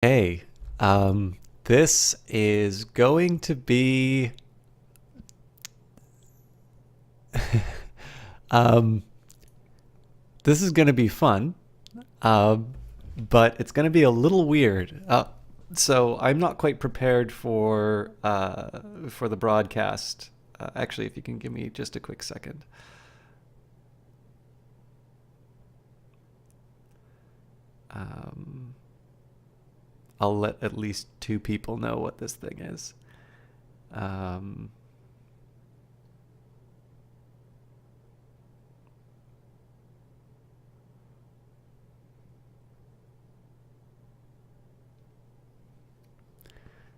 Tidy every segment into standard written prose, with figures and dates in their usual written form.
Hey, this is going to be um, this is going to be fun, but it's going to be a little weird. So I'm not quite prepared for the broadcast. Actually, if you can give me just a quick second, um, I'll let at least two people know what this thing is. Um,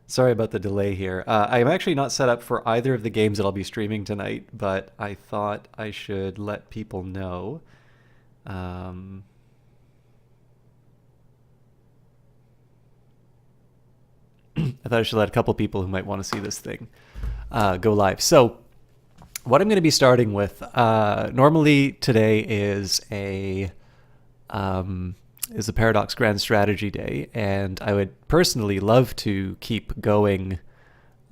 Sorry about the delay here. I'm actually not set up for either of the games that I'll be streaming tonight, but I thought I should let people know. Um, I thought I should let a couple people who might want to see this thing go live. So, what I'm going to be starting with, normally today um, is a Paradox Grand Strategy Day, and I would personally love to keep going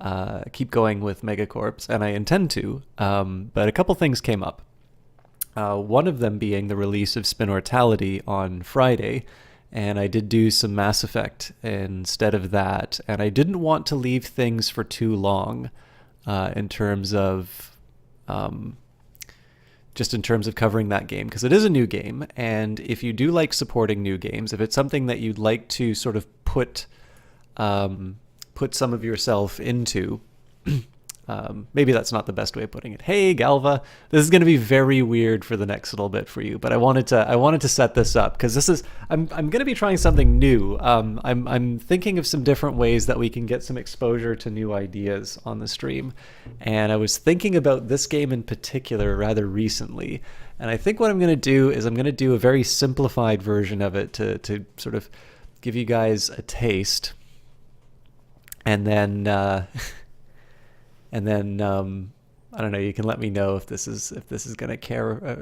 with Megacorps, and I intend to. But a couple things came up. One of them being the release of Spinnortality on Friday, and I did do some Mass Effect instead of that, and I didn't want to leave things for too long in terms of um, just in terms of covering that game, because it is a new game, and if you do like supporting new games, if it's something that you'd like to sort of um, put some of yourself into. Maybe that's not the best way of putting it. Hey, Galva, this is going to be very weird for the next little bit for you, but I wanted to set this up because I'm going to be trying something new. I'm thinking of some different ways that we can get some exposure to new ideas on the stream, and I was thinking about this game in particular rather recently. And I think what I'm going to do is I'm going to do a very simplified version of it to sort of give you guys a taste, and then I don't know. You can let me know if this is gonna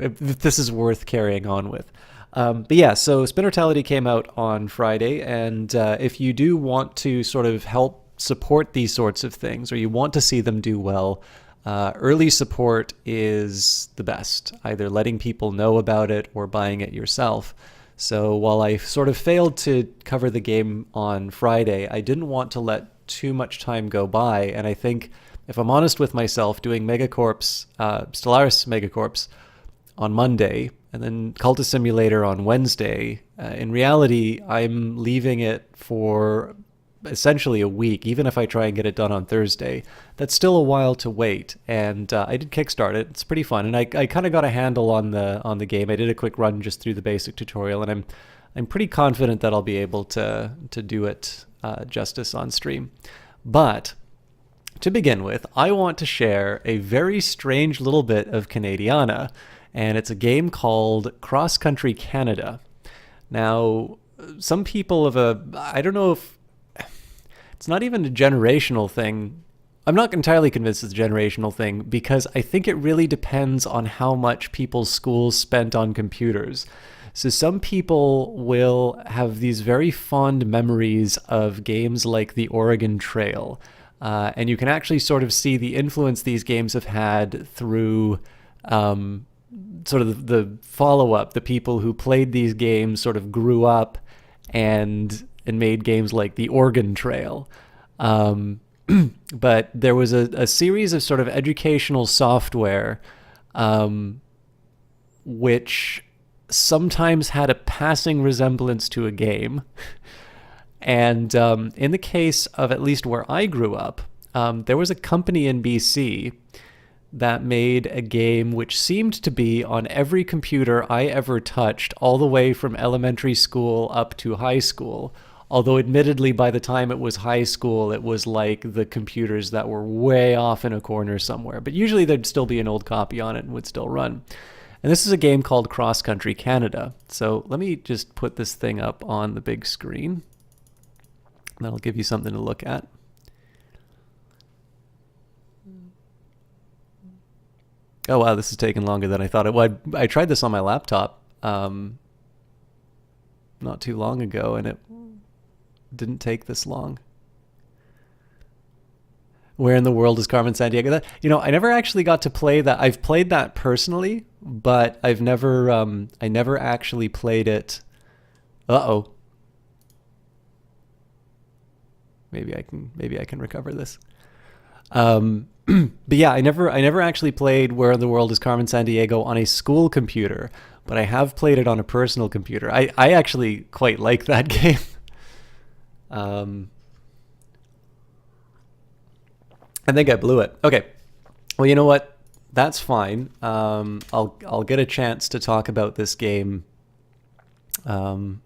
if this is worth carrying on with. But yeah, so Spinnortality came out on Friday, and if you do want to sort of help support these sorts of things, or you want to see them do well, early support is the best. Either letting people know about it or buying it yourself. So while I sort of failed to cover the game on Friday, I didn't want to let too much time go by, and I think if I'm honest with myself, doing Megacorps, Stellaris Megacorps on Monday, and then Cultist Simulator on Wednesday, in reality, I'm leaving it for essentially a week, even if I try and get it done on Thursday. That's still a while to wait, and I did kickstart it. It's pretty fun, and I kind of got a handle on the game. I did a quick run just through the basic tutorial, and I'm pretty confident that I'll be able to do it justice on stream. But to begin with, I want to share a very strange little bit of Canadiana, and it's a game called Cross Country Canada. Now, some people I don't know if it's not even a generational thing. I'm not entirely convinced it's a generational thing because I think it really depends on how much people's schools spent on computers. So some people will have these very fond memories of games like the Oregon Trail. And you can actually sort of see the influence these games have had through sort of the follow-up. The people who played these games sort of grew up and made games like the Oregon Trail. But there was a series of sort of educational software which sometimes had a passing resemblance to a game. And in the case of at least where I grew up, there was a company in BC that made a game which seemed to be on every computer I ever touched, all the way from elementary school up to high school. Although admittedly, by the time it was high school, it was like the computers that were way off in a corner somewhere. But usually there'd still be an old copy on it and would still run. And this is a game called Cross Country Canada. So let me just put this thing up on the big screen. That'll give you something to look at. Oh wow, this is taking longer than I thought it would. I tried this on my laptop not too long ago, and didn't take this long. Where in the world is Carmen Sandiego? That, you know, I never actually got to play that. I've played that personally, but I never actually played it. Uh-oh. Maybe I can recover this. But yeah, I never actually played Where in the World is Carmen Sandiego on a school computer, but I have played it on a personal computer. I actually quite like that game. I think I blew it. Okay. Well, you know what? That's fine. I'll get a chance to talk about this game. That's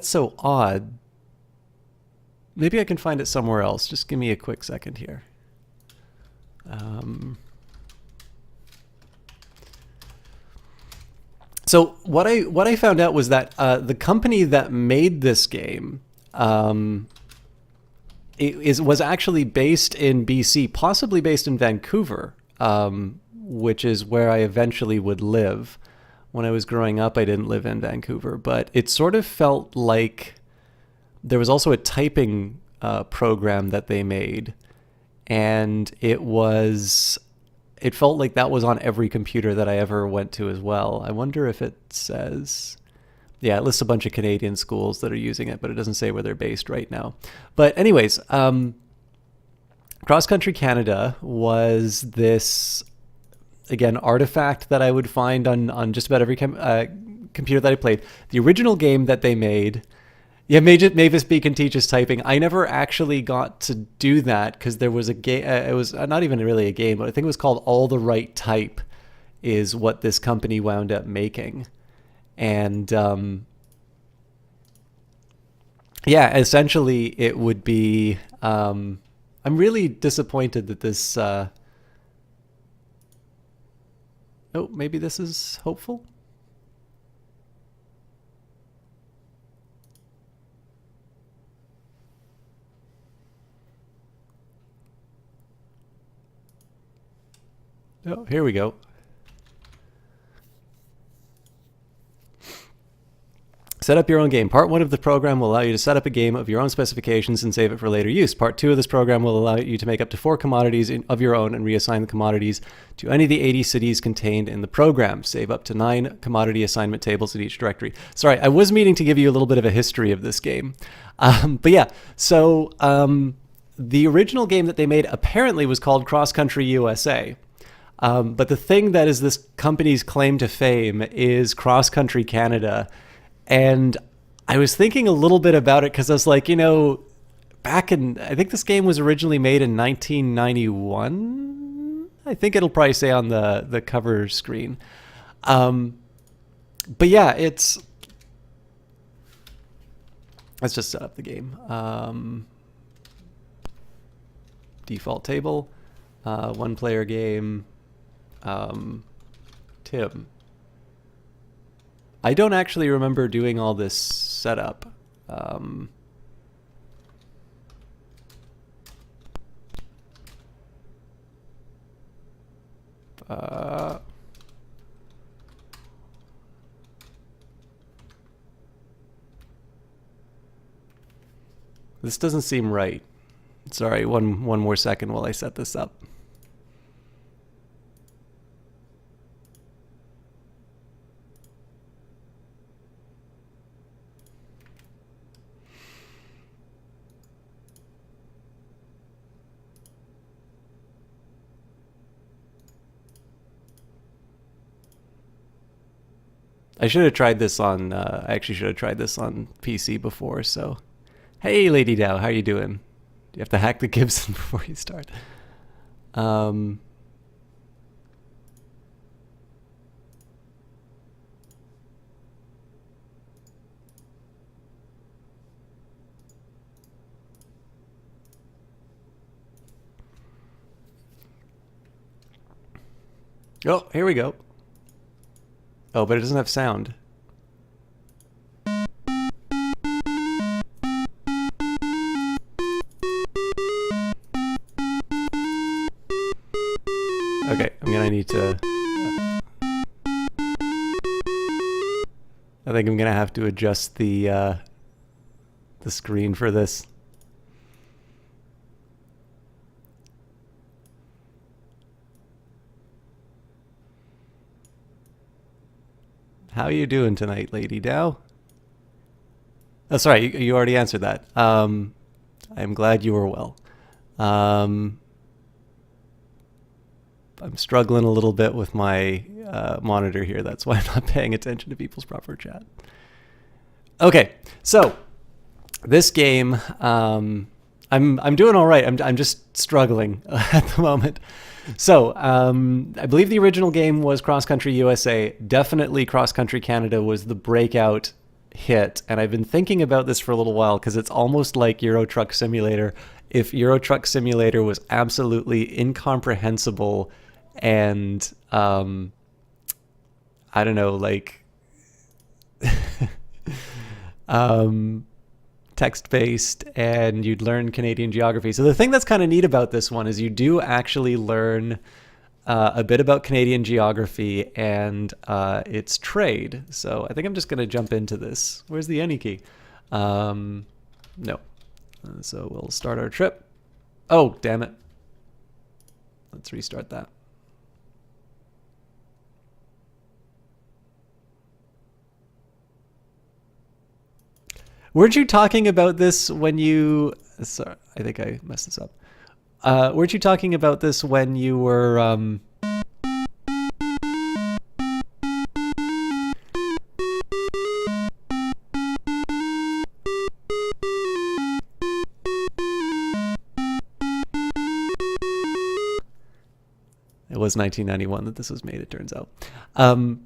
so odd. Maybe I can find it somewhere else. Just give me a quick second here. So what I found out was that the company that made this game was actually based in BC, possibly based in Vancouver, which is where I eventually would live. When I was growing up, I didn't live in Vancouver, but it sort of felt like there was also a typing program that they made, and it felt like that was on every computer that I ever went to as well. I wonder if it says... Yeah, it lists a bunch of Canadian schools that are using it, but it doesn't say where they're based right now. But anyways, Cross Country Canada was this, again, artifact that I would find on just about every computer that I played. The original game that they made, yeah, Mavis Beacon teaches typing. I never actually got to do that because there was a game, it was not even really a game, but I think it was called All the Right Type is what this company wound up making. And yeah, essentially it would be, I'm really disappointed that this, oh, maybe this is hopeful. Oh, here we go. Set up your own game. Part 1 of the program will allow you to set up a game of your own specifications and save it for later use. Part 2 of this program will allow you to make up to 4 commodities of your own and reassign the commodities to any of the 80 cities contained in the program. Save up to 9 commodity assignment tables in each directory. Sorry, I was meaning to give you a little bit of a history of this game. But yeah, so the original game that they made apparently was called Cross Country USA. But the thing that is this company's claim to fame is Cross Country Canada. And I was thinking a little bit about it because I was like, you know, back in, I think this game was originally made in 1991. I think it'll probably say on the cover screen. But yeah, let's just set up the game. Default table, 1-player game, Tim. I don't actually remember doing all this setup. This doesn't seem right. Sorry, one more second while I set this up. I should have tried this on, I actually should have tried this on PC before, so. Hey, Lady Dow, how you doing? You have to hack the Gibson before you start. Oh, here we go. Oh, but it doesn't have sound. Okay, I'm gonna need to... think I'm gonna have to adjust the screen for this. How are you doing tonight, Lady Dow? Oh, sorry, you already answered that. I'm glad you were well. Um, I'm struggling a little bit with my monitor here. That's why I'm not paying attention to people's proper chat. Okay, so this game, I'm doing all right. I'm just struggling at the moment. So I believe the original game was Cross Country USA. Definitely Cross Country Canada was the breakout hit, and I've been thinking about this for a little while because it's almost like Euro Truck Simulator if Euro Truck Simulator was absolutely incomprehensible and I don't know, like text-based, and you'd learn Canadian geography. So the thing that's kind of neat about this one is you do actually learn a bit about Canadian geography and its trade. So I think I'm just going to jump into this. Where's the any key? No. So we'll start our trip. Oh, damn it. Let's restart that. Weren't you talking about this when you... Sorry, I think I messed this up. Weren't you talking about this when you were... It was 1991 that this was made, it turns out.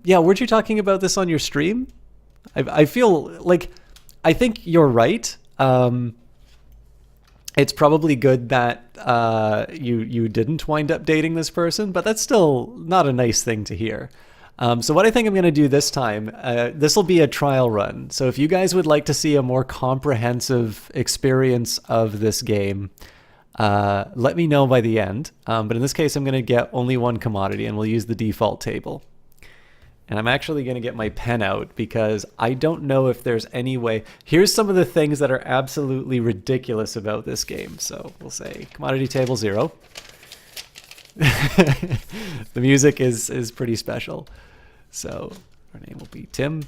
Yeah, weren't you talking about this on your stream? I feel like... I think you're right. It's probably good that you didn't wind up dating this person, but that's still not a nice thing to hear. So what I think I'm going to do this time, this will be a trial run. So if you guys would like to see a more comprehensive experience of this game, let me know by the end. But in this case, I'm going to get only one commodity, and we'll use the default table. And I'm actually going to get my pen out because I don't know if there's any way. Here's some of the things that are absolutely ridiculous about this game. So we'll say commodity table 0. The music is pretty special. So our name will be Tim.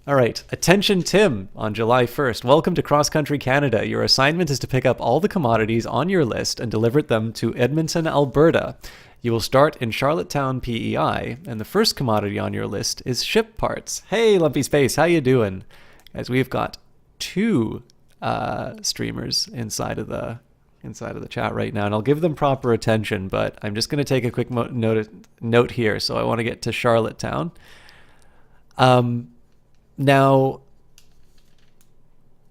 All right. Attention, Tim, on July 1st. Welcome to Cross Country Canada. Your assignment is to pick up all the commodities on your list and deliver them to Edmonton, Alberta. You will start in Charlottetown, PEI, and the first commodity on your list is ship parts. Hey, Lumpy Space, how you doing? Guys, we've got 2 streamers inside of the chat right now, and I'll give them proper attention, but I'm just going to take a quick note here. So I want to get to Charlottetown. Now,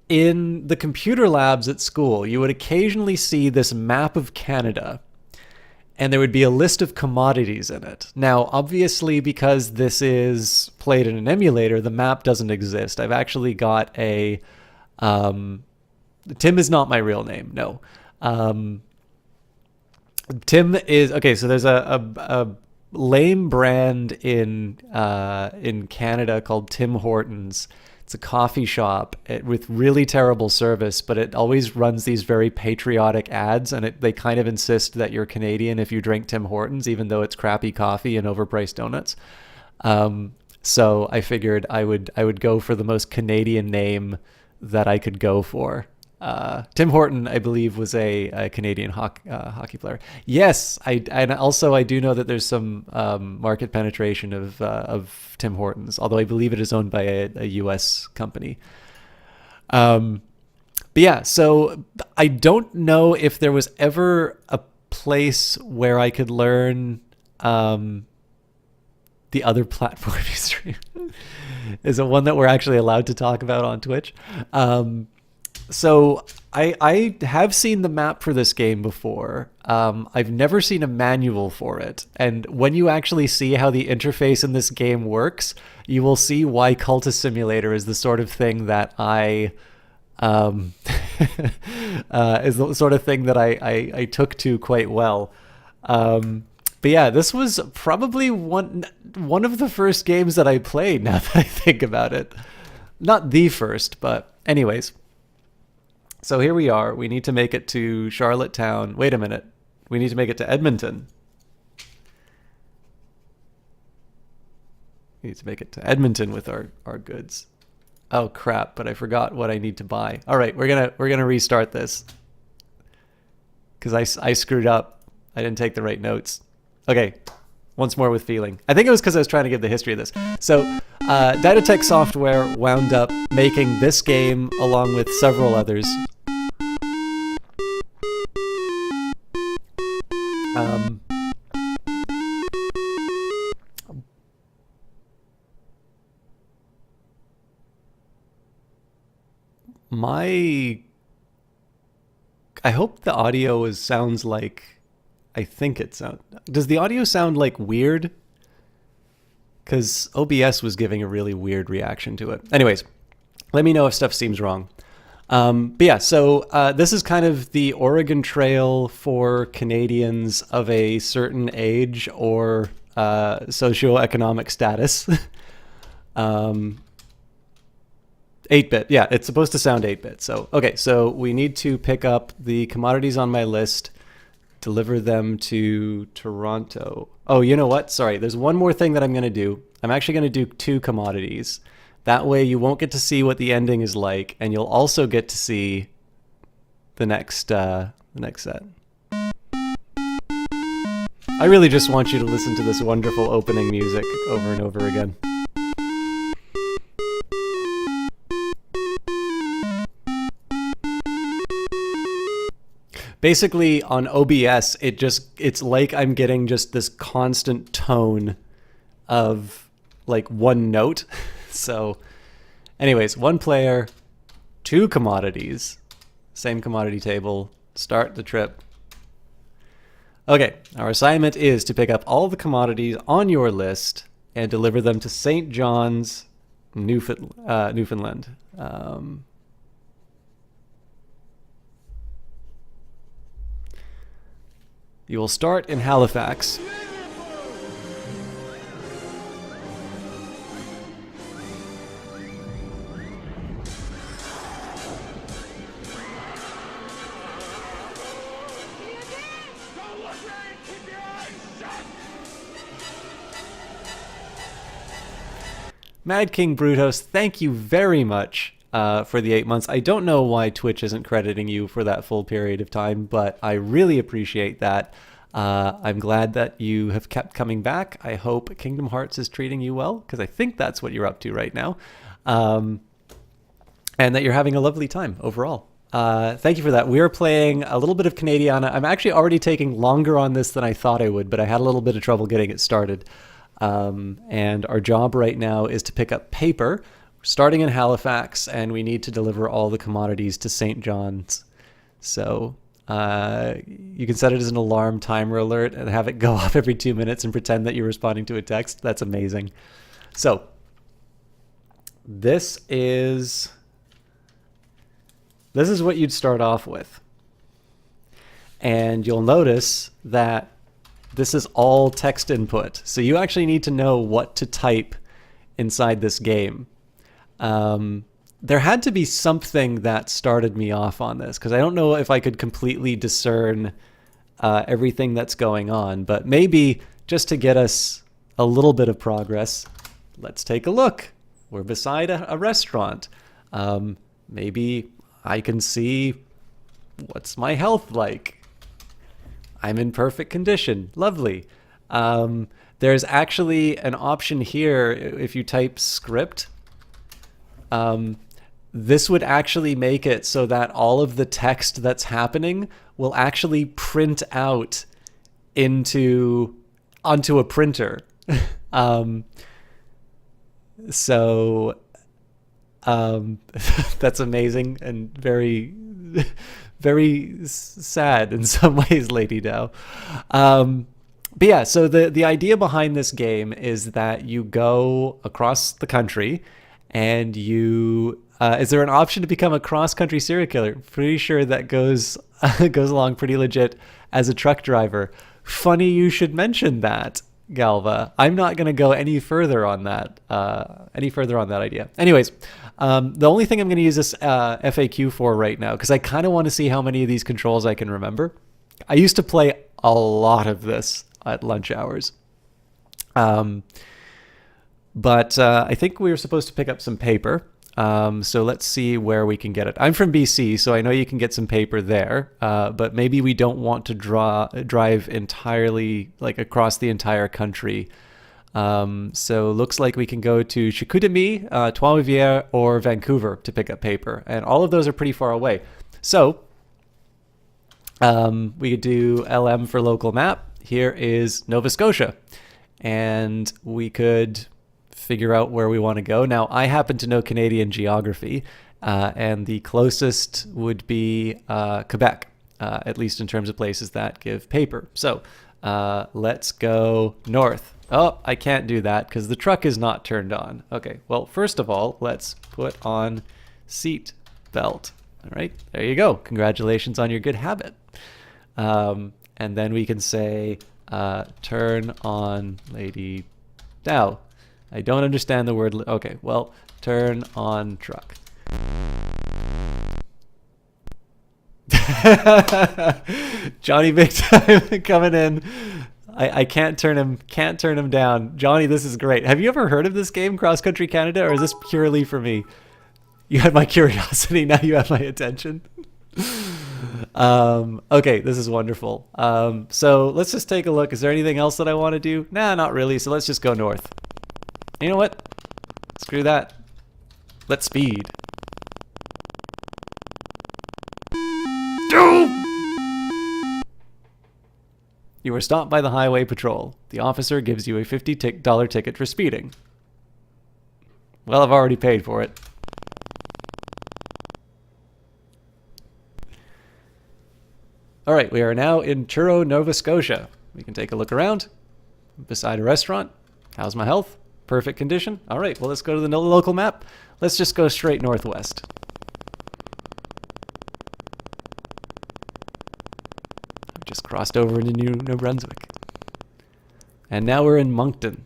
in the computer labs at school, you would occasionally see this map of Canada, and there would be a list of commodities in it. Now, obviously, because this is played in an emulator, the map doesn't exist. I've actually got a... Tim is not my real name, no. Tim is... Okay, so there's a lame brand in Canada called Tim Hortons. It's a coffee shop with really terrible service, but it always runs these very patriotic ads, and they kind of insist that you're Canadian if you drink Tim Hortons, even though it's crappy coffee and overpriced donuts. So I figured I would go for the most Canadian name that I could go for. Tim Horton, I believe, was a Canadian hockey player. Yes, and also I do know that there's some market penetration of Tim Hortons, although I believe it is owned by a U.S. company. But yeah, so I don't know if there was ever a place where I could learn the other platform you stream. Is it one that we're actually allowed to talk about on Twitch? So I have seen the map for this game before. I've never seen a manual for it. And when you actually see how the interface in this game works, you will see why Cultist Simulator is the sort of thing that I is the sort of thing that I took to quite well. But yeah, this was probably one of the first games that I played. Now that I think about it, not the first, but anyways. So here we are. We need to make it to Charlottetown. Wait a minute. We need to make it to Edmonton. We need to make it to Edmonton with our goods. Oh crap! But I forgot what I need to buy. All right, we're gonna restart this because I screwed up. I didn't take the right notes. Okay, once more with feeling. I think it was because I was trying to give the history of this. So, Dytatech Software wound up making this game along with several others. I hope the audio sounds like I think it sounds. Does the audio sound like weird? Because OBS was giving a really weird reaction to it. Anyways, let me know if stuff seems wrong. But yeah, so this is kind of the Oregon Trail for Canadians of a certain age or socioeconomic status. 8-bit. Yeah, it's supposed to sound 8-bit. So, okay, so we need to pick up the commodities on my list, deliver them to Toronto. Oh, you know what? Sorry, there's one more thing that I'm going to do. I'm actually going to do 2 commodities. That way you won't get to see what the ending is like, and you'll also get to see the next set. I really just want you to listen to this wonderful opening music over and over again. Basically, on OBS, it's like I'm getting just this constant tone of like one note. So anyways, 1 player, 2 commodities, same commodity table, start the trip. Okay, our assignment is to pick up all the commodities on your list and deliver them to St. John's, Newfoundland. You will start in Halifax. Mad King Brutos, thank you very much for the 8 months. I don't know why Twitch isn't crediting you for that full period of time, but I really appreciate that. I'm glad that you have kept coming back. I hope Kingdom Hearts is treating you well, because I think that's what you're up to right now. And that you're having a lovely time overall. Thank you for that. We are playing a little bit of Canadiana. I'm actually already taking longer on this than I thought I would, but I had a little bit of trouble getting it started. And our job right now is to pick up paper. We're starting in Halifax, and we need to deliver all the commodities to St. John's. So you can set it as an alarm timer alert and have it go off every 2 minutes and pretend that you're responding to a text. That's amazing. So this is what you'd start off with. And you'll notice that this is all text input. So you actually need to know what to type inside this game. There had to be something that started me off on this, because I don't know if I could completely discern everything that's going on. But maybe just to get us a little bit of progress, let's take a look. We're beside a restaurant. Maybe I can see what's my health like. I'm in perfect condition. Lovely. There's actually an option here if you type script. This would actually make it so that all of the text that's happening will actually print out onto a printer. That's amazing and very, very sad in some ways, Lady Dow. But yeah, so the idea behind this game is that you go across the country and you... is there an option to become a cross-country serial killer? Pretty sure that goes along pretty legit as a truck driver. Funny you should mention that, Galva. I'm not going to go any further on that. Idea. Anyways, the only thing I'm going to use this FAQ for right now, because I kind of want to see how many of these controls I can remember. I used to play a lot of this at lunch hours. But I think we were supposed to pick up some paper. So let's see where we can get it. I'm from BC, so I know you can get some paper there, but maybe we don't want to drive entirely, like across the entire country. So looks like we can go to Chicoutimi, Trois-Rivières, or Vancouver to pick up paper. And all of those are pretty far away. So we could do LM for local map. Here is Nova Scotia. And we could figure out where we want to go. Now, I happen to know Canadian geography, and the closest would be Quebec, at least in terms of places that give paper. So let's go north. Oh, I can't do that because the truck is not turned on. Okay, well, first of all, let's put on seat belt. All right, there you go. Congratulations on your good habit. And then we can say, turn on lady. Now, I don't understand the word. Okay, well, turn on truck. Johnny Big Time coming in. I can't turn him down. Johnny, this is great. Have you ever heard of this game, Cross Country Canada, or is this purely for me? You had my curiosity, now you have my attention. Okay, this is wonderful. So let's just take a look. Is there anything else that I want to do? Nah, not really. So let's just go north. You know what? Screw that. Let's speed. You were stopped by the highway patrol. The officer gives you a $50 ticket for speeding. Well, I've already paid for it. All right, we are now in Truro, Nova Scotia. We can take a look around. Beside a restaurant. How's my health? Perfect condition. All right, well, let's go to the local map. Let's just go straight northwest. I've just crossed over into New Brunswick. And now we're in Moncton.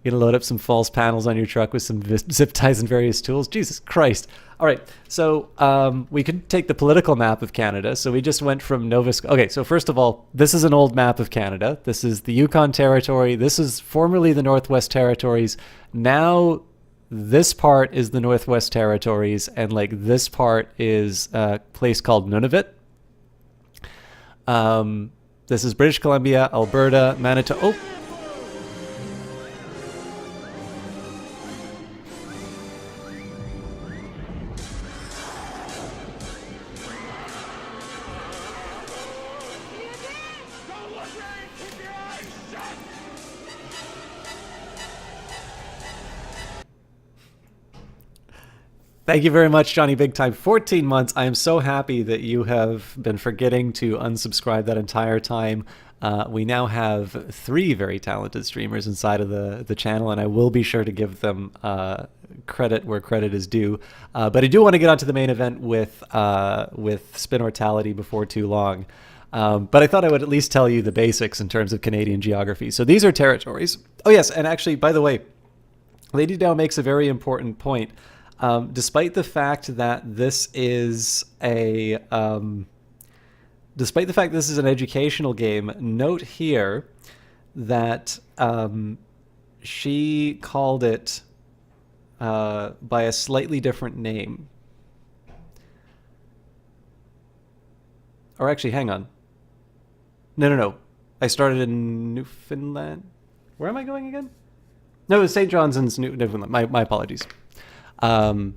You're going to load up some false panels on your truck with some zip ties and various tools. Jesus Christ. All right, so we could take the political map of Canada. So we just went from Nova Scotia. Okay, so first of all, this is an old map of Canada. This is the Yukon Territory. This is formerly the Northwest Territories. Now this part is the Northwest Territories, and like this part is a place called Nunavut. This is British Columbia, Alberta, Manitoba. Oh. Thank you very much, Johnny Big Time. 14 months. I am so happy that you have been forgetting to unsubscribe that entire time. We now have 3 very talented streamers inside of the channel, and I will be sure to give them credit where credit is due. But I do want to get onto the main event with Spinnortality before too long. But I thought I would at least tell you the basics in terms of Canadian geography. So these are territories. Oh yes, and actually, by the way, Lady Dow makes a very important point. Despite the fact that this is an educational game, note here that she called it by a slightly different name. Or actually, hang on. No. I started in Newfoundland. Where am I going again? No, it was St. John's in Newfoundland. My apologies. I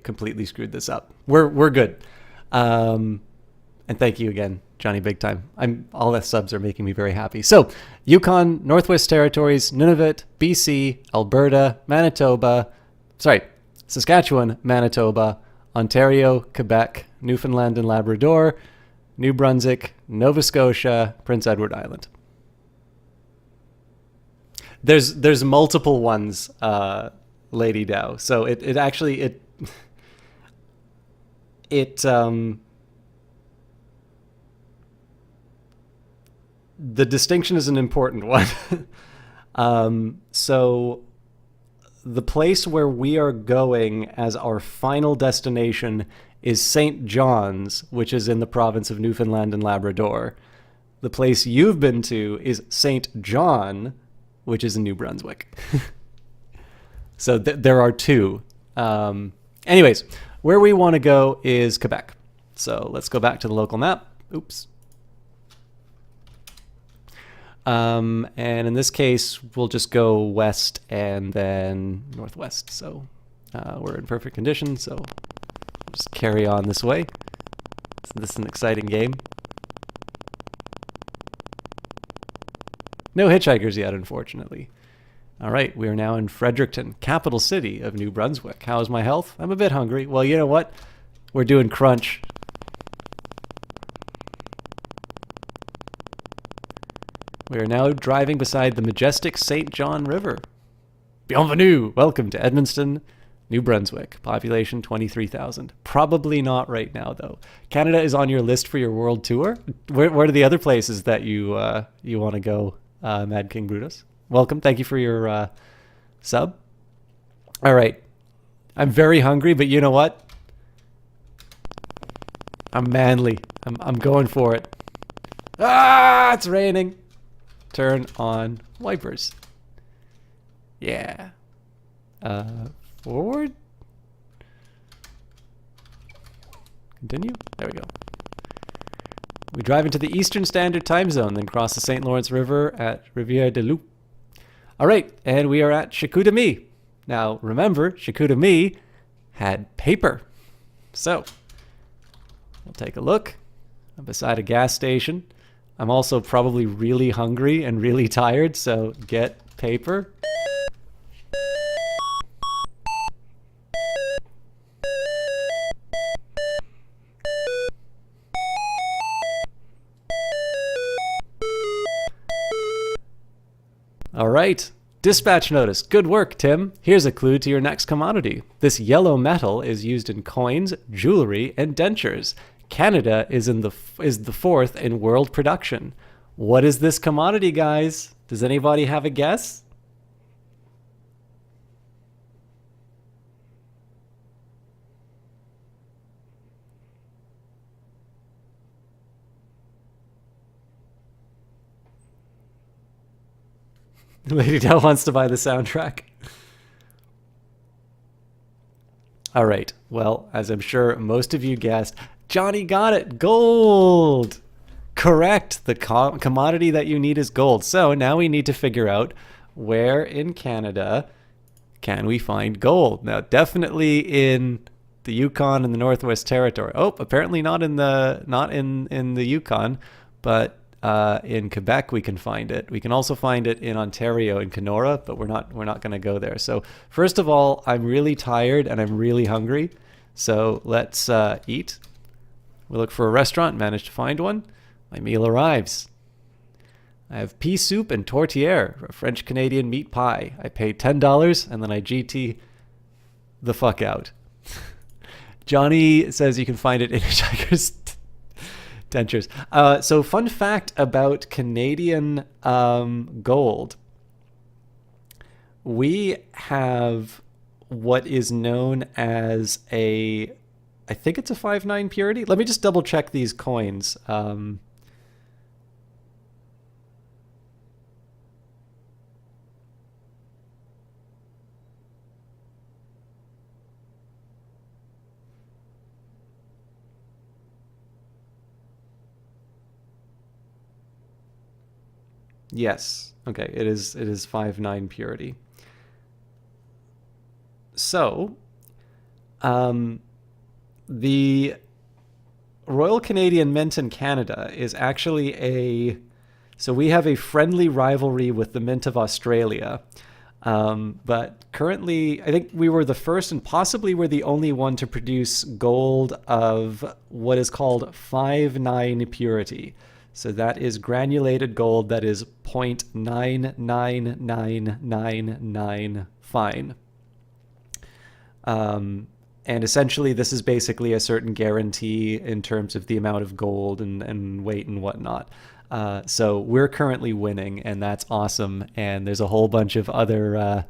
completely screwed this up. We're good. And thank you again, Johnny Big Time. All the subs are making me very happy. So, Yukon, Northwest Territories, Nunavut, BC, Alberta, Saskatchewan, Manitoba, Ontario, Quebec, Newfoundland and Labrador, New Brunswick, Nova Scotia, Prince Edward Island. There's multiple ones, Lady Dow. So it the distinction is an important one. So the place where we are going as our final destination is St. John's, which is in the province of Newfoundland and Labrador. The place you've been to is St. John, which is in New Brunswick. So there are two. Anyways, where we want to go is Quebec. So let's go back to the local map. Oops. And in this case, we'll just go west and then northwest. So we're in perfect condition. So just carry on this way. So this is an exciting game. No hitchhikers yet, unfortunately. All right, we are now in Fredericton, capital city of New Brunswick. How is my health? I'm a bit hungry. Well, you know what? We're doing crunch. We are now driving beside the majestic St. John River. Bienvenue! Welcome to Edmundston, New Brunswick. Population 23,000. Probably not right now, though. Canada is on your list for your world tour. Where are the other places that you want to go, Mad King Brutus? Welcome. Thank you for your sub. All right. I'm very hungry, but you know what? I'm manly. I'm going for it. Ah, it's raining. Turn on wipers. Yeah. Forward. Continue. There we go. We drive into the Eastern Standard Time Zone, then cross the St. Lawrence River at Rivière-du-Loup. All right, and we are at Chicoutimi. Now, remember, Chicoutimi had paper. So, we'll take a look. I'm beside a gas station. I'm also probably really hungry and really tired, so get paper. All right. Dispatch notice. Good work, Tim. Here's a clue to your next commodity. This yellow metal is used in coins, jewelry, and dentures. Canada is the fourth in world production. What is this commodity, guys? Does anybody have a guess? Lady Dell wants to buy the soundtrack. All right. Well, as I'm sure most of you guessed, Johnny got it. Gold. Correct. The commodity that you need is gold. So now we need to figure out where in Canada can we find gold. Now, definitely in the Yukon and the Northwest Territory. Oh, apparently not in the Yukon, but in Quebec we can find it. We can also find it in Ontario in Kenora, but we're not going to go there. So first of all, I'm really tired and I'm really hungry. So let's eat. We look for a restaurant, manage to find one. My meal arrives. I have pea soup and tourtière, a French Canadian meat pie. I pay $10 and then I GT the fuck out. Johnny says you can find it in Hitchhiker's dentures. So fun fact about Canadian gold. We have what is known as I think it's a 5/9 purity. Let me just double check these coins. Yes. Okay. It is 5/9 purity. So, the Royal Canadian Mint in Canada is actually so we have a friendly rivalry with the Mint of Australia. But currently, I think we were the first and possibly we're the only one to produce gold of what is called 5/9 purity. So that is granulated gold that is 0.99999 fine. And essentially, this is basically a certain guarantee in terms of the amount of gold and weight and whatnot. So we're currently winning, and that's awesome. And there's a whole bunch of other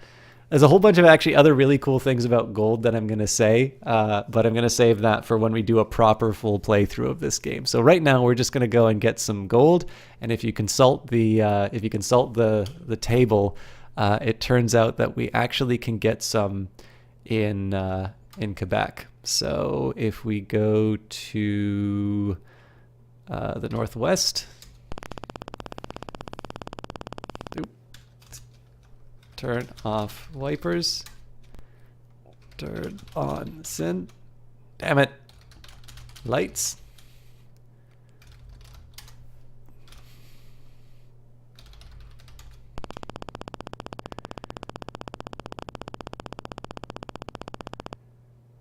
there's a whole bunch of actually other really cool things about gold that I'm going to say, but I'm going to save that for when we do a proper full playthrough of this game. So right now we're just going to go and get some gold, and if you consult the table, it turns out that we actually can get some in Quebec. So if we go to the northwest, turn off wipers, turn on sin, damn it, lights.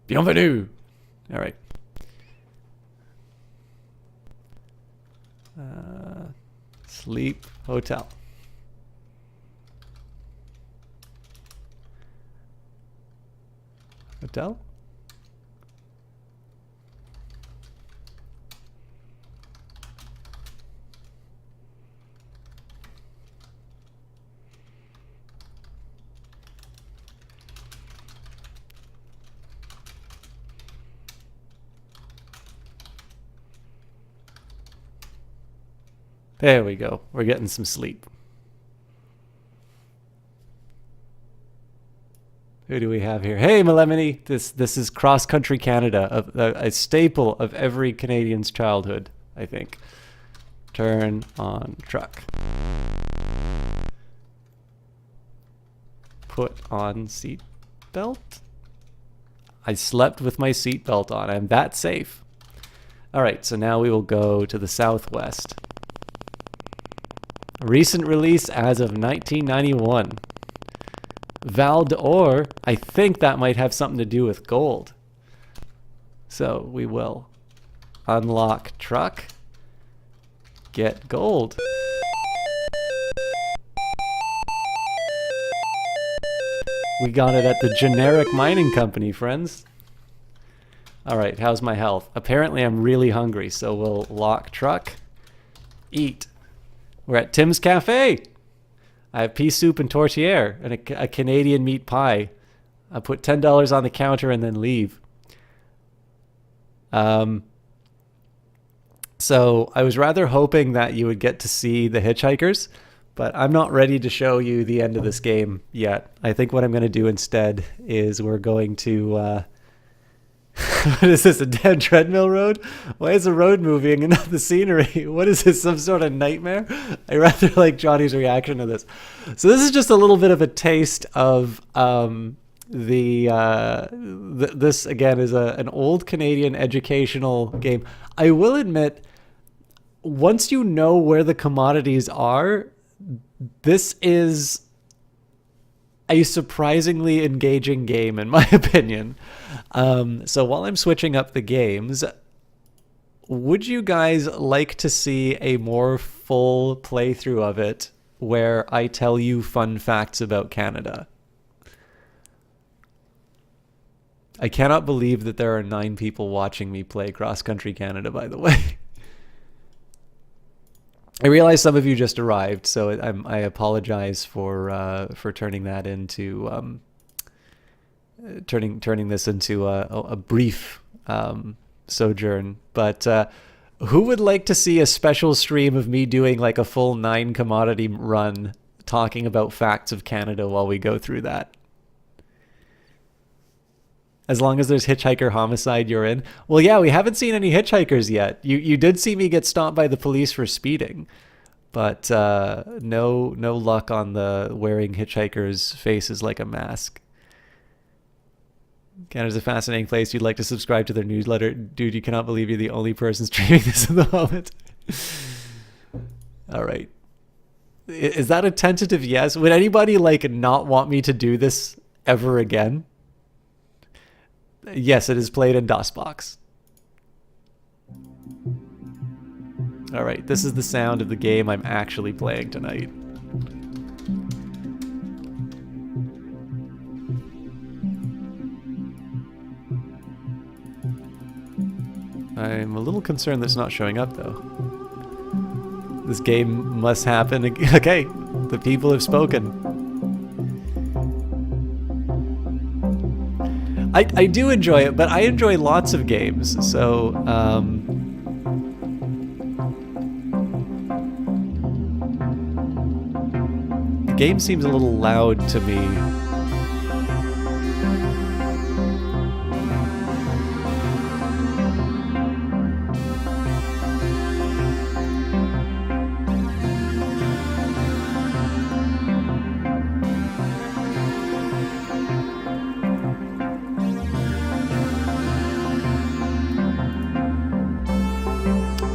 Bienvenue. All right. Sleep hotel. Hotel? There we go. We're getting some sleep. Who do we have here? Hey, Melemony. This is Cross Country Canada, a staple of every Canadian's childhood, I think. Turn on truck. Put on seat belt. I slept with my seat belt on. I'm that safe. All right, so now we will go to the southwest. Recent release as of 1991. Val d'Or, I think that might have something to do with gold. So we will unlock truck, get gold. We got it at the generic mining company, friends. All right, how's my health? Apparently I'm really hungry, so we'll lock truck, eat. We're at Tim's Cafe. I have pea soup and tourtière and a Canadian meat pie. I put $10 on the counter and then leave. So I was rather hoping that you would get to see the hitchhikers, but I'm not ready to show you the end of this game yet. I think what I'm going to do instead is we're going to... what is this, a dead treadmill road? Why is the road moving and not the scenery? What is this, some sort of nightmare? I rather like Johnny's reaction to this. So this is just a little bit of a taste of this, again, is an old Canadian educational game. I will admit, once you know where the commodities are, this is a surprisingly engaging game, in my opinion. So while I'm switching up the games, would you guys like to see a more full playthrough of it where I tell you fun facts about Canada? I cannot believe that there are 9 people watching me play Cross Country Canada, by the way. I realize some of you just arrived, so I apologize for turning that into turning this into a brief sojourn. But who would like to see a special stream of me doing like a full 9 commodity run, talking about facts of Canada while we go through that? As long as there's hitchhiker homicide, you're in. Well, yeah, we haven't seen any hitchhikers yet. You did see me get stopped by the police for speeding, but no luck on the wearing hitchhikers' faces like a mask. Canada's a fascinating place. You'd like to subscribe to their newsletter. Dude, you cannot believe you're the only person streaming this at the moment. All right. Is that a tentative yes? Would anybody like not want me to do this ever again? Yes, it is played in DOSBox. All right, this is the sound of the game I'm actually playing tonight. I'm a little concerned that's not showing up, though. This game must happen. Okay, the people have spoken. I do enjoy it, but I enjoy lots of games, so... the game seems a little loud to me.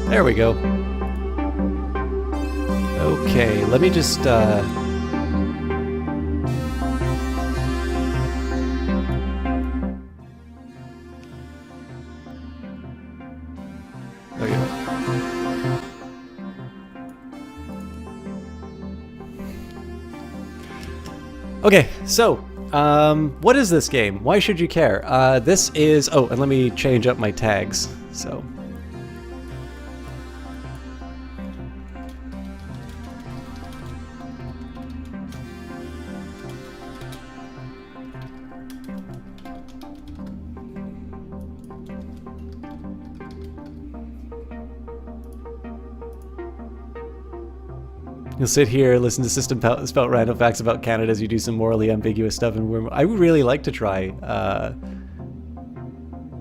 There we go. Okay, let me just, there we go. Okay, so, what is this game? Why should you care? This is, oh, and let me change up my tags, so. You'll sit here, listen to System spout random facts about Canada as you do some morally ambiguous stuff. And I would really like to try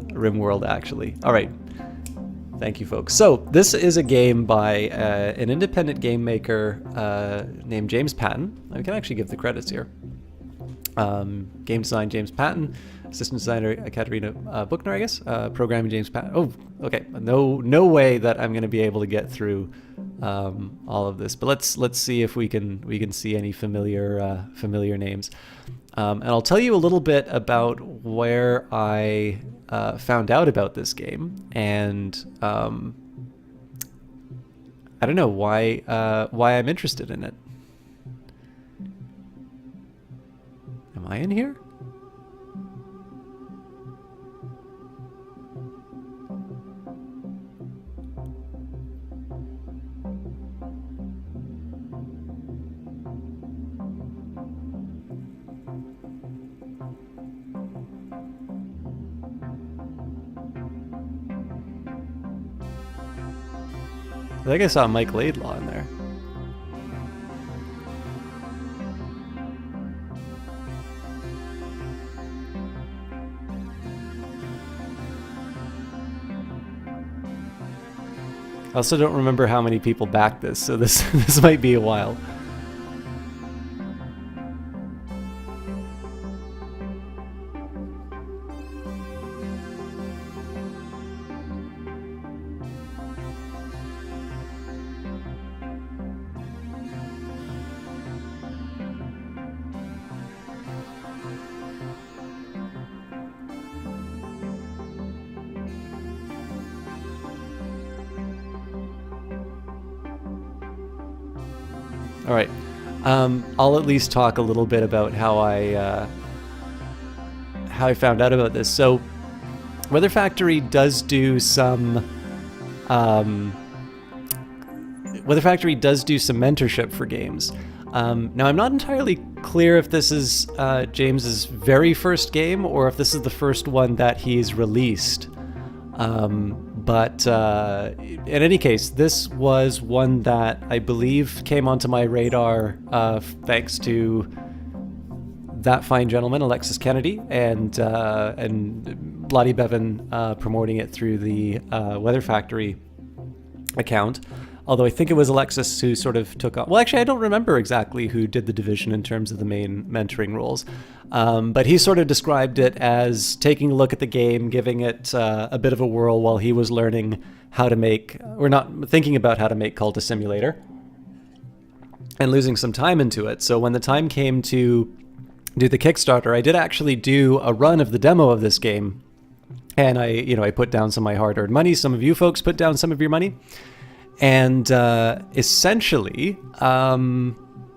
RimWorld, actually. All right. Thank you, folks. So this is a game by an independent game maker named James Patton. I can actually give the credits here. Game design, James Patton. Assistant designer, Katerina Buchner, I guess. Programming, James Patton. Oh, okay. No way that I'm going to be able to get through all of this, but let's see if we can see any familiar names. And I'll tell you a little bit about where I found out about this game, and I don't know why I'm interested in it. Am I in here? I think I saw Mike Laidlaw in there. I also don't remember how many people backed this, so this might be a while. All right, I'll at least talk a little bit about how I found out about this. So, Weather Factory does do some mentorship for games. Now, I'm not entirely clear if this is James's very first game or if this is the first one that he's released. But in any case, this was one that I believe came onto my radar thanks to that fine gentleman, Alexis Kennedy, and Lottie Bevan promoting it through the Weather Factory account. Although I think it was Alexis who sort of took on... Well, actually, I don't remember exactly who did the division in terms of the main mentoring roles. But he sort of described it as taking a look at the game, giving it a bit of a whirl while he was learning how to make... or not thinking about how to make Cultist Simulator. And losing some time into it. So when the time came to do the Kickstarter, I did actually do a run of the demo of this game. And I put down some of my hard-earned money. Some of you folks put down some of your money. And essentially,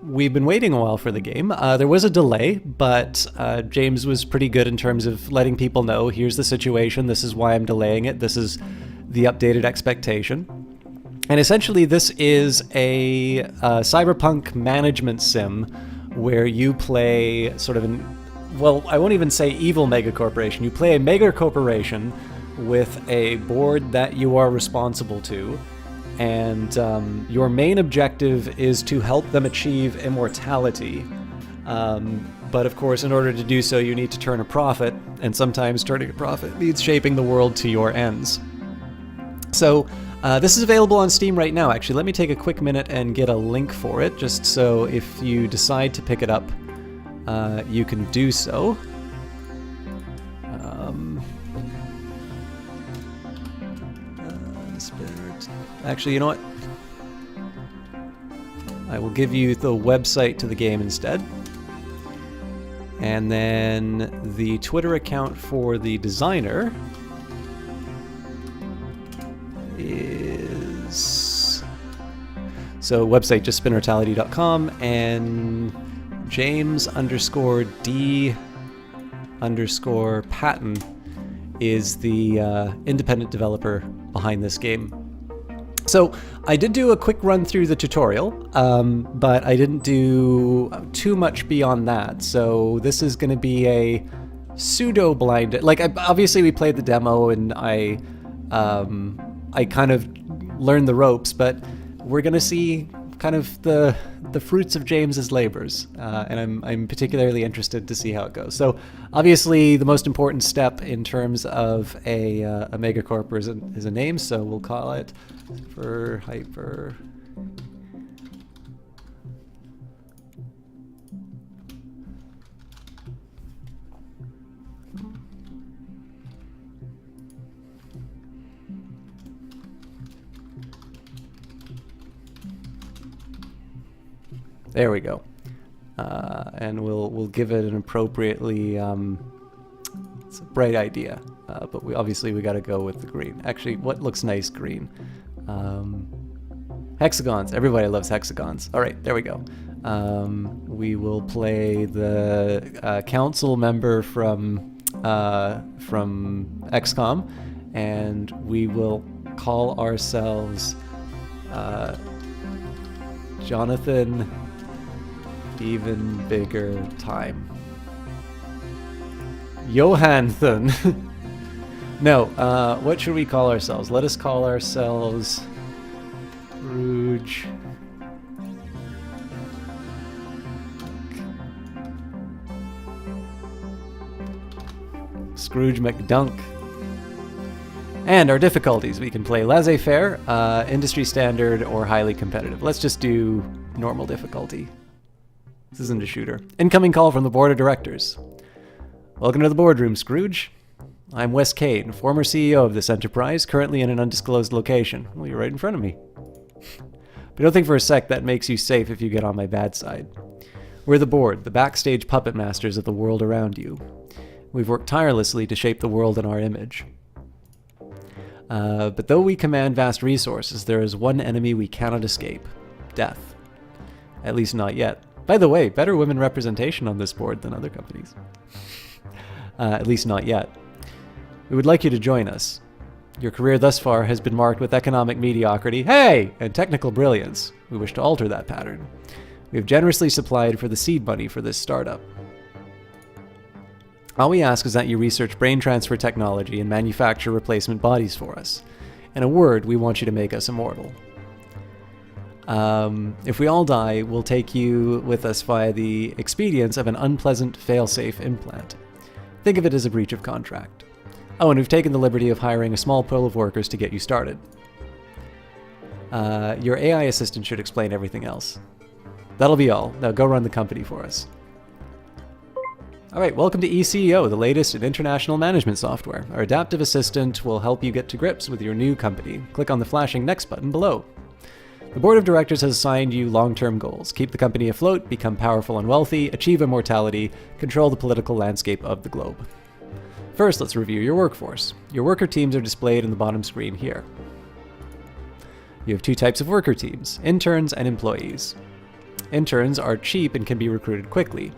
we've been waiting a while for the game. There was a delay, but James was pretty good in terms of letting people know, here's the situation, this is why I'm delaying it, this is the updated expectation. And essentially, this is a cyberpunk management sim where you play sort of well, I won't even say evil megacorporation. You play a megacorporation with a board that you are responsible to, and your main objective is to help them achieve immortality. But of course, in order to do so, you need to turn a profit, and sometimes turning a profit means shaping the world to your ends. So this is available on Steam right now. Actually, let me take a quick minute and get a link for it, just so if you decide to pick it up, you can do so. Actually, you know what? I will give you the website to the game instead. And then the Twitter account for the designer is... So website just spinnortality.com, and James_D_Patton is the independent developer behind this game. So I did do a quick run through the tutorial, but I didn't do too much beyond that. So this is going to be a pseudo-blind... Like, obviously we played the demo and I kind of learned the ropes, but we're going to see kind of the fruits of James's labors, and I'm particularly interested to see how it goes. So obviously the most important step in terms of a megacorp is a name, so we'll call it for Hyper. There we go. And we'll give it an appropriately, it's a bright idea, but we got to go with the green. Actually, what looks nice green? Hexagons. Everybody loves hexagons. All right, there we go. We will play the council member from XCOM, and we will call ourselves Jonathan Even Bigger Time. Johansson. No, what should we call ourselves? Let us call ourselves Scrooge. Scrooge McDunk. And our difficulties, we can play laissez-faire, industry standard, or highly competitive. Let's just do normal difficulty. This isn't a shooter. Incoming call from the board of directors. Welcome to the boardroom, Scrooge. I'm Wes Kane, former CEO of this enterprise, currently in an undisclosed location. Well, you're right in front of me. But don't think for a sec that makes you safe if you get on my bad side. We're the board, the backstage puppet masters of the world around you. We've worked tirelessly to shape the world in our image. But though we command vast resources, there is one enemy we cannot escape. Death. At least not yet. By the way, better women representation on this board than other companies. At least not yet. We would like you to join us. Your career thus far has been marked with economic mediocrity, and technical brilliance. We wish to alter that pattern. We have generously supplied for the seed money for this startup. All we ask is that you research brain transfer technology and manufacture replacement bodies for us. In a word, we want you to make us immortal. If we all die, we'll take you with us via the expedience of an unpleasant fail-safe implant. Think of it as a breach of contract. Oh, and we've taken the liberty of hiring a small pool of workers to get you started. Your AI assistant should explain everything else. That'll be all. Now go run the company for us. Alright, welcome to eCEO, the latest in international management software. Our adaptive assistant will help you get to grips with your new company. Click on the flashing Next button below. The board of directors has assigned you long-term goals. Keep the company afloat, become powerful and wealthy, achieve immortality, control the political landscape of the globe. First, let's review your workforce. Your worker teams are displayed in the bottom screen here. You have two types of worker teams, interns and employees. Interns are cheap and can be recruited quickly.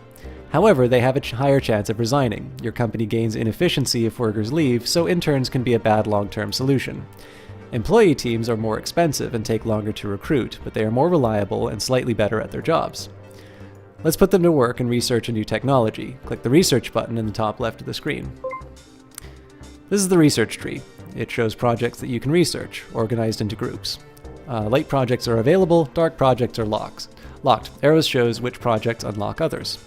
However, they have a higher chance of resigning. Your company gains inefficiency if workers leave, so interns can be a bad long-term solution. Employee teams are more expensive and take longer to recruit, but they are more reliable and slightly better at their jobs. Let's put them to work and research a new technology. Click the research button in the top left of the screen. This is the research tree. It shows projects that you can research, organized into groups. Light projects are available, dark projects are locked. Arrows shows which projects unlock others.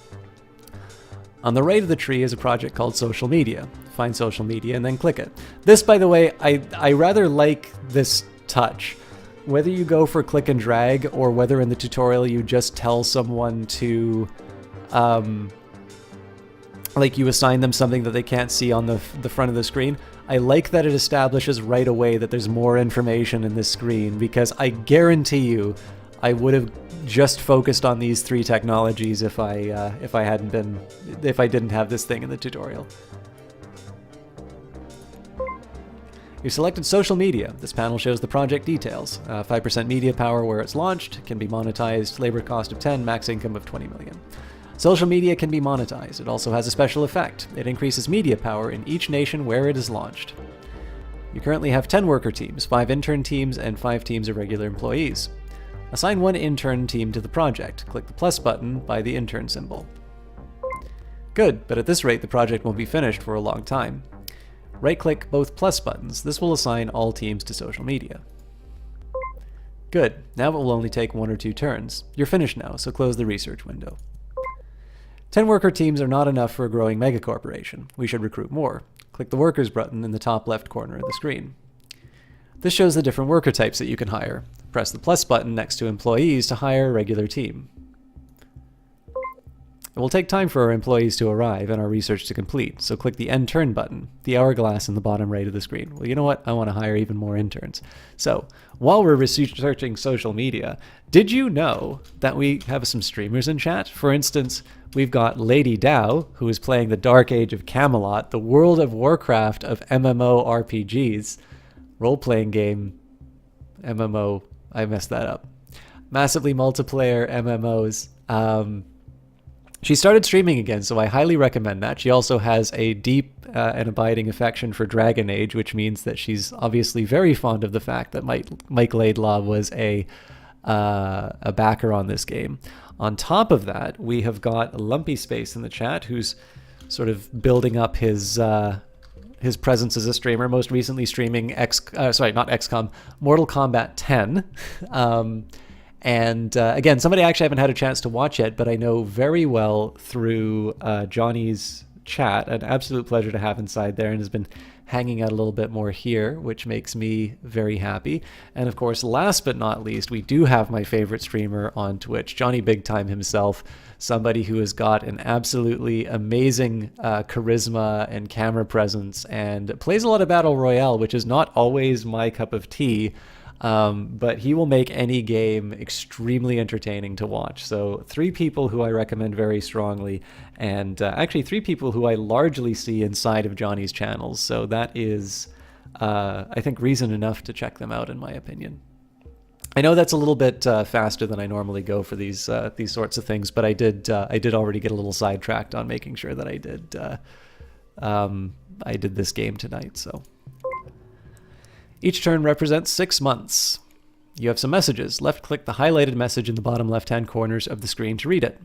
On the right of the tree is a project called social media. Find social media and then click it. This, by the way, I rather like this touch. Whether you go for click and drag or whether in the tutorial you just tell someone to, like you assign them something that they can't see on the front of the screen, I like that it establishes right away that there's more information in this screen, because I guarantee you I would have just focused on these 3 technologies if I didn't have this thing in the tutorial. You selected social media. This panel shows the project details. 5% media power where it's launched, can be monetized, labor cost of 10, max income of 20 million. Social media can be monetized. It also has a special effect. It increases media power in each nation where it is launched. You currently have 10 worker teams, 5 intern teams, and 5 teams of regular employees. Assign 1 intern team to the project. Click the plus button by the intern symbol. Good, but at this rate the project won't be finished for a long time. Right-click both plus buttons. This will assign all teams to social media. Good, now it will only take 1 or 2 turns. You're finished now, so close the research window. 10 worker teams are not enough for a growing megacorporation. We should recruit more. Click the workers button in the top left corner of the screen. This shows the different worker types that you can hire. Press the plus button next to employees to hire a regular team. It will take time for our employees to arrive and our research to complete, so click the End Turn button, the hourglass in the bottom right of the screen. Well, you know what? I want to hire even more interns. So, while we're researching social media, did you know that we have some streamers in chat? For instance, we've got Lady Dow, who is playing the Dark Age of Camelot, the World of Warcraft of MMORPGs, role-playing game, MMO, I messed that up. Massively multiplayer MMOs. She started streaming again, so I highly recommend that. She also has a deep and abiding affection for Dragon Age, which means that she's obviously very fond of the fact that Mike Laidlaw was a backer on this game. On top of that, we have got Lumpy Space in the chat, who's sort of building up his presence as a streamer, most recently streaming Mortal Kombat 10. And again, somebody I actually haven't had a chance to watch yet, but I know very well through Johnny's chat. An absolute pleasure to have inside there, and has been hanging out a little bit more here, which makes me very happy. And of course, last but not least, we do have my favorite streamer on Twitch, Johnny Big Time himself, somebody who has got an absolutely amazing charisma and camera presence and plays a lot of Battle Royale, which is not always my cup of tea. But he will make any game extremely entertaining to watch. So 3 people who I recommend very strongly, and actually 3 people who I largely see inside of Johnny's channels. So that is, I think, reason enough to check them out, in my opinion. I know that's a little bit faster than I normally go for these sorts of things, but I did already get a little sidetracked on making sure that I did this game tonight. So. Each turn represents 6 months. You have some messages. Left-click the highlighted message in the bottom left-hand corners of the screen to read it.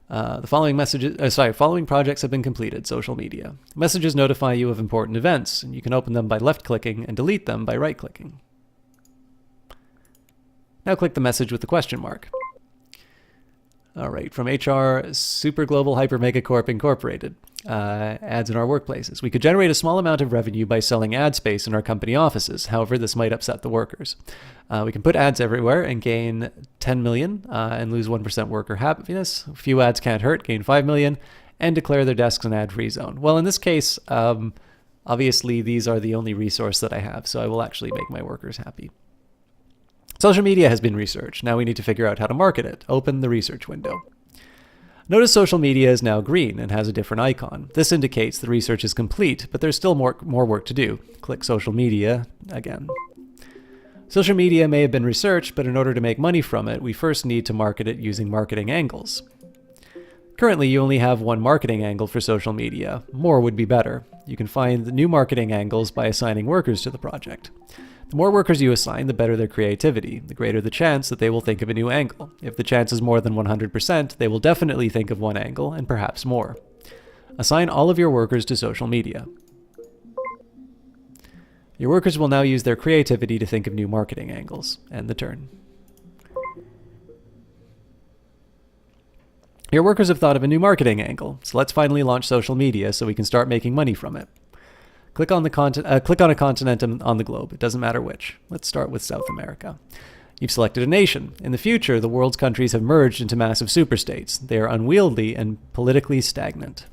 The following projects have been completed. Social media. Messages notify you of important events, and you can open them by left-clicking and delete them by right-clicking. Now click the message with the question mark. All right, from HR Super Global Hyper Mega Corp Incorporated. Ads in our workplaces. We could generate a small amount of revenue by selling ad space in our company offices. However, this might upset the workers. We can put ads everywhere and gain 10 million and lose 1% worker happiness. A few ads can't hurt, gain 5 million, and declare their desks an ad-free zone. Well, in this case, obviously these are the only resource that I have, so I will actually make my workers happy. Social media has been researched. Now we need to figure out how to market it. Open the research window. Notice social media is now green and has a different icon. This indicates the research is complete, but there's still more work to do. Click social media again. Social media may have been researched, but in order to make money from it, we first need to market it using marketing angles. Currently, you only have 1 marketing angle for social media. More would be better. You can find the new marketing angles by assigning workers to the project. The The more workers you assign, the better their creativity, the greater the chance that they will think of a new angle. If the chance is more than 100%, they will definitely think of one angle, and perhaps more. Assign all of your workers to social media. Your workers will now use their creativity to think of new marketing angles. End the turn. Your workers have thought of a new marketing angle, so let's finally launch social media so we can start making money from it. Click on a continent on the globe. It doesn't matter which. Let's start with South America. You've selected a nation. In the future, the world's countries have merged into massive superstates. They are unwieldy and politically stagnant.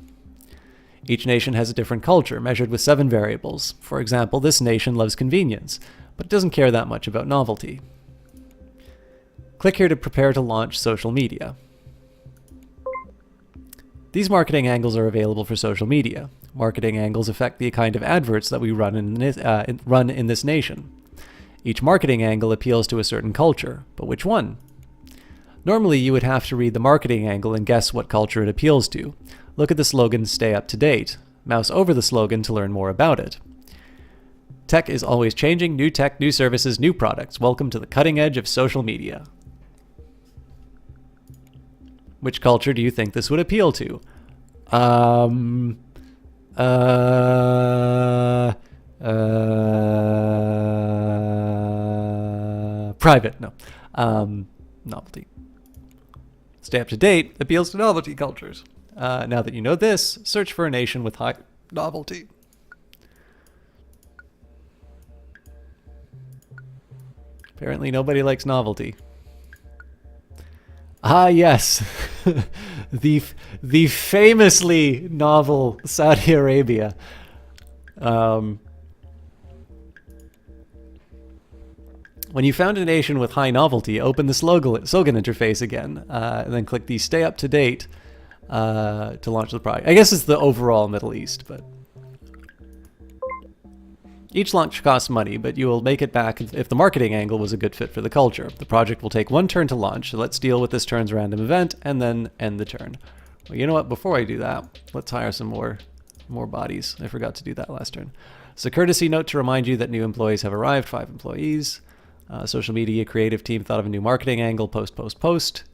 Each nation has a different culture, measured with 7 variables. For example, this nation loves convenience, but it doesn't care that much about novelty. Click here to prepare to launch social media. These marketing angles are available for social media. Marketing angles affect the kind of adverts that we run in this nation. Each marketing angle appeals to a certain culture, but which one? Normally, you would have to read the marketing angle and guess what culture it appeals to. Look at the slogan, "Stay up to date." Mouse over the slogan to learn more about it. Tech is always changing. New tech, new services, new products. Welcome to the cutting edge of social media. Which culture do you think this would appeal to? Private, no. Novelty. Stay up to date appeals to novelty cultures. Now that you know this, search for a nation with high novelty. Apparently nobody likes novelty. Ah, yes. the famously novel Saudi Arabia. When you found a nation with high novelty, open the slogan interface again, and then click the Stay Up to Date to launch the product. I guess it's the overall Middle East, but each launch costs money, but you will make it back if the marketing angle was a good fit for the culture. The project will take 1 turn to launch, so let's deal with this turn's random event and then end the turn. Well, you know what? Before I do that, let's hire some more bodies. I forgot to do that last turn. So courtesy note to remind you that new employees have arrived, 5 employees. Social media creative team thought of a new marketing angle, post.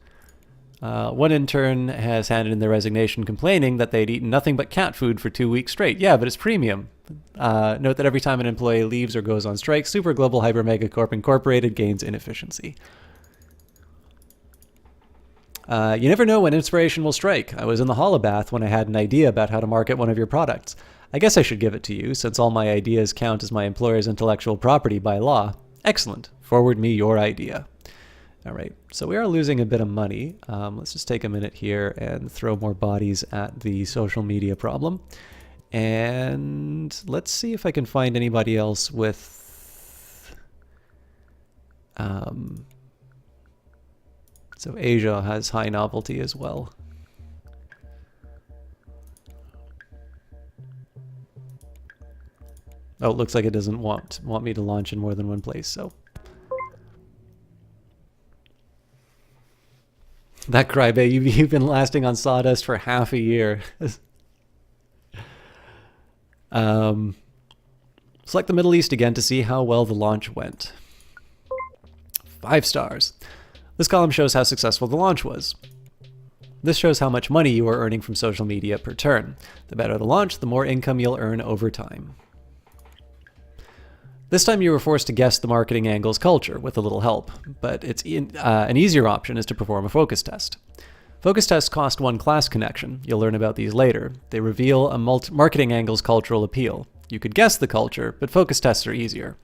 One intern has handed in their resignation complaining that they'd eaten nothing but cat food for 2 weeks straight. Yeah, but it's premium. Note that every time an employee leaves or goes on strike, Super Global Hyper Mega Corp Incorporated gains inefficiency. You never know when inspiration will strike. I was in the holobath when I had an idea about how to market one of your products. I guess I should give it to you, since all my ideas count as my employer's intellectual property by law. Excellent. Forward me your idea. All right, so we are losing a bit of money. Let's just take a minute here and throw more bodies at the social media problem. And let's see if I can find anybody else with... So Asia has high novelty as well. Oh, it looks like it doesn't want me to launch in more than one place, so... That crybaby, you've been lasting on sawdust for half a year. Select the Middle East again to see how well the launch went. 5 stars. This column shows how successful the launch was. This shows how much money you are earning from social media per turn. The better the launch, the more income you'll earn over time. This time you were forced to guess the marketing angle's culture with a little help, but an easier option is to perform a focus test. Focus tests cost 1 class connection. You'll learn about these later. They reveal a marketing angle's cultural appeal. You could guess the culture, but focus tests are easier.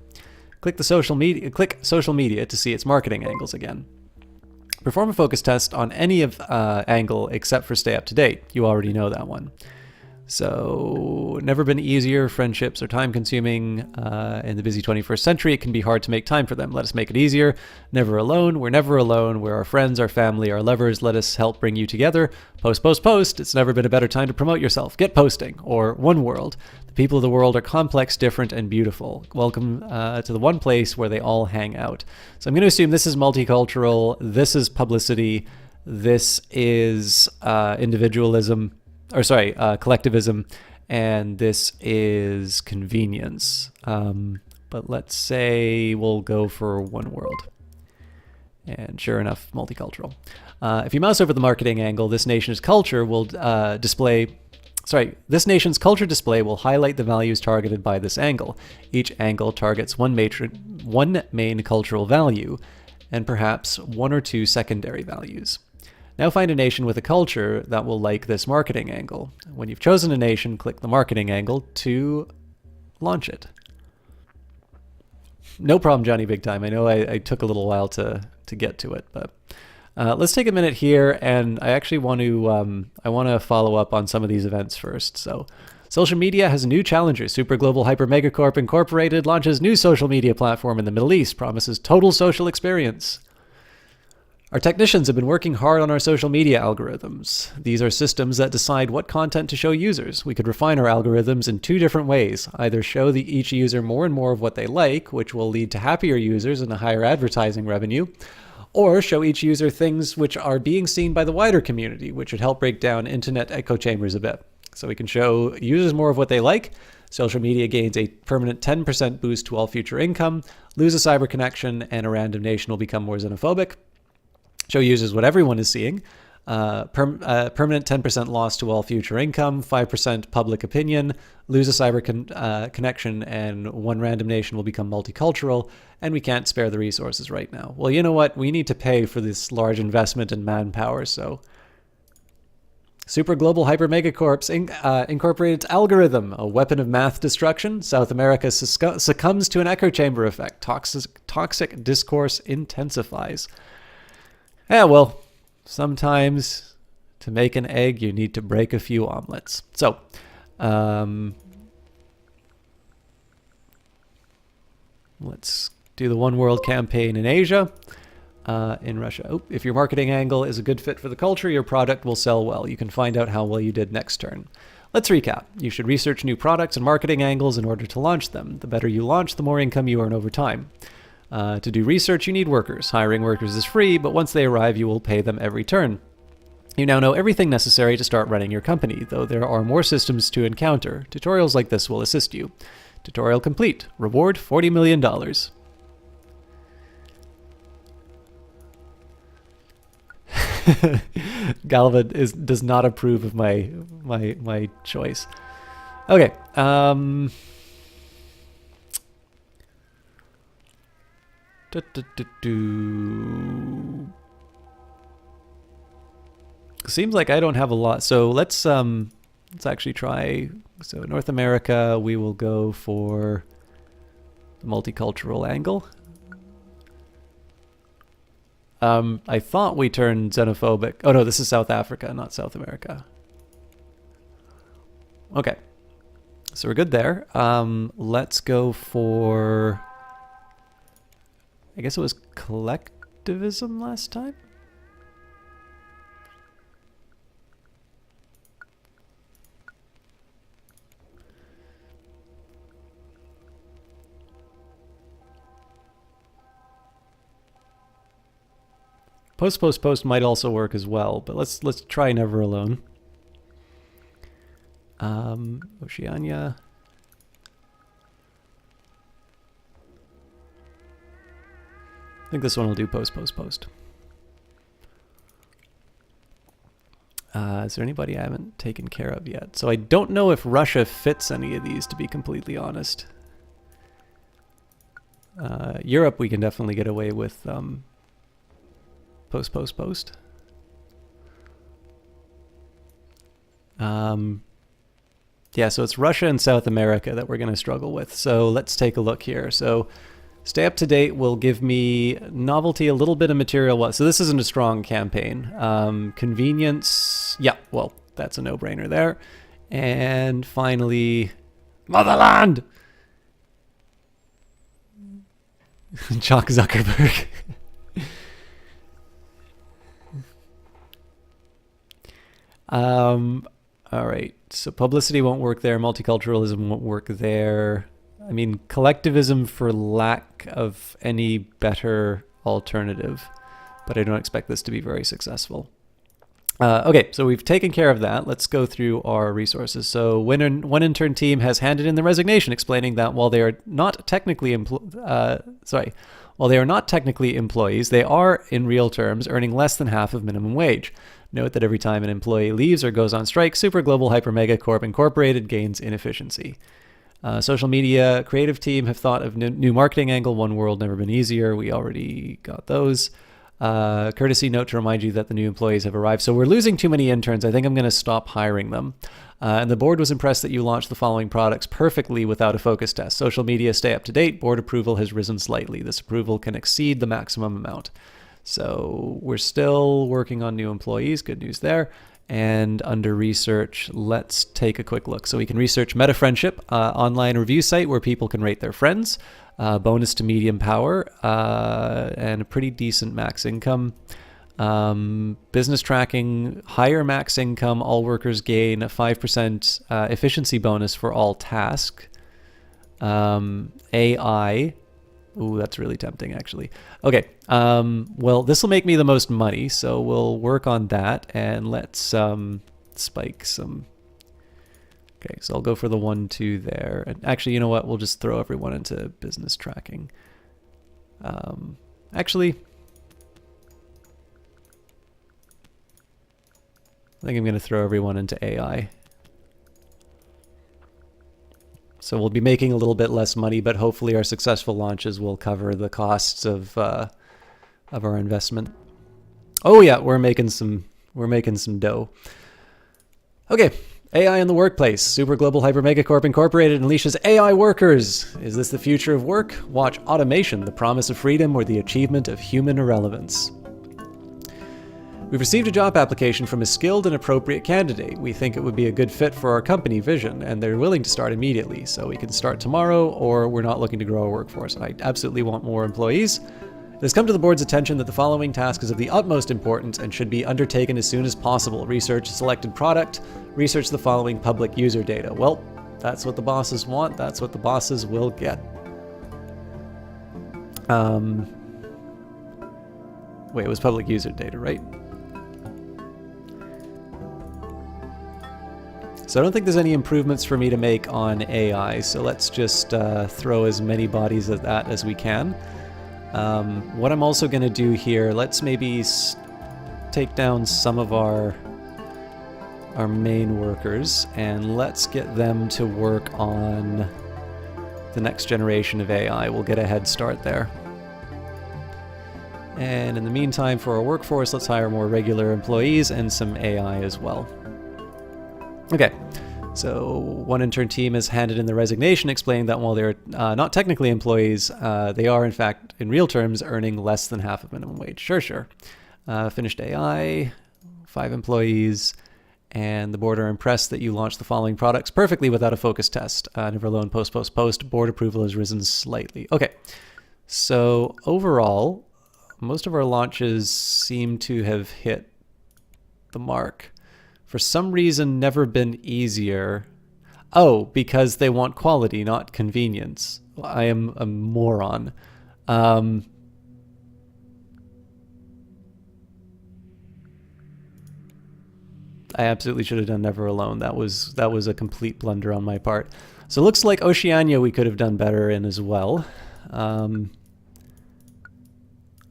Click social media to see its marketing angles again. Perform a focus test on any angle except for Stay Up to Date. You already know that one. So, never been easier. Friendships are time-consuming. In the busy 21st century, it can be hard to make time for them. Let us make it easier. Never alone. We're never alone. We're our friends, our family, our lovers. Let us help bring you together. Post. It's never been a better time to promote yourself. Get posting. Or One World. The people of the world are complex, different, and beautiful. Welcome to the one place where they all hang out. So I'm going to assume this is multicultural. This is publicity. This is individualism. Collectivism, and this is convenience. but let's say we'll go for one world. And sure enough, multicultural. If you mouse over the marketing angle, this nation's culture will this nation's culture display will highlight the values targeted by this angle. Each angle targets one main cultural value, and perhaps one or two secondary values. Now find a nation with a culture that will like this marketing angle. When you've chosen a nation, click the marketing angle to launch it. No problem, Johnny Big Time. I know I took a little while to get to it, but let's take a minute here, and I actually want to follow up on some of these events first. So, social media has a new challenger. Super Global Hyper Megacorp Incorporated launches new social media platform in the Middle East, promises total social experience. Our technicians have been working hard on our social media algorithms. These are systems that decide what content to show users. We could refine our algorithms in two different ways. Either show each user more and more of what they like, which will lead to happier users and a higher advertising revenue, or show each user things which are being seen by the wider community, which would help break down internet echo chambers a bit. So we can show users more of what they like. Social media gains a permanent 10% boost to all future income, lose a cyber connection, and a random nation will become more xenophobic. Show users what everyone is seeing. Permanent 10% loss to all future income, 5% public opinion, lose a cyber connection, and one random nation will become multicultural, and we can't spare the resources right now. Well, you know what? We need to pay for this large investment in manpower, so... Super Global Hyper Megacorps incorporated its algorithm, a weapon of math destruction. South America succumbs to an echo chamber effect. Toxic discourse intensifies. Yeah, well, sometimes to make an egg, you need to break a few omelets. So, let's do the One World campaign in Asia, in Russia. Oh, if your marketing angle is a good fit for the culture, your product will sell well. You can find out how well you did next turn. Let's recap. You should research new products and marketing angles in order to launch them. The better you launch, the more income you earn over time. To do research, you need workers. Hiring workers is free, but once they arrive, you will pay them every turn. You now know everything necessary to start running your company, though there are more systems to encounter. Tutorials like this will assist you. Tutorial complete. Reward $40 million. Galva does not approve of my choice. Okay. Seems like I don't have a lot, so let's actually try. So North America, we will go for the multicultural angle. I thought we turned xenophobic. Oh no, this is South Africa, not South America. Okay, so we're good there. Let's go for... I guess it was collectivism last time? Post might also work as well, but let's try Never Alone. Oceania. I think this one will do post. Is there anybody I haven't taken care of yet? So I don't know if Russia fits any of these, to be completely honest. Europe, we can definitely get away with post. Yeah, so it's Russia and South America that we're going to struggle with. So let's take a look here. So stay up to date will give me novelty, a little bit of material. So this isn't a strong campaign. Convenience, yeah, well, that's a no-brainer there. And finally, Motherland! Chuck Zuckerberg. All right, so publicity won't work there. Multiculturalism won't work there. I mean, collectivism for lack of any better alternative, but I don't expect this to be very successful. Okay, so we've taken care of that. Let's go through our resources. So one intern team has handed in the resignation, explaining that while they are not technically while they are not technically employees, they are in real terms earning less than half of minimum wage. Note that every time an employee leaves or goes on strike, Super Global Hyper Mega Corp Incorporated gains in efficiency. Social media creative team have thought of new marketing angle. One world, never been easier. We already got those. Courtesy note to remind you that the new employees have arrived. So we're losing too many interns. I think I'm going to stop hiring them. And the board was impressed that you launched the following products perfectly without a focus test. Social media, stay up to date. Board approval has risen slightly. This approval can exceed the maximum amount. So we're still working on new employees. Good news there. And under research, let's take a quick look. So we can research Meta Friendship, online review site where people can rate their friends. Bonus to medium power, and a pretty decent max income. Business tracking, higher max income, all workers gain a 5% efficiency bonus for all tasks. AI, ooh, that's really tempting actually. Okay, well, this will make me the most money, so we'll work on that, and let's spike some. Okay, so I'll go for the 1, 2 there. And actually, you know what? We'll just throw everyone into business tracking. Actually, I think I'm going to throw everyone into AI. So we'll be making a little bit less money, but hopefully our successful launches will cover the costs of our investment. Oh yeah, we're making some dough. Okay. AI in the workplace. Super Global Hyper Mega Corp Incorporated unleashes AI workers. Is this the future of work? Watch Automation, the promise of freedom or the achievement of human irrelevance. We've received a job application from a skilled and appropriate candidate. We think it would be a good fit for our company vision, and they're willing to start immediately. So we can start tomorrow, or we're not looking to grow our workforce. I absolutely want more employees. It has come to the board's attention that the following task is of the utmost importance and should be undertaken as soon as possible. Research a selected product. Research the following public user data. Well, that's what the bosses want. That's what the bosses will get. Wait, it was public user data, right? So I don't think there's any improvements for me to make on AI, so let's just throw as many bodies at that as we can. What I'm also going to do here, let's maybe take down some of our main workers, and let's get them to work on the next generation of AI. We'll get a head start there. And in the meantime, for our workforce, let's hire more regular employees and some AI as well. Okay, so one intern team has handed in the resignation, explaining that while they're not technically employees, they are in fact, in real terms, earning less than half of minimum wage. Sure. Finished AI, 5 employees, and the board are impressed that you launched the following products perfectly without a focus test. Never alone, post. Board approval has risen slightly. Okay, so overall, most of our launches seem to have hit the mark. For some reason, never been easier. Oh, because they want quality, not convenience. I am a moron. I absolutely should have done Never Alone. That was a complete blunder on my part. So it looks like Oceania we could have done better in as well.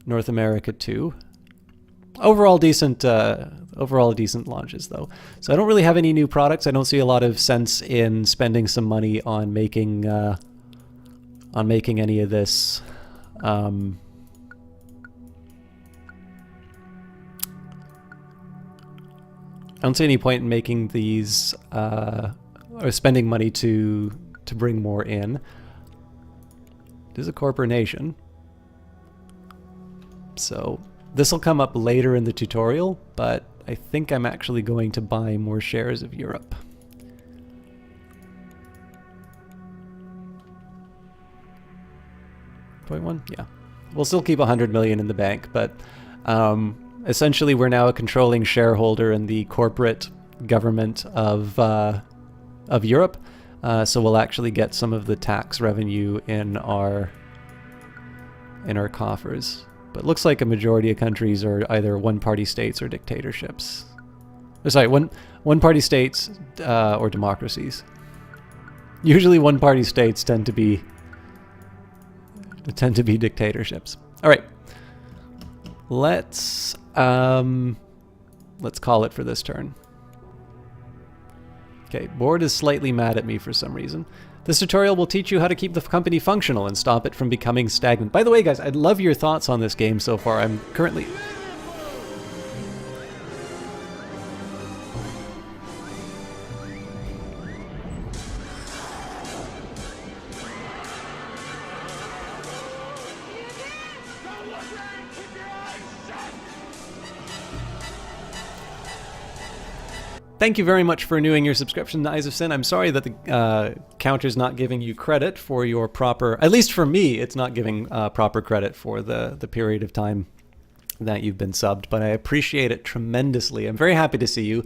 North America too. Overall decent launches though. So I don't really have any new products. I don't see a lot of sense in spending some money on making any of this. I don't see any point in making these or spending money to bring more in. It is a corporation. So this will come up later in the tutorial, but I think I'm actually going to buy more shares of Europe. 0.1? Yeah. We'll still keep 100 million in the bank, but essentially we're now a controlling shareholder in the corporate government of Europe, so we'll actually get some of the tax revenue in our coffers. But it looks like a majority of countries are either one-party states or dictatorships. Sorry, one-party states or democracies. Usually one-party states tend to be dictatorships. All right. Let's call it for this turn. Okay, board is slightly mad at me for some reason. This tutorial will teach you how to keep the company functional and stop it from becoming stagnant. By the way, guys, I'd love your thoughts on this game so far. I'm currently... Thank you very much for renewing your subscription to Eyes of Sin. I'm sorry that the counter's not giving you credit for your proper... At least for me, it's not giving proper credit for the period of time that you've been subbed, but I appreciate it tremendously. I'm very happy to see you.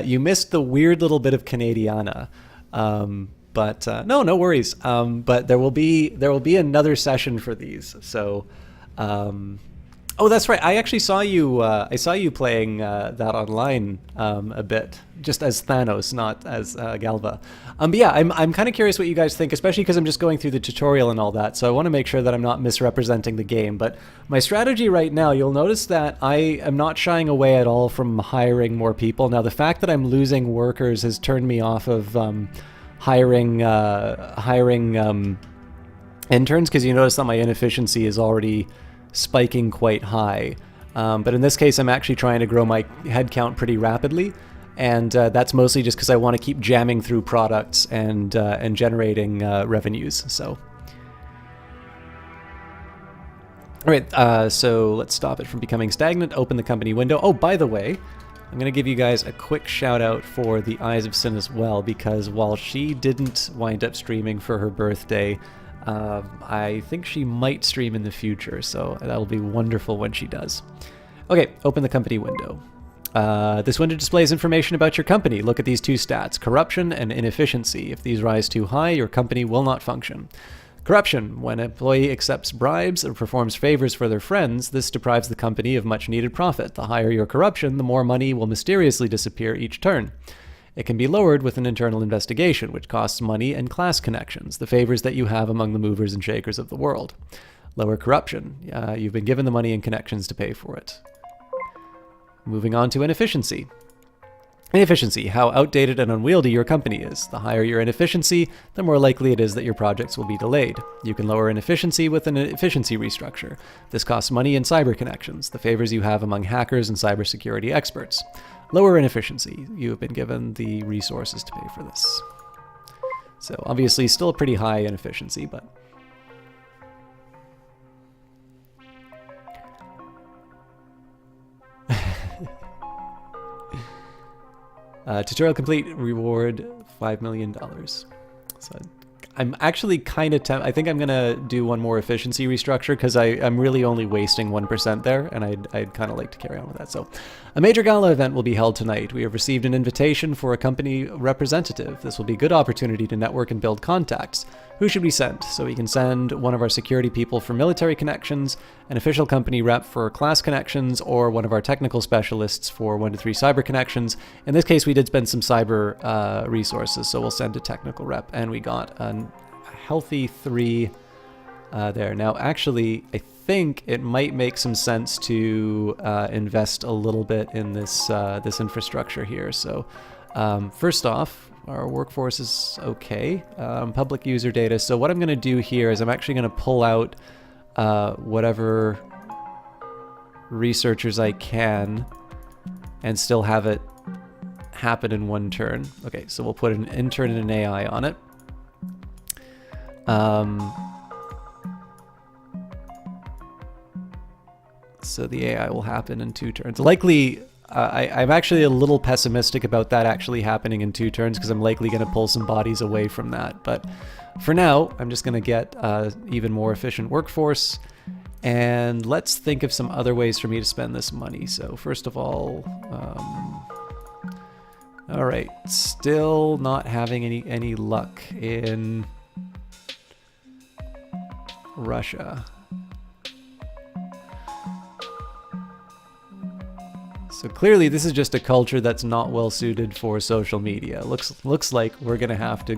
You missed the weird little bit of Canadiana, but no worries. But there will be another session for these. So, oh, that's right. I actually saw you. I saw you playing that online a bit, just as Thanos, not as Galva. But yeah, I'm kind of curious what you guys think, especially because I'm just going through the tutorial and all that. So I want to make sure that I'm not misrepresenting the game. But my strategy right now, you'll notice that I am not shying away at all from hiring more people. Now, the fact that I'm losing workers has turned me off of hiring interns, because you notice that my inefficiency is already spiking quite high. But in this case, I'm actually trying to grow my headcount pretty rapidly. And that's mostly just because I want to keep jamming through products and generating revenues. So, all right. So let's stop it from becoming stagnant. Open the company window. Oh, by the way, I'm going to give you guys a quick shout out for the Eyes of Sin as well, because while she didn't wind up streaming for her birthday, I think she might stream in the future. So that'll be wonderful when she does. Okay, open the company window. This window displays information about your company. Look at these two stats, corruption and inefficiency. If these rise too high, your company will not function. Corruption. When an employee accepts bribes or performs favors for their friends, this deprives the company of much needed profit. The higher your corruption, the more money will mysteriously disappear each turn. It can be lowered with an internal investigation, which costs money and class connections, the favors that you have among the movers and shakers of the world. Lower corruption. You've been given the money and connections to pay for it. Moving on to inefficiency. Inefficiency, how outdated and unwieldy your company is. The higher your inefficiency, the more likely it is that your projects will be delayed. You can lower inefficiency with an efficiency restructure. This costs money and cyber connections, the favors you have among hackers and cybersecurity experts. Lower inefficiency. You have been given the resources to pay for this. So obviously still a pretty high inefficiency, but... tutorial complete, reward $5 million. So I'm actually kind of I think I'm going to do one more efficiency restructure because I'm really only wasting 1% there, and I'd kind of like to carry on with that. So a major gala event will be held tonight. We have received an invitation for a company representative. This will be a good opportunity to network and build contacts. Who should we send? So we can send one of our security people for military connections, an official company rep for class connections, or one of our technical specialists for 1 to 3 cyber connections. In this case, we did spend some cyber resources, so we'll send a technical rep, and we got a healthy 3 there. Now, actually, I think it might make some sense to invest a little bit in this this infrastructure here. So, first off, our workforce is okay. Public user data. So what I'm going to do here is I'm actually going to pull out whatever researchers I can and still have it happen in one turn. Okay, so we'll put an intern and an AI on it. So the AI will happen in 2 turns. Likely, I'm actually a little pessimistic about that actually happening in 2 turns because I'm likely going to pull some bodies away from that. But for now, I'm just going to get even more efficient workforce. And let's think of some other ways for me to spend this money. So first of all, all right, still not having any luck in Russia. So clearly this is just a culture that's not well suited for social media. Looks like we're gonna have to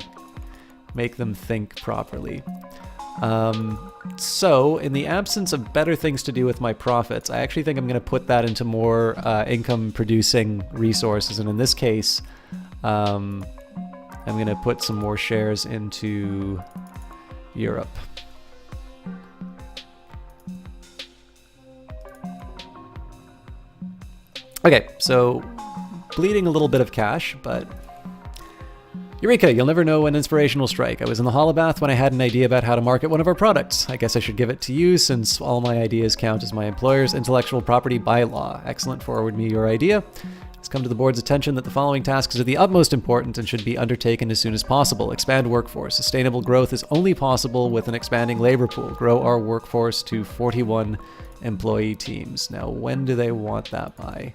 make them think properly. So in the absence of better things to do with my profits, I actually think I'm gonna put that into more income producing resources. And in this case, I'm gonna put some more shares into Europe. Okay, so bleeding a little bit of cash, but Eureka, you'll never know when inspiration will strike. I was in the holobath when I had an idea about how to market one of our products. I guess I should give it to you since all my ideas count as my employer's intellectual property by law. Excellent, forward me your idea. It's come to the board's attention that the following tasks are the utmost important and should be undertaken as soon as possible. Expand workforce. Sustainable growth is only possible with an expanding labor pool. Grow our workforce to 41 employee teams. Now, when do they want that by?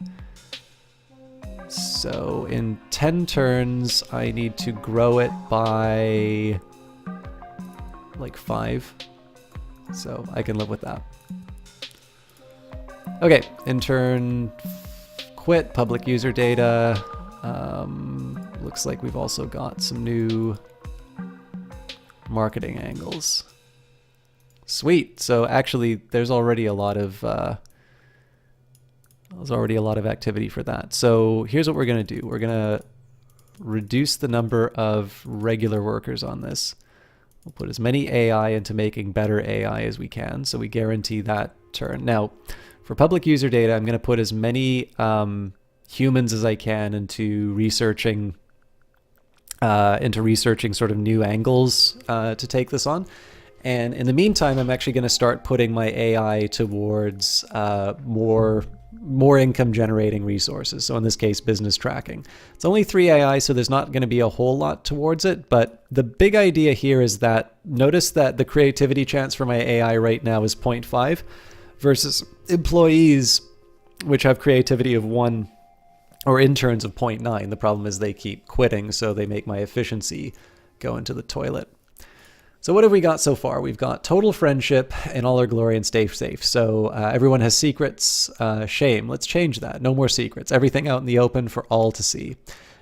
So in 10 turns, I need to grow it by like 5. So I can live with that. Okay, in turn, quit public user data. Looks like we've also got some new marketing angles. Sweet. So actually, there's already a lot of activity for that. So here's what we're going to do. We're going to reduce the number of regular workers on this. We'll put as many AI into making better AI as we can, so we guarantee that turn. Now, for public user data, I'm going to put as many humans as I can into researching sort of new angles to take this on. And in the meantime, I'm actually going to start putting my AI towards more income generating resources. So in this case, business tracking. It's only 3 AI, so there's not going to be a whole lot towards it. But the big idea here is that notice that the creativity chance for my AI right now is 0.5 versus employees, which have creativity of 1, or interns of 0.9. The problem is they keep quitting, so they make my efficiency go into the toilet. So what have we got so far? We've got total friendship in all our glory and stay safe. So everyone has secrets. Shame. Let's change that. No more secrets. Everything out in the open for all to see.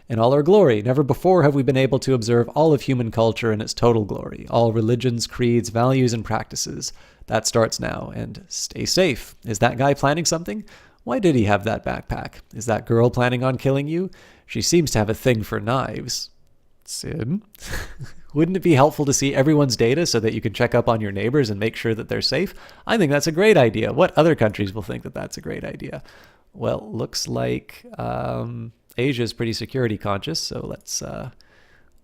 In all our glory. Never before have we been able to observe all of human culture in its total glory. All religions, creeds, values, and practices. That starts now. And stay safe. Is that guy planning something? Why did he have that backpack? Is that girl planning on killing you? She seems to have a thing for knives. Sim? Wouldn't it be helpful to see everyone's data so that you can check up on your neighbors and make sure that they're safe? I think that's a great idea. What other countries will think that that's a great idea? Well, looks like Asia is pretty security conscious, so let's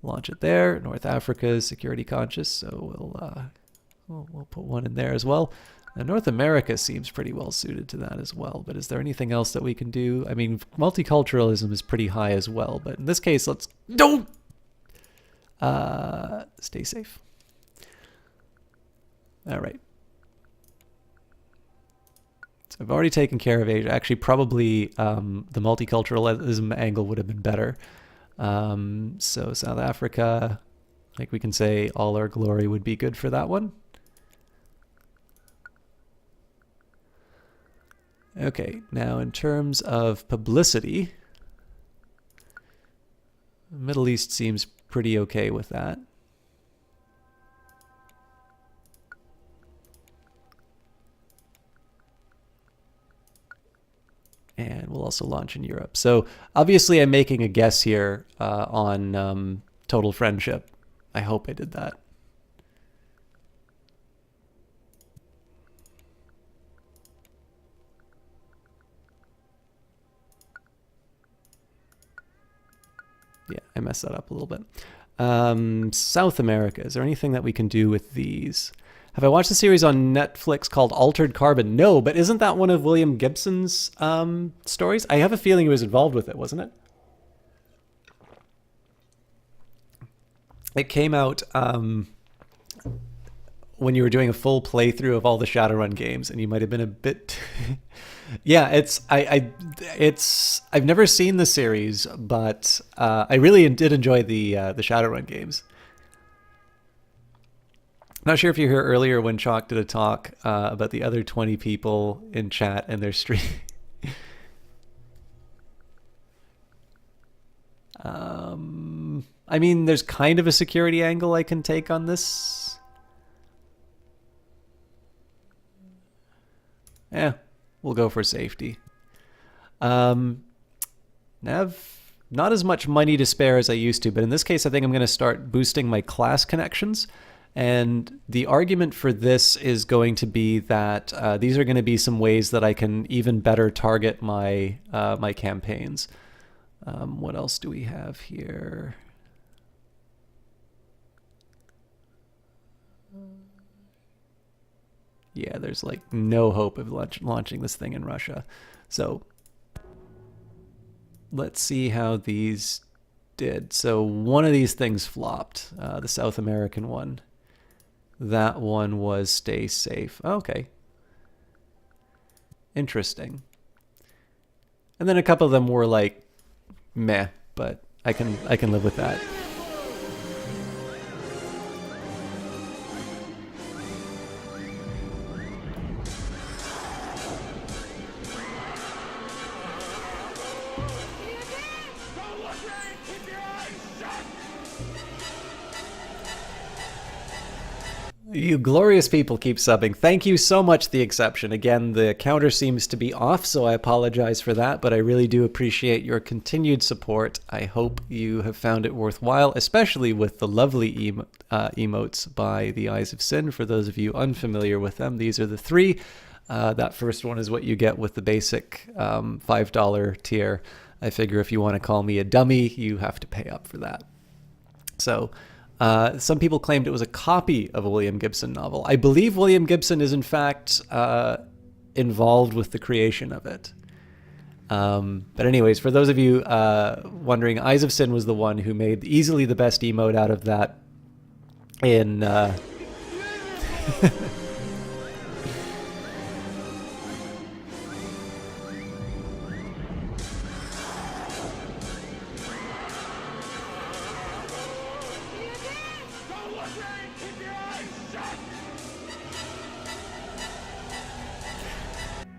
launch it there. North Africa is security conscious, so we'll put one in there as well. And North America seems pretty well suited to that as well, but is there anything else that we can do? I mean, multiculturalism is pretty high as well, but in this case, let's... Don't! Stay safe. All right. So I've already taken care of Asia. Actually, probably the multiculturalism angle would have been better. So South Africa, like we can say all our glory would be good for that one. Okay, now in terms of publicity, the Middle East seems pretty okay with that. And we'll also launch in Europe. So obviously I'm making a guess here on total friendship. I hope I did that. Yeah, I messed that up a little bit. South America, is there anything that we can do with these? Have I watched the series on Netflix called Altered Carbon? No, but isn't that one of William Gibson's stories? I have a feeling he was involved with it, wasn't it? It came out when you were doing a full playthrough of all the Shadowrun games, and you might have been a bit... Yeah, I've never seen the series, but I really did enjoy the Shadowrun games. Not sure if you heard earlier when Chalk did a talk about the other 20 people in chat and their stream. I mean, there's kind of a security angle I can take on this. Yeah, we'll go for safety. Nav, not as much money to spare as I used to, but in this case, I think I'm going to start boosting my class connections. And the argument for this is going to be that these are going to be some ways that I can even better target my my campaigns. What else do we have here? Yeah, there's like no hope of launching this thing in Russia. So let's see how these did. So one of these things flopped, the South American one. That one was stay safe. Okay. Interesting. And then a couple of them were like meh, but I can live with that. You glorious people keep subbing. Thank you so much, The Exception. Again, the counter seems to be off, so I apologize for that, but I really do appreciate your continued support. I hope you have found it worthwhile, especially with the lovely emotes by The Eyes of Sin. For those of you unfamiliar with them, these are the three. That first one is what you get with the basic $5 tier. I figure if you want to call me a dummy, you have to pay up for that. So... some people claimed it was a copy of a William Gibson novel. I believe William Gibson is, in fact, involved with the creation of it. But anyways, for those of you wondering, Eyes of Sin was the one who made easily the best emote out of that in...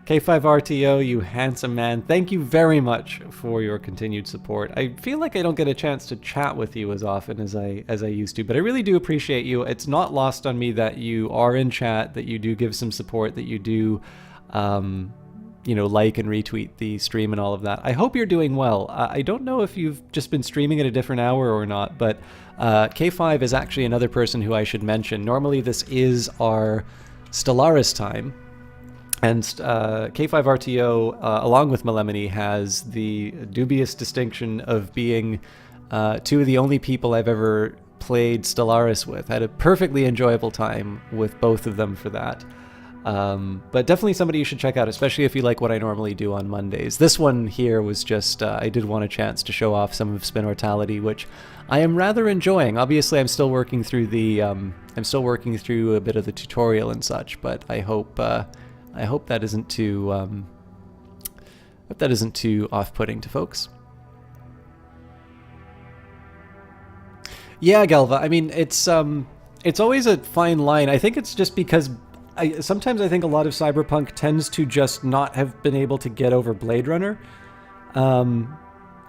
K5RTO, you handsome man, thank you very much for your continued support. I feel like I don't get a chance to chat with you as often as I used to, but I really do appreciate you. It's not lost on me that you are in chat, that you do give some support, that you do, you know, like and retweet the stream and all of that. I hope you're doing well. I don't know if you've just been streaming at a different hour or not, but K5 is actually another person who I should mention. Normally this is our Stellaris time. And K5RTO, along with Melemony, has the dubious distinction of being two of the only people I've ever played Stellaris with. I had a perfectly enjoyable time with both of them for that. But definitely somebody you should check out, especially if you like what I normally do on Mondays. This one here was just, I did want a chance to show off some of Spinnortality, which I am rather enjoying. Obviously, I'm still working through the, I'm still working through a bit of the tutorial and such, but I hope that isn't too off-putting to folks. Yeah, Galva. I mean, it's always a fine line. I think it's just because sometimes I think a lot of cyberpunk tends to just not have been able to get over Blade Runner.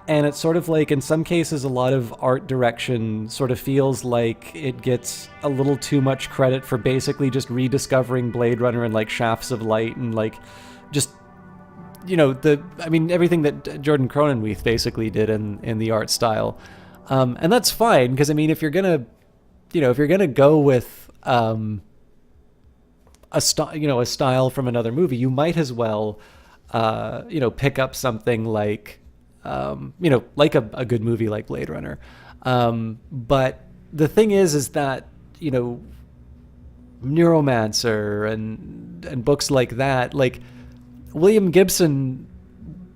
And it's sort of like, in some cases, a lot of art direction sort of feels like it gets a little too much credit for basically just rediscovering Blade Runner and like shafts of light and like just, you know, everything that Jordan Cronenweth basically did in the art style. And that's fine, because I mean, if you're gonna go with a style from another movie, you might as well pick up something like like a good movie like Blade Runner. But the thing is that, Neuromancer and books like that, like William Gibson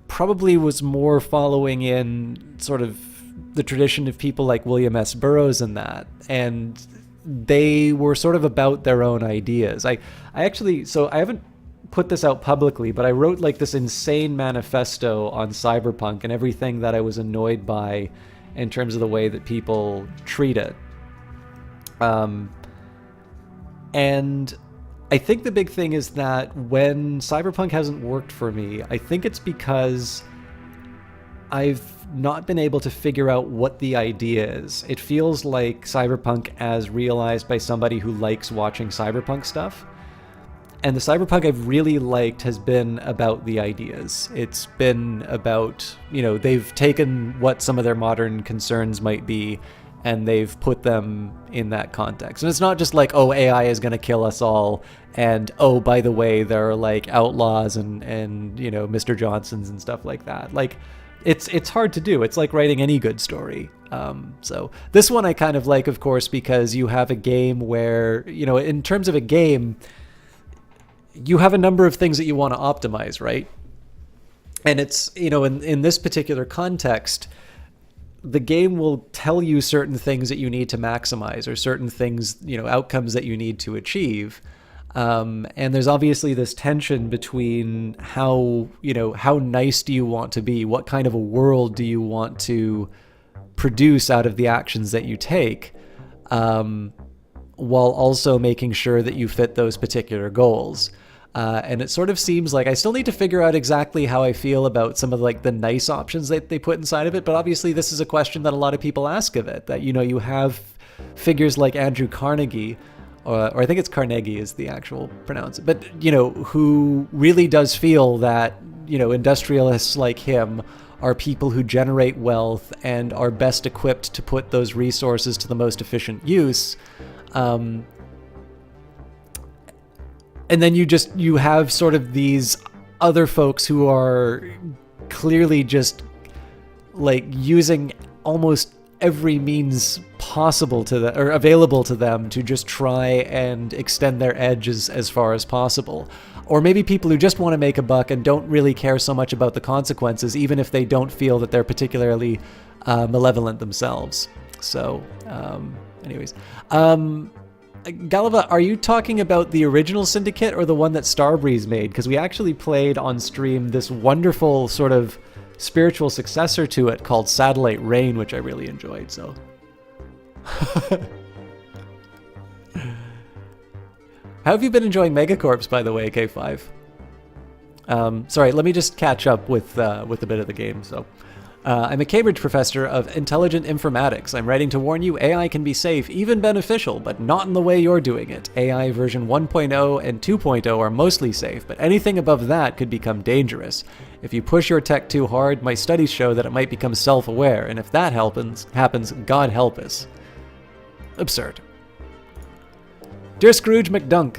probably was more following in sort of the tradition of people like William S. Burroughs and that, and they were sort of about their own ideas. I haven't put this out publicly, but I wrote like this insane manifesto on cyberpunk and everything that I was annoyed by in terms of the way that people treat it. And I think the big thing is that when cyberpunk hasn't worked for me, I think it's because I've not been able to figure out what the idea is. It feels like cyberpunk as realized by somebody who likes watching cyberpunk stuff. And the cyberpunk I've really liked has been about the ideas. It's been about, they've taken what some of their modern concerns might be and they've put them in that context. And it's not just like, oh, AI is going to kill us all. And, oh, by the way, there are like outlaws and Mr. Johnsons and stuff like that. Like, it's hard to do. It's like writing any good story. So this one I kind of like, of course, because you have a game where, in terms of a game, you have a number of things that you want to optimize, right? And it's, in this particular context, the game will tell you certain things that you need to maximize or certain things, outcomes that you need to achieve. And there's obviously this tension between how nice do you want to be? What kind of a world do you want to produce out of the actions that you take? While also making sure that you fit those particular goals. And it sort of seems like I still need to figure out exactly how I feel about some of like the nice options that they put inside of it. But obviously this is a question that a lot of people ask of it, that, you have figures like Andrew Carnegie, or I think it's Carnegie is the actual pronounce, but, who really does feel that, industrialists like him are people who generate wealth and are best equipped to put those resources to the most efficient use. And then you have sort of these other folks who are clearly just like using almost every means possible or available to them to just try and extend their edge as far as possible. Or maybe people who just want to make a buck and don't really care so much about the consequences, even if they don't feel that they're particularly malevolent themselves. So, anyways. Galava, are you talking about the original Syndicate or the one that Starbreeze made? Because we actually played on stream this wonderful sort of spiritual successor to it called Satellite Rain, which I really enjoyed. So, how have you been enjoying Megacorps, by the way, K5? Sorry, let me just catch up with a bit of the game. So. I'm a Cambridge professor of intelligent informatics. I'm writing to warn you AI can be safe, even beneficial, but not in the way you're doing it. AI version 1.0 and 2.0 are mostly safe, but anything above that could become dangerous. If you push your tech too hard, my studies show that it might become self-aware, and if that happens, God help us. Absurd. Dear Scrooge McDunk,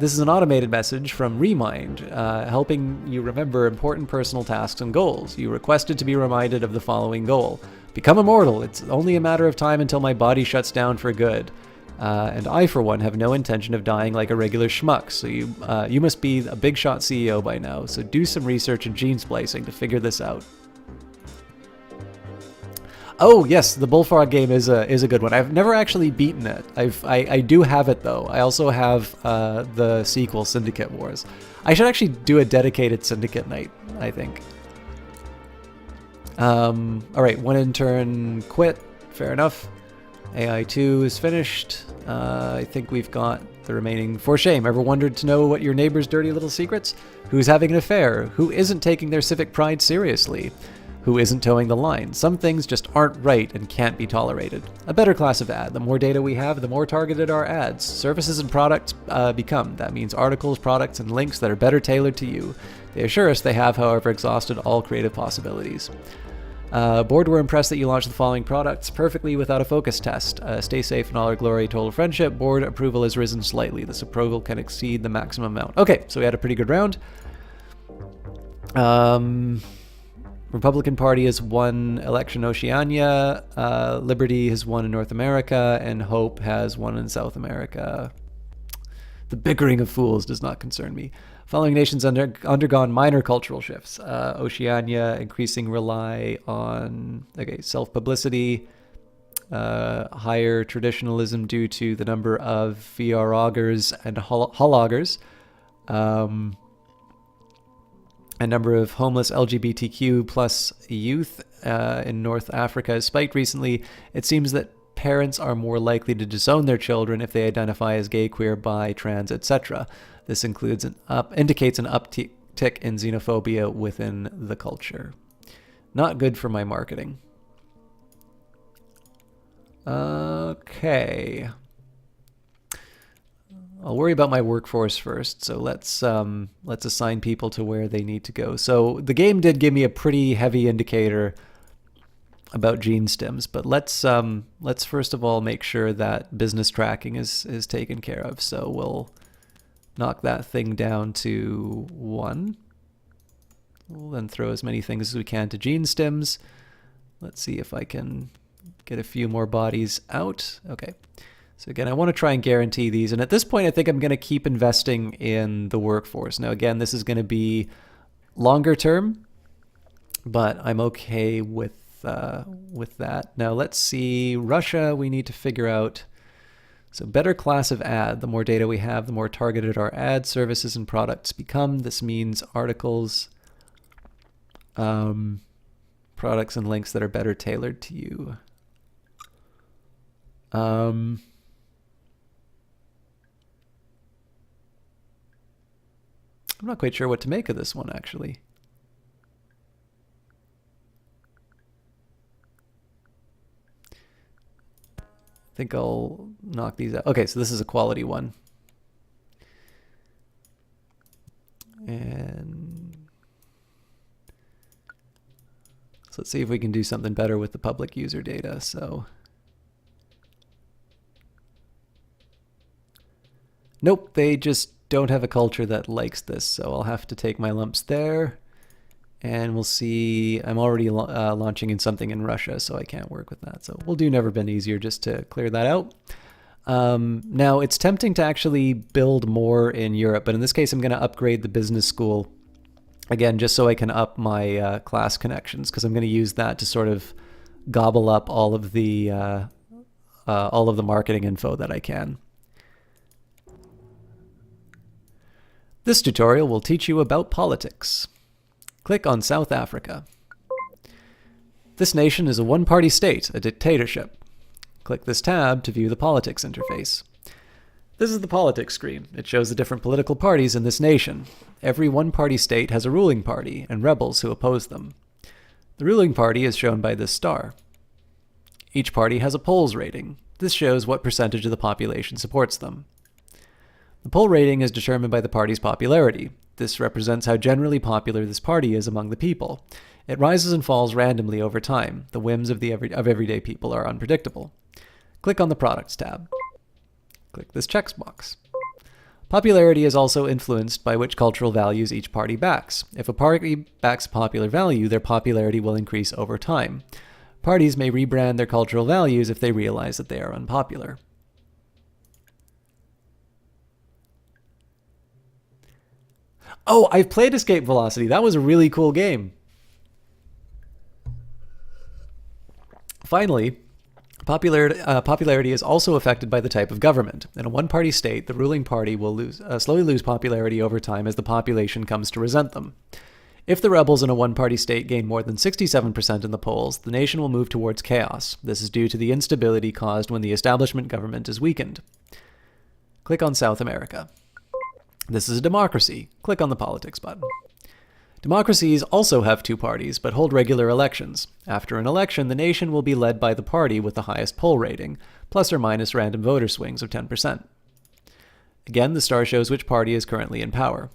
this is an automated message from Remind, helping you remember important personal tasks and goals. You requested to be reminded of the following goal. Become immortal. It's only a matter of time until my body shuts down for good. And I, for one, have no intention of dying like a regular schmuck, so you must be a big shot CEO by now, so do some research in gene splicing to figure this out. Oh yes, the Bullfrog game is a good one. I've never actually beaten it. I do have it though. I also have the sequel, Syndicate Wars. I should actually do a dedicated Syndicate night, I think. All right, one intern quit. Fair enough. AI2 is finished. I think we've got the remaining. For shame. Ever wondered to know what your neighbor's dirty little secrets? Who's having an affair? Who isn't taking their civic pride seriously? Who isn't towing the line? Some things just aren't right and can't be tolerated. A better class of ad. The more data we have, the more targeted our ads. Services and products become. That means articles, products, and links that are better tailored to you. They assure us they have, however, exhausted all creative possibilities. Board were impressed that you launched the following products perfectly without a focus test. Stay safe in all our glory, total friendship. Board approval has risen slightly. This approval can exceed the maximum amount. Okay, so we had a pretty good round. Republican Party has won election in Oceania, Liberty has won in North America, and Hope has won in South America. The bickering of fools does not concern me. Following nations undergone minor cultural shifts. Oceania increasing rely on self-publicity, higher traditionalism due to the number of VR augers and hologgers. A number of homeless LGBTQ plus youth in North Africa has spiked recently. It seems that parents are more likely to disown their children if they identify as gay, queer, bi, trans, etc. This indicates an uptick in xenophobia within the culture. Not good for my marketing. Okay. I'll worry about my workforce first. So let's assign people to where they need to go. So the game did give me a pretty heavy indicator about gene stems, but let's first of all make sure that business tracking is taken care of. So we'll knock that thing down to 1. We'll then throw as many things as we can to gene stems. Let's see if I can get a few more bodies out. Okay. So again, I want to try and guarantee these. And at this point, I think I'm going to keep investing in the workforce. Now, again, this is going to be longer term, but I'm okay with that. Now, let's see. Russia, we need to figure out. So better class of ad. The more data we have, the more targeted our ad services and products become. This means articles, products and links that are better tailored to you. I'm not quite sure what to make of this one, actually. I think I'll knock these out. Okay, so this is a quality one. And so let's see if we can do something better with the public user data. So nope, they just don't have a culture that likes this, so I'll have to take my lumps there. And we'll see. I'm already launching in something in Russia, so I can't work with that. So we'll do Never Been Easier just to clear that out. Now, it's tempting to actually build more in Europe, but in this case, I'm going to upgrade the business school, again, just so I can up my class connections, because I'm going to use that to sort of gobble up all of the marketing info that I can. This tutorial will teach you about politics. Click on South Africa. This nation is a one-party state, a dictatorship. Click this tab to view the politics interface. This is the politics screen. It shows the different political parties in this nation. Every one-party state has a ruling party and rebels who oppose them. The ruling party is shown by this star. Each party has a polls rating. This shows what percentage of the population supports them. The poll rating is determined by the party's popularity. This represents how generally popular this party is among the people. It rises and falls randomly over time. The whims of everyday people are unpredictable. Click on the Products tab. Click this checkbox. Popularity is also influenced by which cultural values each party backs. If a party backs a popular value, their popularity will increase over time. Parties may rebrand their cultural values if they realize that they are unpopular. Oh, I've played Escape Velocity. That was a really cool game. Finally, popularity is also affected by the type of government. In a one-party state, the ruling party will slowly lose popularity over time as the population comes to resent them. If the rebels in a one-party state gain more than 67% in the polls, the nation will move towards chaos. This is due to the instability caused when the establishment government is weakened. Click on South America. This is a democracy. Click on the Politics button. Democracies also have two parties, but hold regular elections. After an election, the nation will be led by the party with the highest poll rating, plus or minus random voter swings of 10%. Again, the star shows which party is currently in power.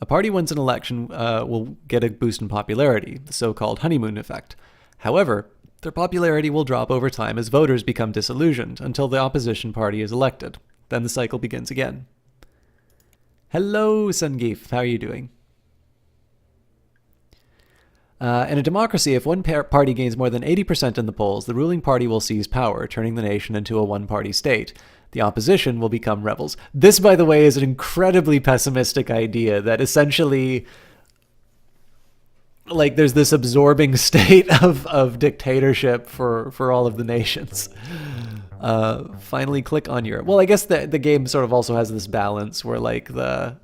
A party wins an election will get a boost in popularity, the so-called honeymoon effect. However, their popularity will drop over time as voters become disillusioned until the opposition party is elected. Then the cycle begins again. Hello, Sungif. How are you doing? In a democracy, if one party gains more than 80% in the polls, the ruling party will seize power, turning the nation into a one-party state. The opposition will become rebels. This, by the way, is an incredibly pessimistic idea that essentially, like, there's this absorbing state of dictatorship for all of the nations. Finally, click on Europe. Well, I guess the game sort of also has this balance where, like, the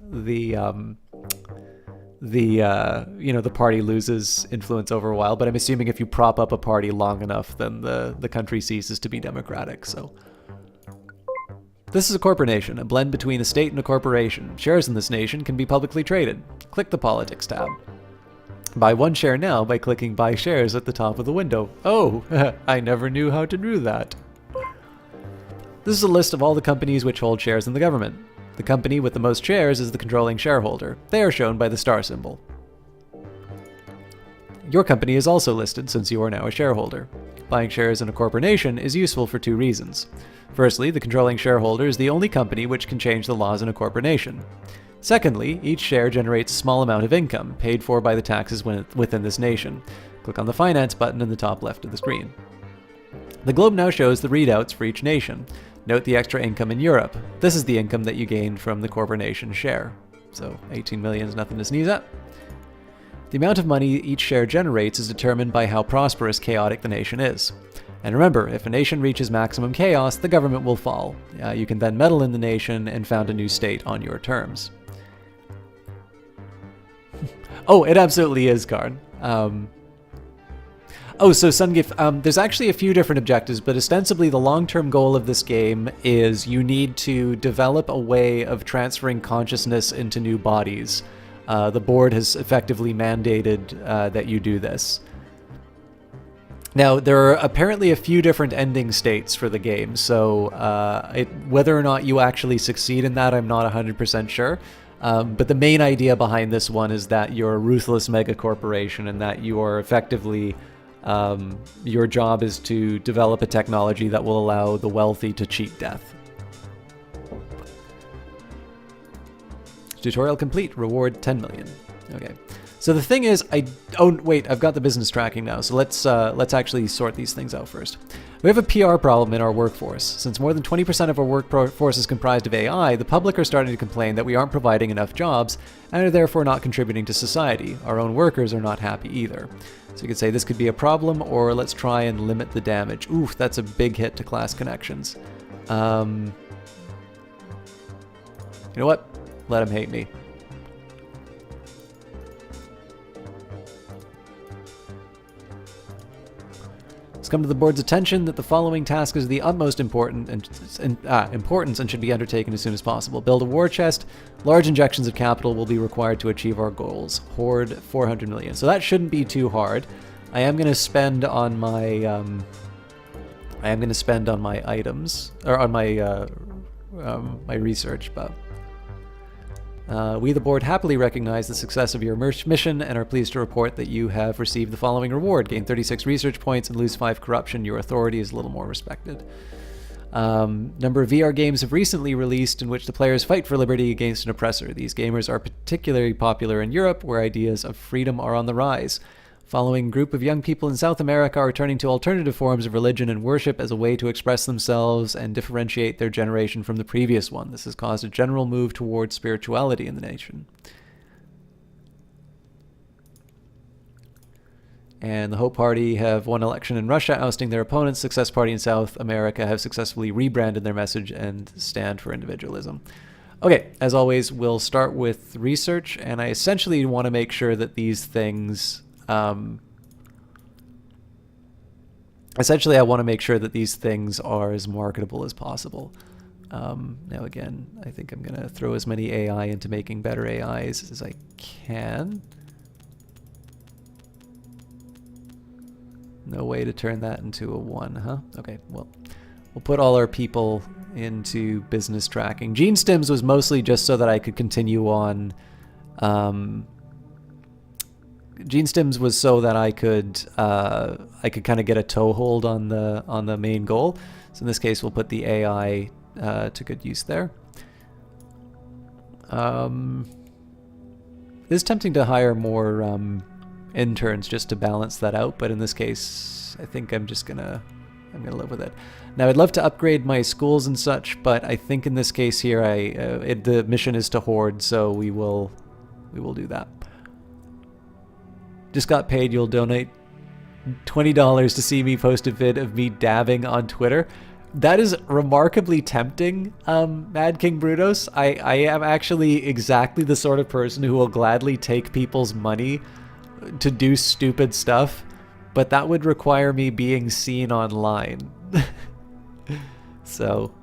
party loses influence over a while, but I'm assuming if you prop up a party long enough, then the country ceases to be democratic. So this is a corporation, a blend between a state and a corporation. Shares in this nation can be publicly traded. Click the Politics tab. Buy one share now by clicking buy shares at the top of the window. Oh, I never knew how to do that. This is a list of all the companies which hold shares in the government. The company with the most shares is the controlling shareholder. They are shown by the star symbol. Your company is also listed since you are now a shareholder. Buying shares in a corporation is useful for two reasons. Firstly, the controlling shareholder is the only company which can change the laws in a corporation. Secondly, each share generates a small amount of income, paid for by the taxes within this nation. Click on the Finance button in the top left of the screen. The globe now shows the readouts for each nation. Note the extra income in Europe. This is the income that you gained from the corporation share. So 18 million is nothing to sneeze at. The amount of money each share generates is determined by how prosperous, chaotic the nation is. And remember, if a nation reaches maximum chaos, the government will fall. You can then meddle in the nation and found a new state on your terms. Oh, it absolutely is, Karn. Oh, so Sungif, there's actually a few different objectives, but ostensibly the long-term goal of this game is you need to develop a way of transferring consciousness into new bodies. The board has effectively mandated that you do this. Now, there are apparently a few different ending states for the game, so whether or not you actually succeed in that, I'm not 100% sure. But the main idea behind this one is that you're a ruthless mega corporation and that you are effectively, your job is to develop a technology that will allow the wealthy to cheat death. Tutorial complete. Reward 10 million. Okay. So the thing is, oh wait, I've got the business tracking now. So let's actually sort these things out first. We have a PR problem in our workforce. Since more than 20% of our workforce is comprised of AI, the public are starting to complain that we aren't providing enough jobs and are therefore not contributing to society. Our own workers are not happy either. So you could say this could be a problem, or let's try and limit the damage. Oof, that's a big hit to class connections. You know what? Let him hate me. It's come to the board's attention that the following task is the utmost importance and should be undertaken as soon as possible. Build a war chest. Large injections of capital will be required to achieve our goals. Hoard 400 million. So that shouldn't be too hard. I am going to spend on my items, or on my my research, but. We, the board, happily recognize the success of your mission and are pleased to report that you have received the following reward. Gain 36 research points and lose 5 corruption. Your authority is a little more respected. Number of VR games have recently released in which the players fight for liberty against an oppressor. These gamers are particularly popular in Europe, where ideas of freedom are on the rise. Following group of young people in South America are turning to alternative forms of religion and worship as a way to express themselves and differentiate their generation from the previous one. This has caused a general move towards spirituality in the nation. And the Hope Party have won election in Russia, ousting their opponents. Success Party in South America have successfully rebranded their message and stand for individualism. Okay, as always, we'll start with research, and I essentially want to make sure that these things... essentially, I want to make sure that these things are as marketable as possible. Now, again, I think I'm going to throw as many AI into making better AIs as I can. No way to turn that into a 1, huh? Okay, well, we'll put all our people into business tracking. Gene Stims was mostly just so that I could continue on... Gene Stims was so that I could kind of get a toehold on the main goal. So in this case, we'll put the AI to good use there. It's tempting to hire more interns just to balance that out, but in this case, I think I'm gonna live with it. Now, I'd love to upgrade my schools and such, but I think in this case here, the mission is to hoard, so we will do that. Just got paid. You'll donate $20 to see me post a vid of me dabbing on Twitter. That is remarkably tempting, Mad King Brutos. I am actually exactly the sort of person who will gladly take people's money to do stupid stuff, but that would require me being seen online. So,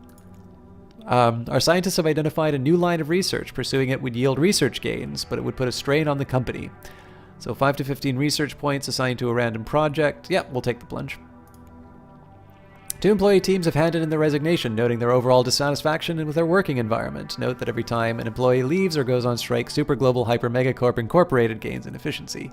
our scientists have identified a new line of research. Pursuing it would yield research gains, but it would put a strain on the company. So 5 to 15 research points assigned to a random project. Yep, we'll take the plunge. 2 employee teams have handed in their resignation, noting their overall dissatisfaction with their working environment. Note that every time an employee leaves or goes on strike, Super Global Hyper Megacorp Incorporated gains in efficiency.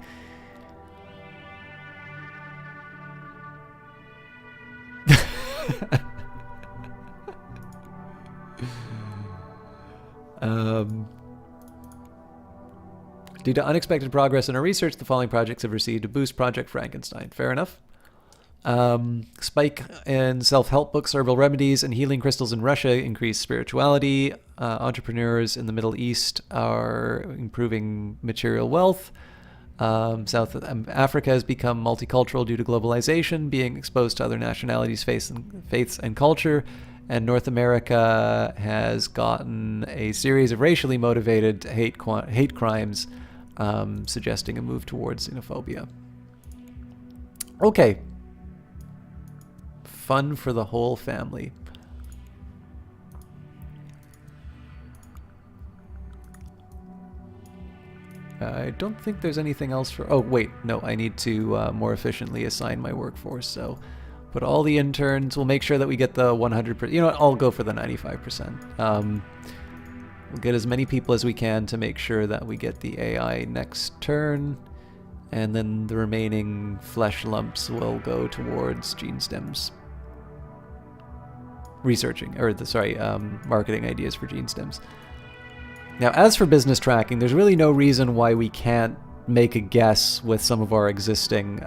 Due to unexpected progress in our research, the following projects have received a boost. Project Frankenstein. Fair enough. Spike in self-help books, herbal remedies, and healing crystals in Russia increase spirituality. Entrepreneurs in the Middle East are improving material wealth. South Africa has become multicultural due to globalization, being exposed to other nationalities, faiths, and culture. And North America has gotten a series of racially motivated hate crimes, suggesting a move towards xenophobia. Okay. Fun for the whole family. I don't think there's anything else for... Oh, wait. No, I need to more efficiently assign my workforce. So put all the interns. We'll make sure that we get the 100%. You know what? I'll go for the 95%. We'll get as many people as we can to make sure that we get the AI next turn. And then the remaining flesh lumps will go towards gene stems. Researching, or marketing ideas for gene stems. Now, as for business tracking, there's really no reason why we can't make a guess with some of our existing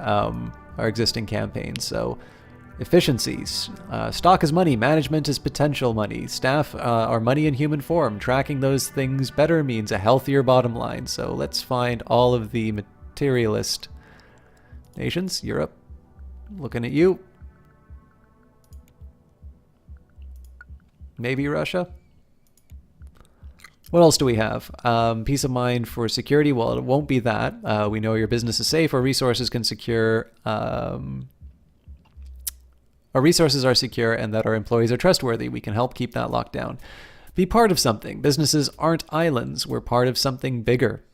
campaigns. So, efficiencies. Stock is money. Management is potential money. Staff are money in human form. Tracking those things better means a healthier bottom line. So let's find all of the materialist nations. Europe. Looking at you. Maybe Russia. What else do we have? Peace of mind for security. Well, it won't be that. We know your business is safe. Our resources can secure. Our resources are secure, and that our employees are trustworthy. We can help keep that locked down. Be part of something. Businesses aren't islands. We're part of something bigger.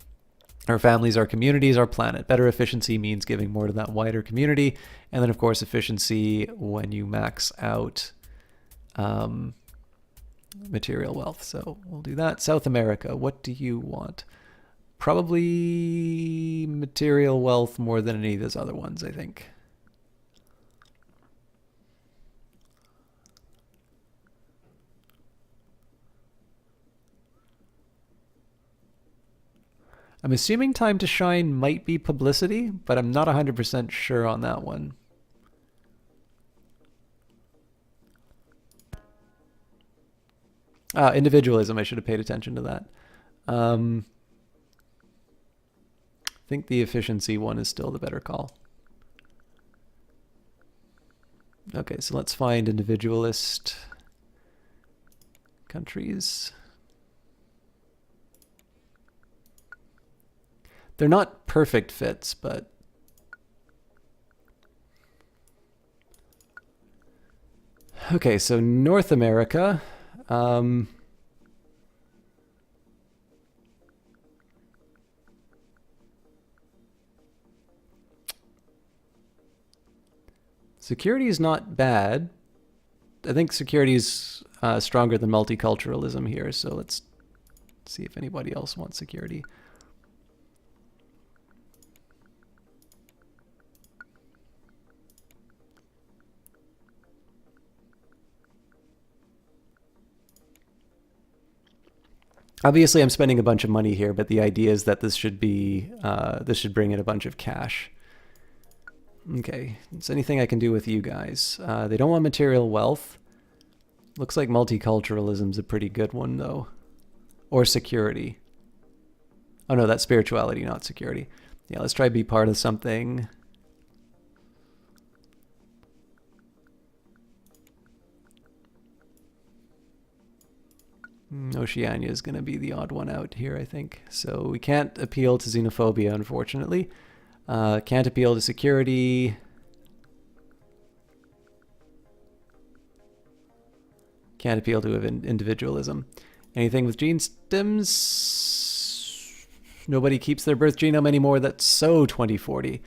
Our families, our communities, our planet. Better efficiency means giving more to that wider community. And then, of course, efficiency when you max out material wealth. So we'll do that. South America, what do you want? Probably material wealth more than any of those other ones, I think. I'm assuming time to shine might be publicity, but I'm not 100% sure on that one. Individualism, I should have paid attention to that. I think the efficiency one is still the better call. Okay, so let's find individualist countries. They're not perfect fits, but... Okay, so North America... security is not bad. I think security is stronger than multiculturalism here, so let's see if anybody else wants security. Obviously, I'm spending a bunch of money here, but the idea is that this should be this should bring in a bunch of cash. Okay, is anything I can do with you guys? They don't want material wealth. Looks like multiculturalism's a pretty good one, though. Or security. Oh no, that's spirituality, not security. Yeah, let's try to be part of something. Oceania is going to be the odd one out here, I think. So we can't appeal to xenophobia, unfortunately. Can't appeal to security. Can't appeal to individualism. Anything with gene stems? nobody keeps their birth genome anymore. That's so 2040.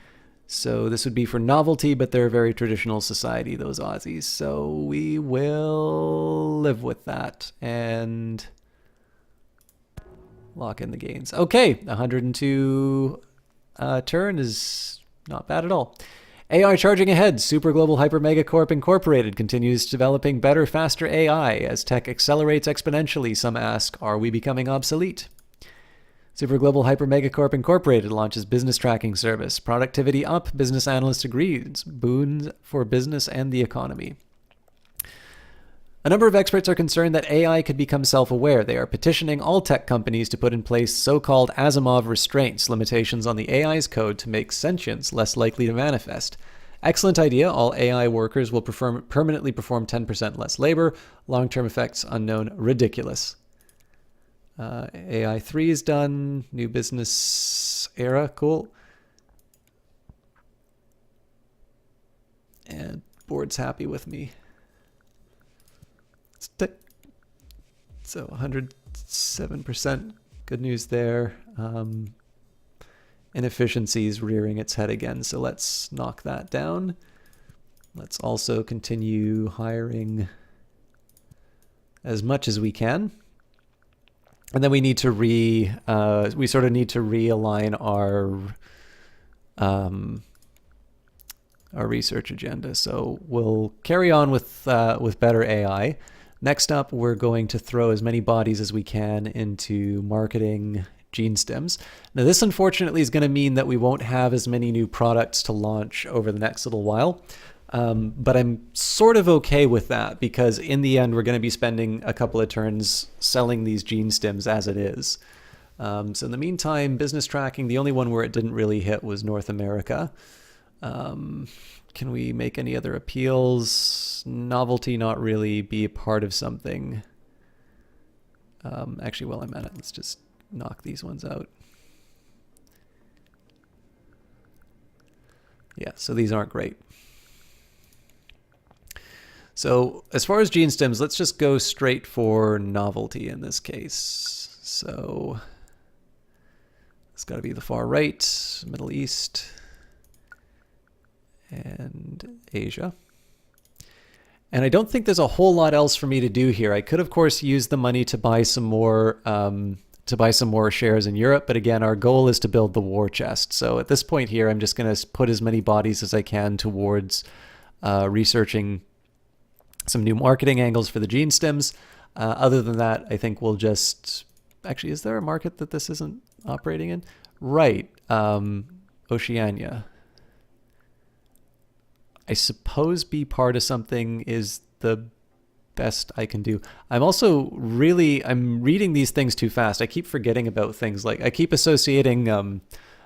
So this would be for novelty, but they're a very traditional society, those Aussies. So we will live with that and lock in the gains. Okay, 102 turn is not bad at all. AI charging ahead. Super Global Hyper Megacorp Incorporated continues developing better, faster AI. As tech accelerates exponentially, some ask, are we becoming obsolete? Super Global Hyper Megacorp Incorporated launches business tracking service. Productivity up, business analyst agrees. Boons for business and the economy. A number of experts are concerned that AI could become self-aware. They are petitioning all tech companies to put in place so-called Asimov restraints, limitations on the AI's code to make sentience less likely to manifest. Excellent idea. All AI workers will permanently perform 10% less labor. Long-term effects unknown. Ridiculous. AI 3 is done. New business era. Cool. And board's happy with me. So 107%. Good news there. Inefficiencies rearing its head again. So let's knock that down. Let's also continue hiring as much as we can. And then we need to we sort of need to realign our research agenda. So we'll carry on with better AI. Next up, we're going to throw as many bodies as we can into marketing gene stems. Now, this unfortunately is going to mean that we won't have as many new products to launch over the next little while. But I'm sort of okay with that because in the end, we're going to be spending a couple of turns selling these gene stems as it is. So in the meantime, business tracking, the only one where it didn't really hit was North America. Can we make any other appeals? Novelty, not really. Be a part of something. Actually, while I'm at it, let's just knock these ones out. Yeah, so these aren't great. So as far as gene stems, let's just go straight for novelty in this case. So it's got to be the far right, Middle East, and Asia. And I don't think there's a whole lot else for me to do here. I could, of course, use the money to buy some more shares in Europe. But again, our goal is to build the war chest. So at this point here, I'm just going to put as many bodies as I can towards researching some new marketing angles for the gene stems. Other than that, I think we'll just... Actually, is there a market that this isn't operating in? Right. Oceania. I suppose be part of something is the best I can do. I'm reading these things too fast. I keep forgetting about things. Like I keep associating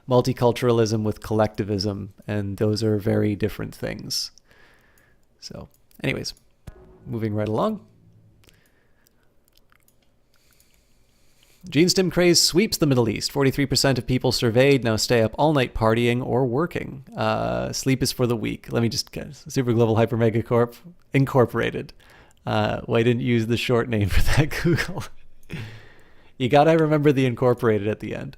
multiculturalism with collectivism, and those are very different things. So anyways, moving right along. Gene stem craze sweeps the Middle East. 43% of people surveyed now stay up all night partying or working. Sleep is for the weak. Let me just guess. Super Global Hyper Megacorp Incorporated. Why didn't you use the short name for that, Google? You gotta remember the incorporated at the end.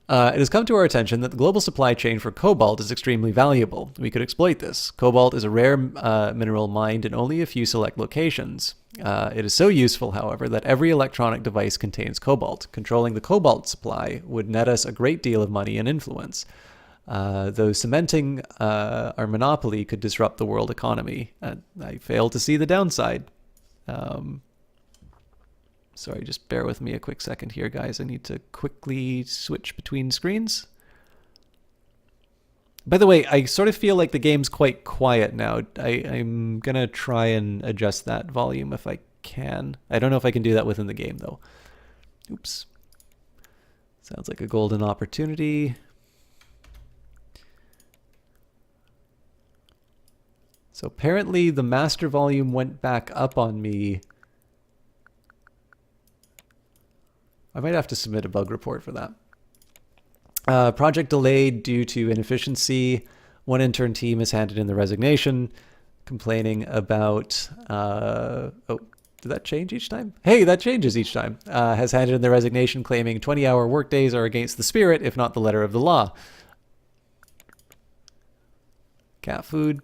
It has come to our attention that the global supply chain for cobalt is extremely valuable. We could exploit this. Cobalt is a rare mineral mined in only a few select locations. It is so useful, however, that every electronic device contains cobalt. Controlling the cobalt supply would net us a great deal of money and influence. Though cementing our monopoly could disrupt the world economy. I fail to see the downside. Sorry, just bear with me a quick second here, guys. I need to quickly switch between screens. By the way, I sort of feel like the game's quite quiet now. I'm going to try and adjust that volume if I can. I don't know if I can do that within the game, though. Oops. Sounds like a golden opportunity. So apparently the master volume went back up on me. I might have to submit a bug report for that. Project delayed due to inefficiency. One intern team has handed in the resignation, complaining about... Did that change each time? Hey, that changes each time. Has handed in their resignation claiming 20-hour workdays are against the spirit, if not the letter of the law. Cat food.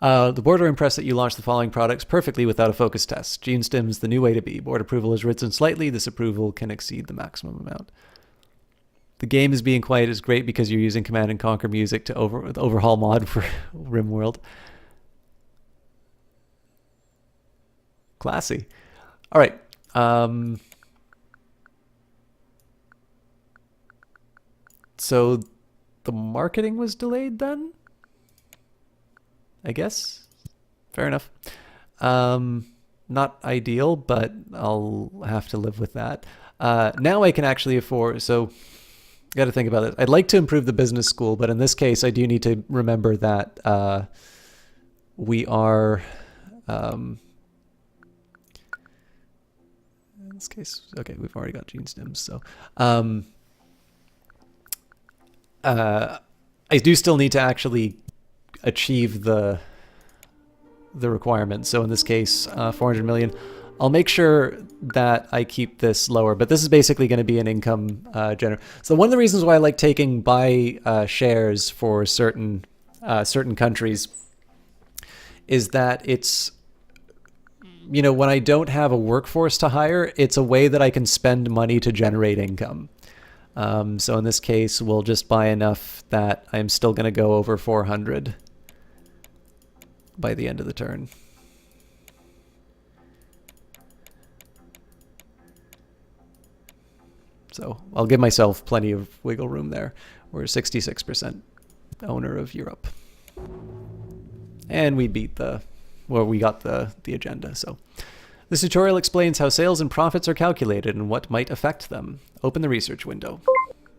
The board are impressed that you launched the following products perfectly without a focus test. Gene Stim's the new way to be. Board approval has risen slightly. This approval can exceed the maximum amount. The game is being quiet is great because you're using Command and Conquer music to overhaul mod for RimWorld. Classy. All right. So the marketing was delayed then? I guess. Fair enough. Not ideal, but I'll have to live with that. Now I can actually afford, so got to think about it. I'd like to improve the business school, but in this case, I do need to remember that we are, in this case, okay, we've already got Gene Stims, so I do still need to actually achieve the requirement. So in this case, 400 million. I'll make sure that I keep this lower, but this is basically going to be an income generator. So one of the reasons why I like taking buy shares for certain countries is that it's, you know, when I don't have a workforce to hire, it's a way that I can spend money to generate income. So in this case, we'll just buy enough that I'm still going to go over 400 by the end of the turn. So I'll give myself plenty of wiggle room there. We're 66% owner of Europe. And we beat we got the agenda. So this tutorial explains how sales and profits are calculated and what might affect them. Open the research window.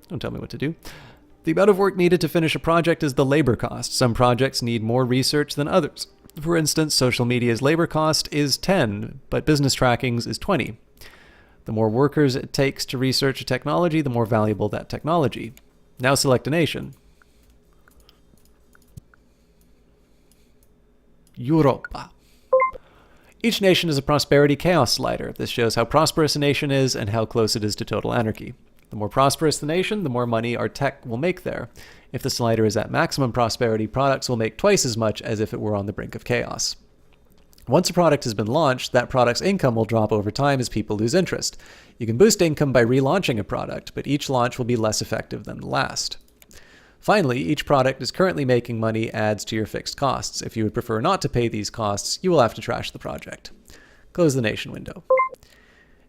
Don't tell me what to do. The amount of work needed to finish a project is the labor cost. Some projects need more research than others. For instance, social media's labor cost is 10, but business tracking's is 20. The more workers it takes to research a technology, the more valuable that technology. Now select a nation. Europa. Each nation is a prosperity chaos slider. This shows how prosperous a nation is and how close it is to total anarchy. The more prosperous the nation, the more money our tech will make there. If the slider is at maximum prosperity, products will make twice as much as if it were on the brink of chaos. Once a product has been launched, that product's income will drop over time as people lose interest. You can boost income by relaunching a product, but each launch will be less effective than the last. Finally, each product is currently making money adds to your fixed costs. If you would prefer not to pay these costs, you will have to trash the project. Close the nation window.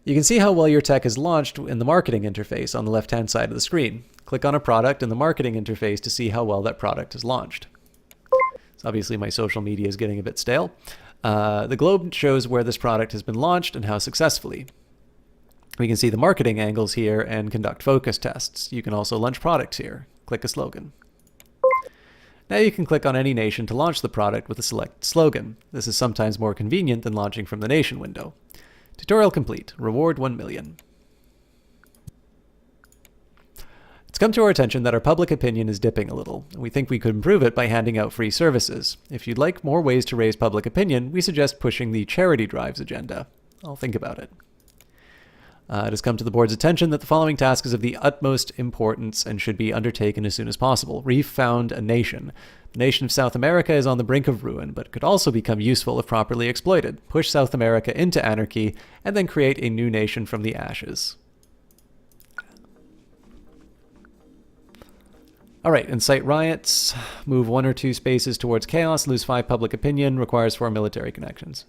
You can see how well your tech is launched in the marketing interface on the left-hand side of the screen. Click on a product in the marketing interface to see how well that product is launched. So obviously my social media is getting a bit stale. The globe shows where this product has been launched and how successfully. We can see the marketing angles here and conduct focus tests. You can also launch products here. Click a slogan. Now you can click on any nation to launch the product with a selected slogan. This is sometimes more convenient than launching from the nation window. Tutorial complete. Reward 1 million. It's come to our attention that our public opinion is dipping a little, and we think we could improve it by handing out free services. If you'd like more ways to raise public opinion, we suggest pushing the charity drives agenda. I'll think about it. It has come to the board's attention that the following task is of the utmost importance and should be undertaken as soon as possible. Refound a nation. The nation of South America is on the brink of ruin, but could also become useful if properly exploited. Push South America into anarchy, and then create a new nation from the ashes. All right, incite riots, move 1 or 2 spaces towards chaos, lose 5 public opinion, requires 4 military connections.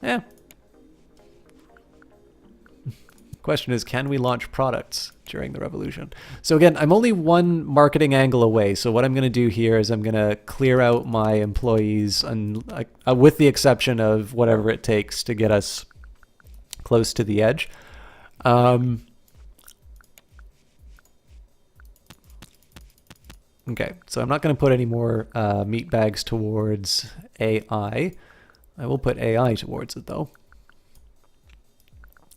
Question is, can we launch products during the revolution? So again, I'm only one marketing angle away. So what I'm going to do here is I'm going to clear out my employees, and with the exception of whatever it takes to get us close to the edge. Okay, so I'm not going to put any more meat bags towards AI. I will put AI towards it, though.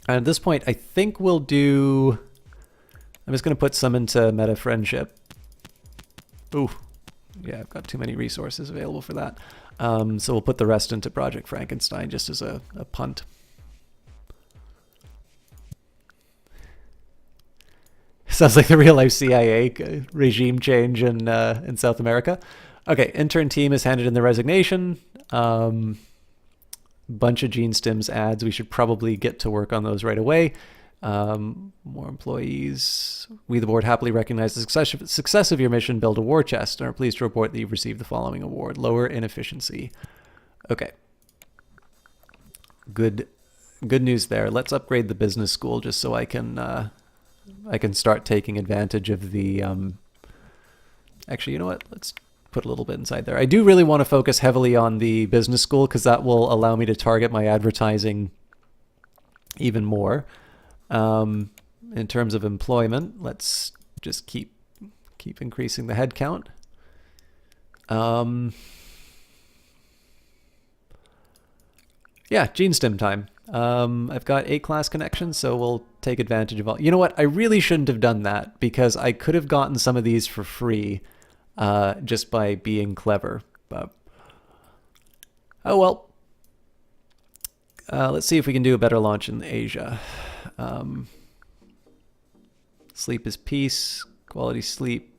And at this point, I think we'll do I'm just going to put some into meta friendship. Ooh, yeah, I've got too many resources available for that. So we'll put the rest into Project Frankenstein just as a punt. Sounds like the real life CIA regime change in South America. Okay, intern team has handed in the resignation. Bunch of Gene Stims ads. We should probably get to work on those right away. More employees. We, the board, happily recognize the success of your mission, build a war chest, and are pleased to report that you've received the following award. Lower inefficiency. Okay. Good news there. Let's upgrade the business school just so I can start taking advantage of the... Actually, you know what? Let's put a little bit inside there. I do really want to focus heavily on the business school because that will allow me to target my advertising even more. In terms of employment, let's just keep increasing the head count. Yeah, Gene Stim time. I've got 8 class connections, so we'll take advantage of all. You know what? I really shouldn't have done that because I could have gotten some of these for free just by being clever. But oh well. Let's see if we can do a better launch in Asia. Sleep is peace. Quality sleep.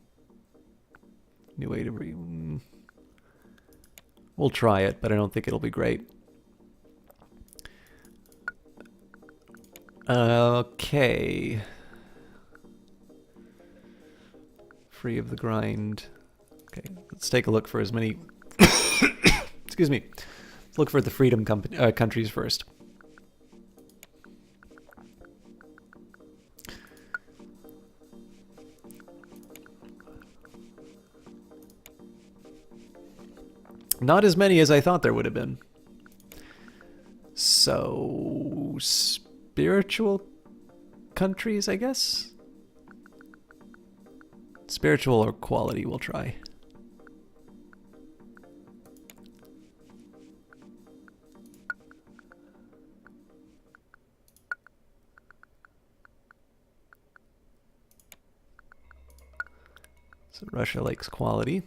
New way to breathe. We'll try it, but I don't think it'll be great. Okay. Free of the grind. Okay, let's take a look for as many... Excuse me. Let's look for the freedom countries first. Not as many as I thought there would have been. So... spiritual countries, I guess? Spiritual or quality, we'll try. So Russia likes quality.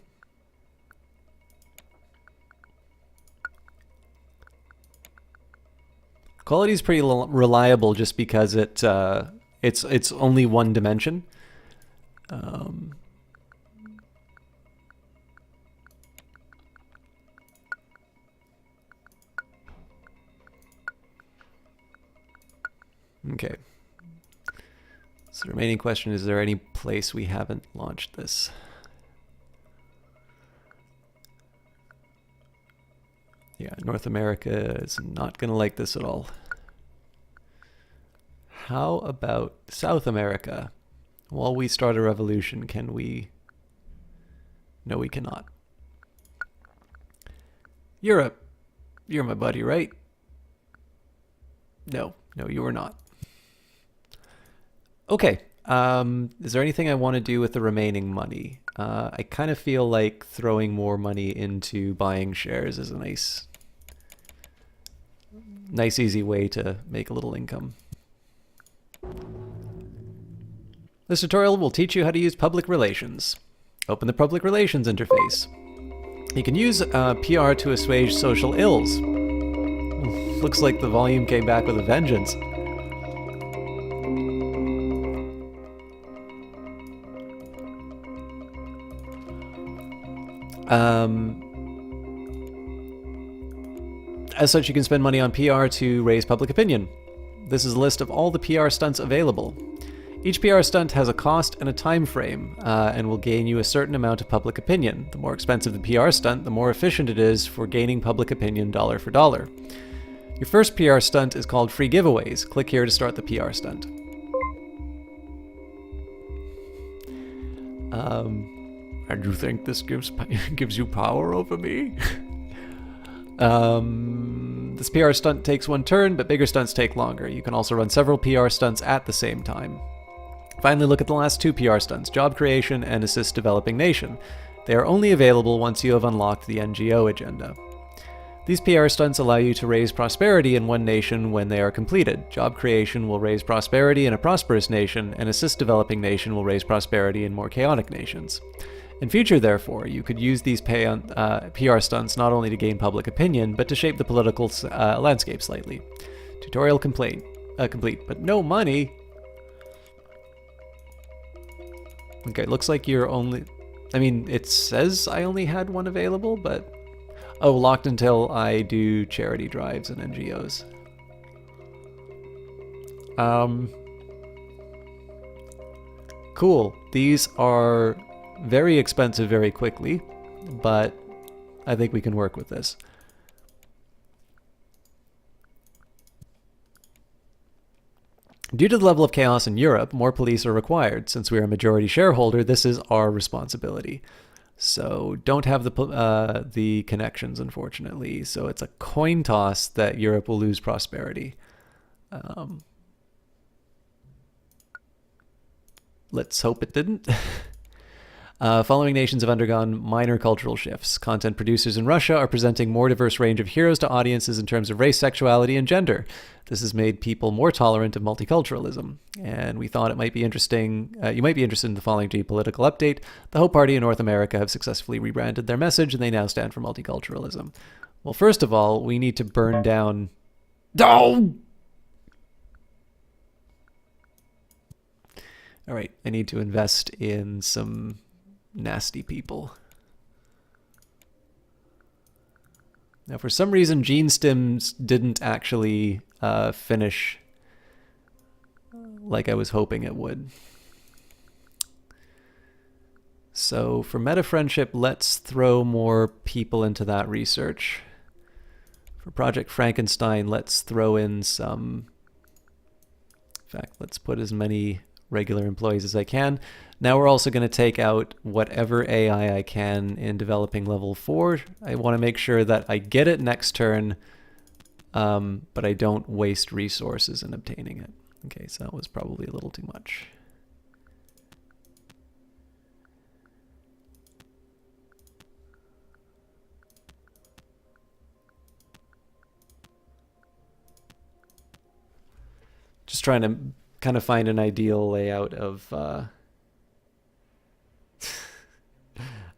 Quality is pretty reliable just because it's only one dimension. Okay. So the remaining question is there any place we haven't launched this? Yeah, North America is not going to like this at all. How about South America? While we start a revolution, can we... No, we cannot. Europe. You're my buddy, right? No, you are not. Okay. Is there anything I want to do with the remaining money? I kind of feel like throwing more money into buying shares is a nice easy way to make a little income. This tutorial will teach you how to use public relations. Open the public relations interface. You can use PR to assuage social ills. Looks like the volume came back with a vengeance. As such, you can spend money on PR to raise public opinion. This is a list of all the PR stunts available. Each PR stunt has a cost and a time frame, and will gain you a certain amount of public opinion. The more expensive the PR stunt, the more efficient it is for gaining public opinion dollar for dollar. Your first PR stunt is called Free Giveaways. Click here to start the PR stunt. And you think this gives you power over me? This PR stunt takes one turn, but bigger stunts take longer. You can also run several PR stunts at the same time. Finally, look at the last 2 PR stunts, Job Creation and Assist Developing Nation. They are only available once you have unlocked the NGO agenda. These PR stunts allow you to raise prosperity in one nation when they are completed. Job creation will raise prosperity in a prosperous nation, and assist developing nation will raise prosperity in more chaotic nations. In future, therefore, you could use these PR stunts not only to gain public opinion, but to shape the political landscape slightly. Tutorial complete, but no money. Okay, looks like you're only... I mean, it says I only had one available, but... Oh, locked until I do charity drives and NGOs. Cool. These are very expensive very quickly, but I think we can work with this. Due to the level of chaos in Europe, more police are required. Since we are a majority shareholder, this is our responsibility. So don't have the connections, unfortunately. So it's a coin toss that Europe will lose prosperity. Let's hope it didn't. Following nations have undergone minor cultural shifts. Content producers in Russia are presenting more diverse range of heroes to audiences in terms of race, sexuality, and gender. This has made people more tolerant of multiculturalism. And we thought it might be interesting, you might be interested in the following geopolitical update. The Hope Party in North America have successfully rebranded their message, and they now stand for multiculturalism. Well, first of all, we need to burn down... Oh! All right, I need to invest in some nasty people. Now, for some reason, Gene Stims didn't actually finish like I was hoping it would. So for meta friendship, let's throw more people into that research. For Project Frankenstein, let's throw in some... In fact, let's put as many regular employees as I can. Now we're also going to take out whatever AI I can in developing level 4. I want to make sure that I get it next turn, but I don't waste resources in obtaining it. Okay, so that was probably a little too much. Just trying to kind of find an ideal layout of...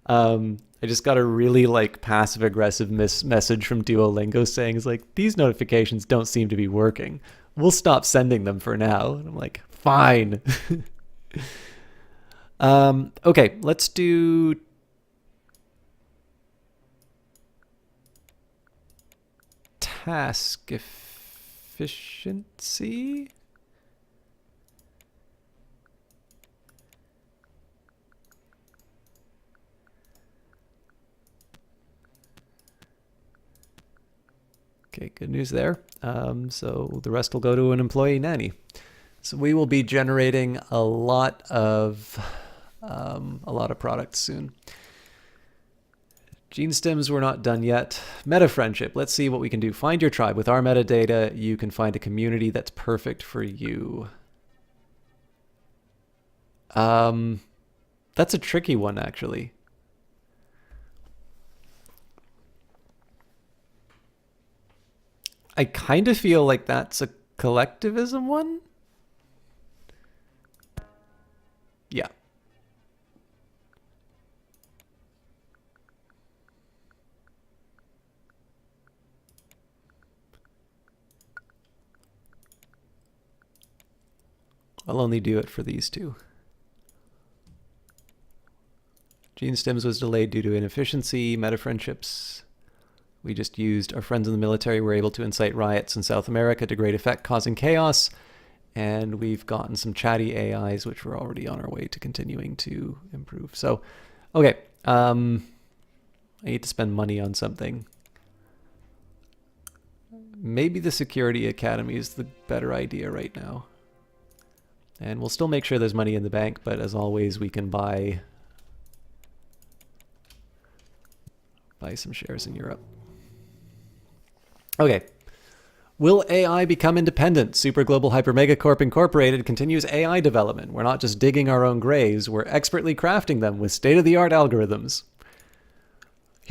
I just got a really like passive aggressive message from Duolingo saying it's like, these notifications don't seem to be working. We'll stop sending them for now. And I'm like, fine. Okay, let's do task efficiency. Okay, good news there. So the rest will go to an employee nanny. So we will be generating a lot of products soon. Gene Stims, we're not done yet. Meta friendship. Let's see what we can do. Find your tribe. With our metadata, you can find a community that's perfect for you. That's a tricky one, actually. I kind of feel like that's a collectivism one. Yeah. I'll only do it for these two. Gene Stims was delayed due to inefficiency. Meta friendships. We just used our friends in the military were able to incite riots in South America to great effect, causing chaos. And we've gotten some chatty AIs, which we're already on our way to continuing to improve. So, okay. I need to spend money on something. Maybe the Security Academy is the better idea right now. And we'll still make sure there's money in the bank, but as always, we can buy some shares in Europe. Okay. Will AI become independent? Super Global Hyper Megacorp Incorporated continues AI development. We're not just digging our own graves, we're expertly crafting them with state-of-the-art algorithms.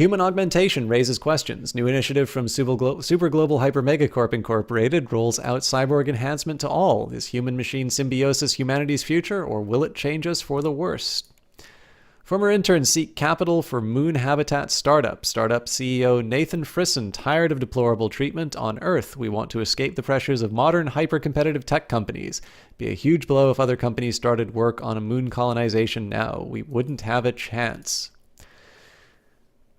Human augmentation raises questions. New initiative from Super Global Hyper Megacorp Incorporated rolls out cyborg enhancement to all. Is human-machine symbiosis humanity's future, or will it change us for the worse? Former interns seek capital for moon habitat startup. Startup CEO Nathan Frisson tired of deplorable treatment on Earth. We want to escape the pressures of modern hyper-competitive tech companies. Be a huge blow if other companies started work on a moon colonization now. We wouldn't have a chance.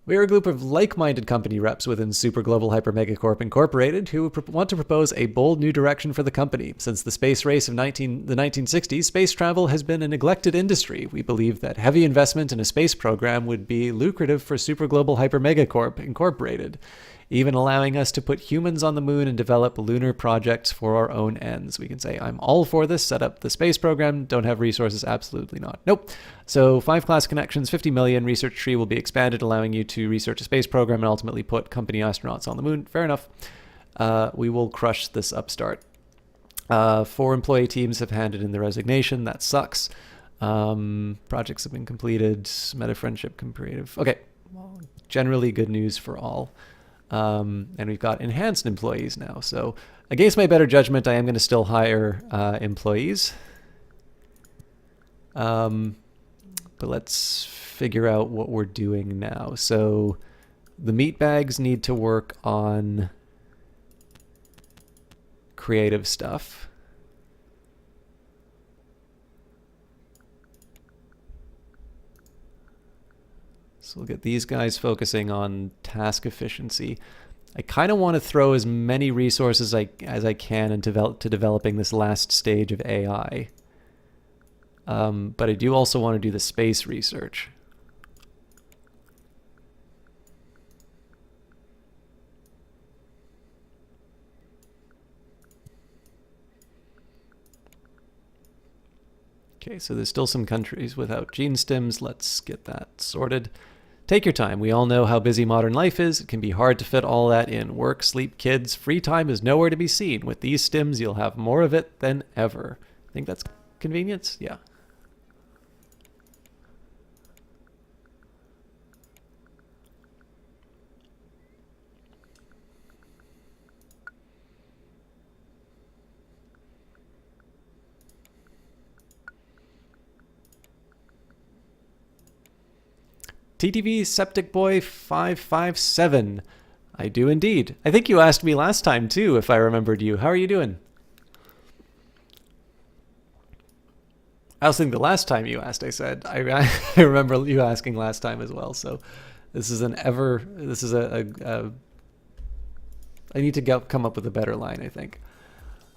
We are a group of like-minded company reps within Super Global Hyper Megacorp Incorporated who want to propose a bold new direction for the company. Since the space race of the 1960s, space travel has been a neglected industry. We believe that heavy investment in a space program would be lucrative for Super Global Hyper Megacorp Incorporated, even allowing us to put humans on the moon and develop lunar projects for our own ends. We can say, I'm all for this, set up the space program, don't have resources, absolutely not. Nope. So 5 class connections, 50 million, research tree will be expanded, allowing you to research a space program and ultimately put company astronauts on the moon. Fair enough. We will crush this upstart. 4 employee teams have handed in their resignation. That sucks. Projects have been completed. Meta friendship comparative. Okay. Well, generally good news for all. And we've got enhanced employees now. So against my better judgment, I am going to still hire employees. But let's figure out what we're doing now. So the meat bags need to work on creative stuff. So we'll get these guys focusing on task efficiency. I kind of want to throw as many resources as I can into developing this last stage of AI. But I do also want to do the space research. Okay, so there's still some countries without gene stems. Let's get that sorted. Take your time. We all know how busy modern life is. It can be hard to fit all that in. Work, sleep, kids. Free time is nowhere to be seen. With these stems, you'll have more of it than ever. I think that's convenience? Yeah. TTV Septic Boy 557. I do indeed. I think you asked me last time too, if I remembered you. How are you doing? I also think the last time you asked, I said, I remember you asking last time as well. So this is I need to come up with a better line, I think.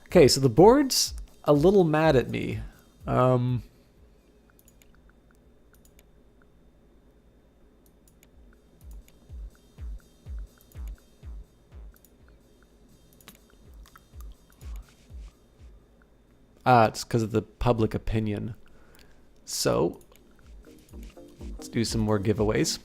Okay, so the board's a little mad at me. It's because of the public opinion. So, let's do some more giveaways.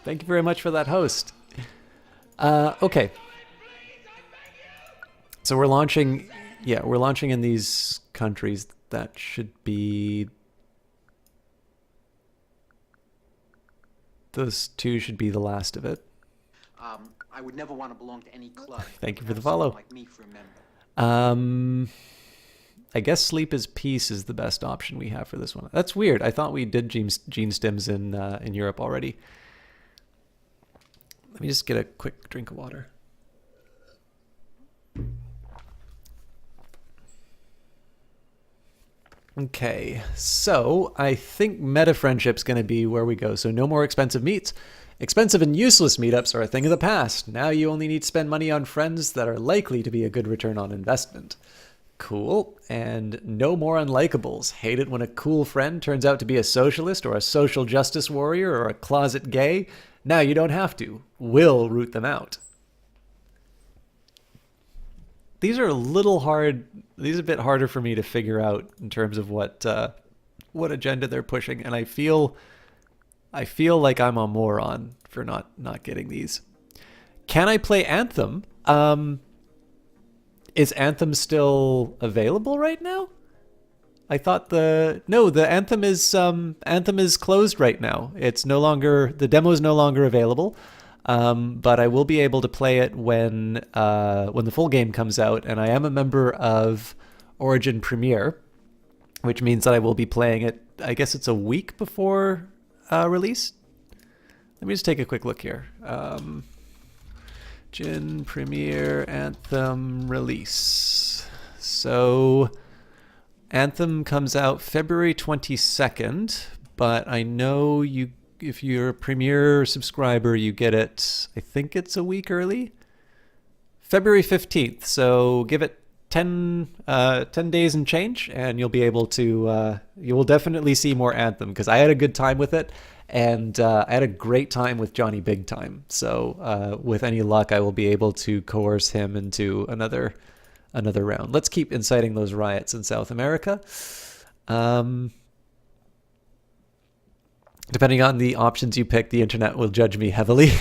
Thank you very much for that host. Okay. So we're launching in these countries. That should be, those 2 should be the last of it. I would never want to belong to any club. Thank you for the follow. Like me for a member. I guess sleep is peace is the best option we have for this one. That's weird. I thought we did gene stems in Europe already. Let me just get a quick drink of water. Okay, so I think meta friendship's going to be where we go. So no more expensive meets. Expensive and useless meetups are a thing of the past. Now you only need to spend money on friends that are likely to be a good return on investment. Cool. And no more unlikables. Hate it when a cool friend turns out to be a socialist or a social justice warrior or a closet gay. Now you don't have to. We'll root them out. These are a little hard. These are a bit harder for me to figure out in terms of what agenda they're pushing, and I feel I feel like I'm a moron for not getting these. Can I play Anthem? Is Anthem still available right now? I thought the Anthem is closed right now. It's no longer, the demo is no longer available. But I will be able to play it when the full game comes out, and I am a member of Origin Premier, which means that I will be playing it. I guess it's a week before release. Let me just take a quick look here. Origin Premier Anthem release. So Anthem comes out February 22nd, but I know if you're a Premier subscriber, you get it, I think it's a week early. February 15th, so give it 10 days and change, and you'll be able to, you will definitely see more Anthem, because I had a good time with it, and I had a great time with Johnny Big Time. So with any luck, I will be able to coerce him into another round. Let's keep inciting those riots in South America. Depending on the options you pick, the internet will judge me heavily.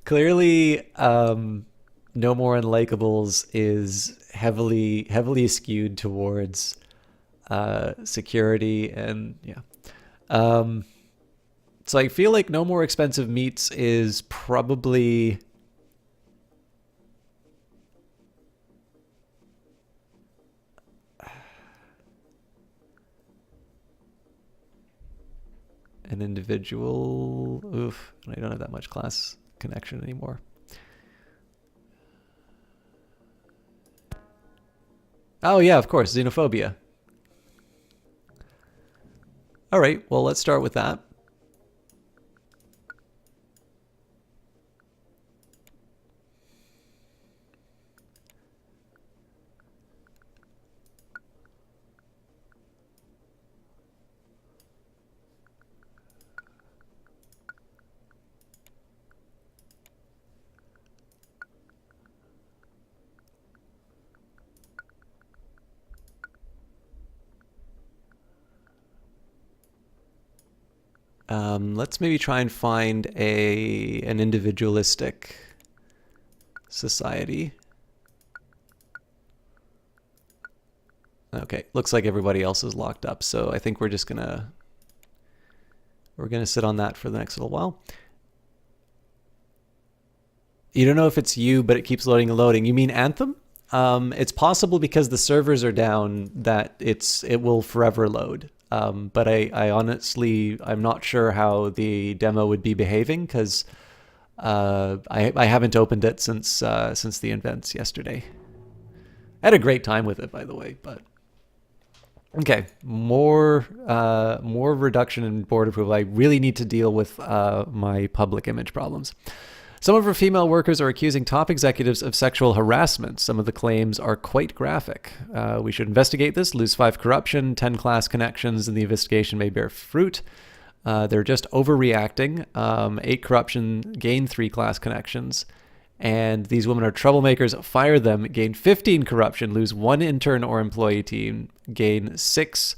Clearly, No More Unlikables is heavily skewed towards security, and yeah. So I feel like No More Expensive Meats is probably an individual. Oof, I don't have that much class connection anymore. Oh yeah, of course, xenophobia. All right, well, let's start with that. Let's maybe try and find an individualistic society. Okay, looks like everybody else is locked up, so I think we're gonna sit on that for the next little while. You don't know if it's you, but it keeps loading and loading. You mean Anthem? It's possible because the servers are down that it will forever load. But I honestly, I'm not sure how the demo would be behaving, because I haven't opened it since the events yesterday. I had a great time with it, by the way. But okay, more reduction in board approval. I really need to deal with my public image problems. Some of our female workers are accusing top executives of sexual harassment. Some of the claims are quite graphic. We should investigate this. Lose 5 corruption, 10 class connections, and the investigation may bear fruit. They're just overreacting. 8 corruption, gain 3 class connections. And these women are troublemakers. Fire them. Gain 15 corruption, lose 1 intern or employee team. Gain 6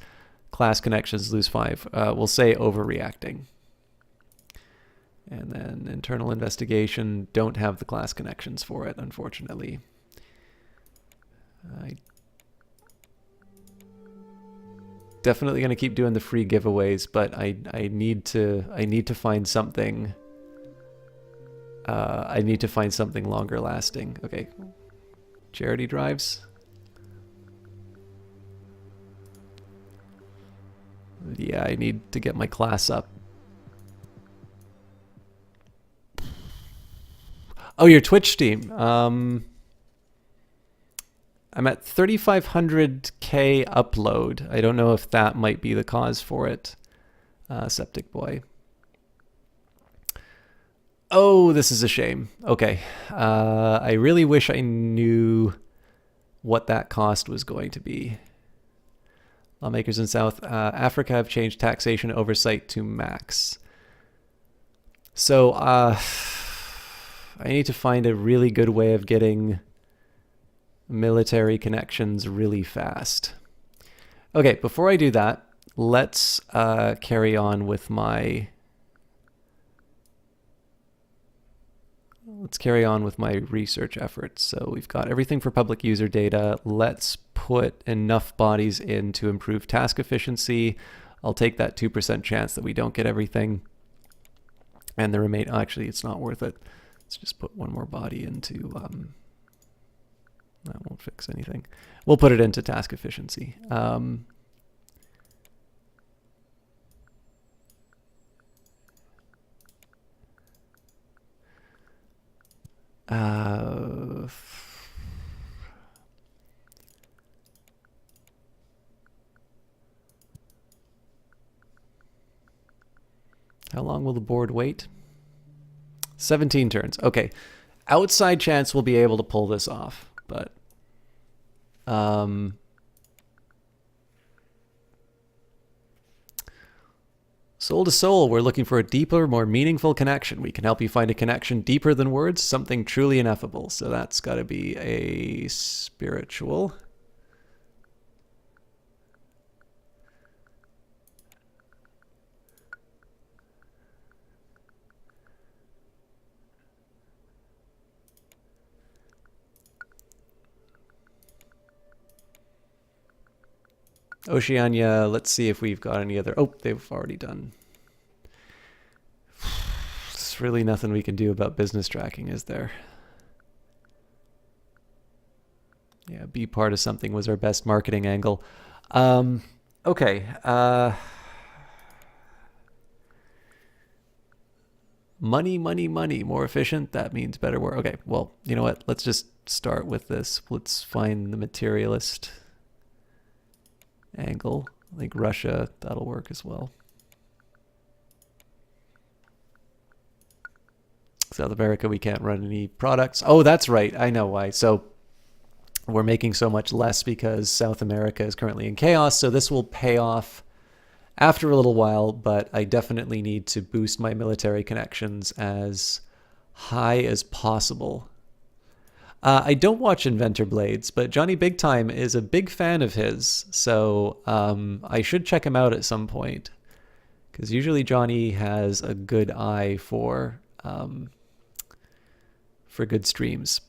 class connections, lose 5. We'll say overreacting. And then internal investigation, don't have the class connections for it, unfortunately. I definitely going to keep doing the free giveaways, but I need to find something. I need to find something longer lasting. Okay, charity drives. Yeah, I need to get my class up. Oh, your Twitch stream. I'm at 3,500K upload. I don't know if that might be the cause for it. Septic Boy. Oh, this is a shame. Okay. I really wish I knew what that cost was going to be. Lawmakers in South Africa have changed taxation oversight to max. So, I need to find a really good way of getting military connections really fast. Okay, before I do that, let's carry on with my research efforts. So we've got everything for public user data. Let's put enough bodies in to improve task efficiency. I'll take that 2% chance that we don't get everything. And the remain, actually, it's not worth it. Let's just put one more body into, that won't fix anything. We'll put it into task efficiency. How long will the board wait? 17 turns. Okay. Outside chance we'll be able to pull this off, but soul to soul, we're looking for a deeper, more meaningful connection. We can help you find a connection deeper than words, something truly ineffable. So that's got to be a spiritual. Oceania, let's see if we've got any other... Oh, they've already done. There's really nothing we can do about business tracking, is there? Yeah, be part of something was our best marketing angle. Okay. Money, money, money. More efficient. That means better work. Okay, well, you know what? Let's just start with this. Let's find the materialist angle. I think Russia, that'll work as well. South America, we can't run any products. Oh, that's right. I know why. So we're making so much less because South America is currently in chaos. So this will pay off after a little while, but I definitely need to boost my military connections as high as possible. I don't watch Inventor Blades, but Johnny Big Time is a big fan of his, so I should check him out at some point, because usually Johnny has a good eye for good streams.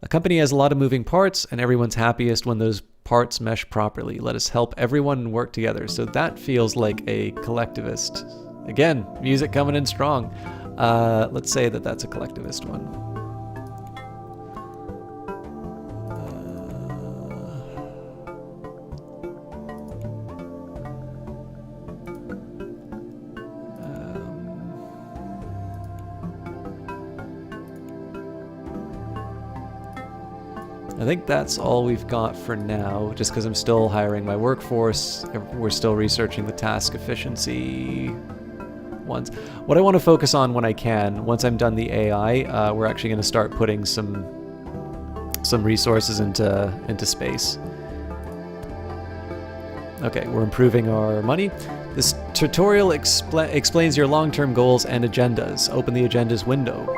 A company has a lot of moving parts, and everyone's happiest when those parts mesh properly. Let us help everyone work together. So that feels like a collectivist. Again, music coming in strong. Let's say that that's a collectivist one. I think that's all we've got for now, just because I'm still hiring my workforce. We're still researching the task efficiency ones. What I want to focus on when I can, once I'm done the AI, we're actually going to start putting some resources into space. Okay, we're improving our money. This tutorial explains your long-term goals and agendas. Open the agendas window.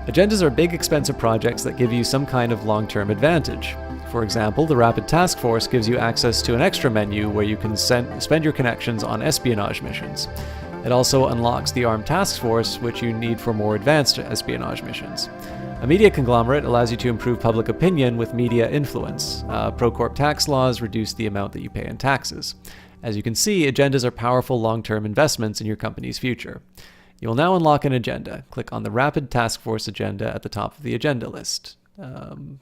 Agendas are big, expensive projects that give you some kind of long-term advantage. For example, the Rapid Task Force gives you access to an extra menu where you can spend your connections on espionage missions. It also unlocks the Armed Task Force, which you need for more advanced espionage missions. A media conglomerate allows you to improve public opinion with media influence. Pro-corp tax laws reduce the amount that you pay in taxes. As you can see, agendas are powerful long-term investments in your company's future. You will now unlock an agenda. Click on the Rapid Task Force agenda at the top of the agenda list. To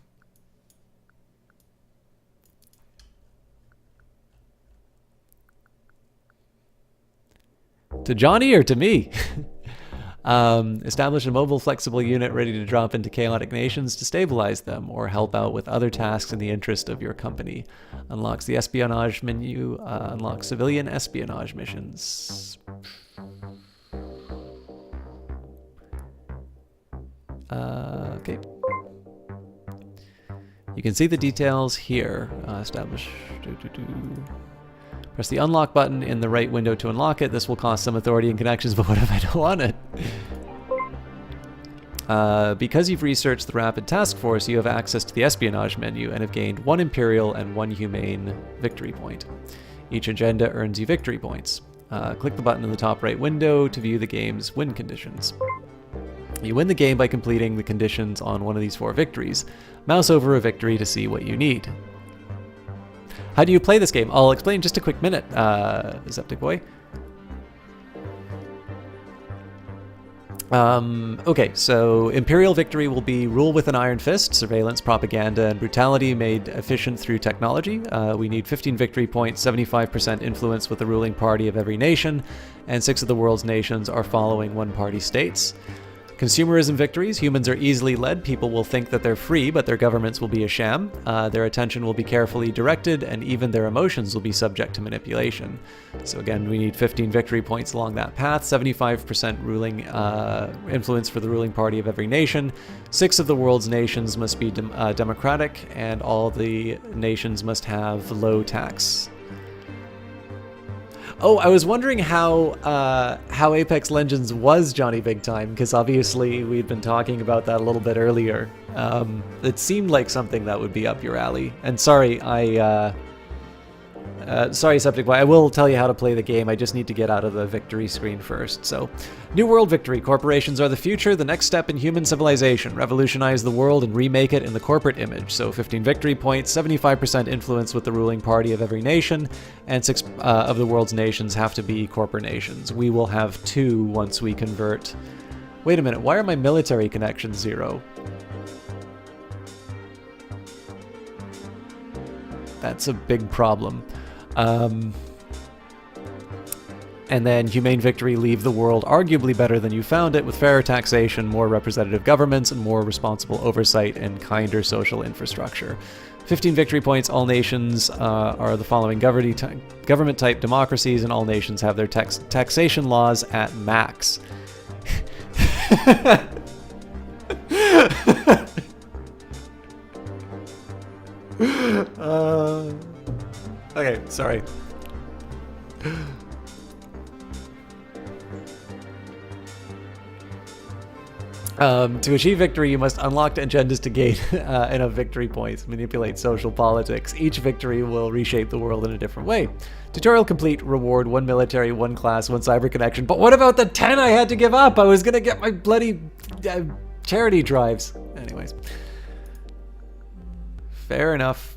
Johnny or to me? Establish a mobile, flexible unit ready to drop into chaotic nations to stabilize them or help out with other tasks in the interest of your company. Unlocks the espionage menu. Unlocks civilian espionage missions. Okay. You can see the details here. Establish. Press the unlock button in the right window to unlock it. This will cost some authority and connections, but what if I don't want it? Because you've researched the Rapid Task Force, you have access to the espionage menu and have gained 1 Imperial and 1 Humane victory point. Each agenda earns you victory points. Click the button in the top right window to view the game's win conditions. You win the game by completing the conditions on one of these 4 victories. Mouse over a victory to see what you need. How do you play this game? I'll explain in just a quick minute, Septic Boy. Okay, so Imperial victory will be rule with an iron fist, surveillance, propaganda, and brutality made efficient through technology. We need 15 victory points, 75% influence with the ruling party of every nation, and 6 of the world's nations are following one-party states. Consumerism victories. Humans are easily led. People will think that they're free, but their governments will be a sham. Their attention will be carefully directed, and even their emotions will be subject to manipulation. So again, we need 15 victory points along that path, 75% ruling influence for the ruling party of every nation. 6 of the world's nations must be democratic, and all the nations must have low tax. Oh, I was wondering how Apex Legends was Johnny Big Time, because obviously we'd been talking about that a little bit earlier. It seemed like something that would be up your alley. And sorry, sorry, Septic Boy, I will tell you how to play the game. I just need to get out of the victory screen first. So, New World Victory. Corporations are the future, the next step in human civilization. Revolutionize the world and remake it in the corporate image. So 15 victory points, 75% influence with the ruling party of every nation, and 6 of the world's nations have to be corporate nations. We will have 2 once we convert. Wait a minute, why are my military connections 0? That's a big problem. And then humane victory, leave the world arguably better than you found it, with fairer taxation, more representative governments, and more responsible oversight and kinder social infrastructure. 15 victory points. All nations are the following government-type democracies, and all nations have their taxation laws at max. Okay, sorry. To achieve victory, you must unlock agendas to gain enough victory points, manipulate social politics. Each victory will reshape the world in a different way. Tutorial complete. Reward 1 military, 1 class, 1 cyber connection. But what about the 10 I had to give up? I was gonna get my bloody charity drives. Anyways. Fair enough.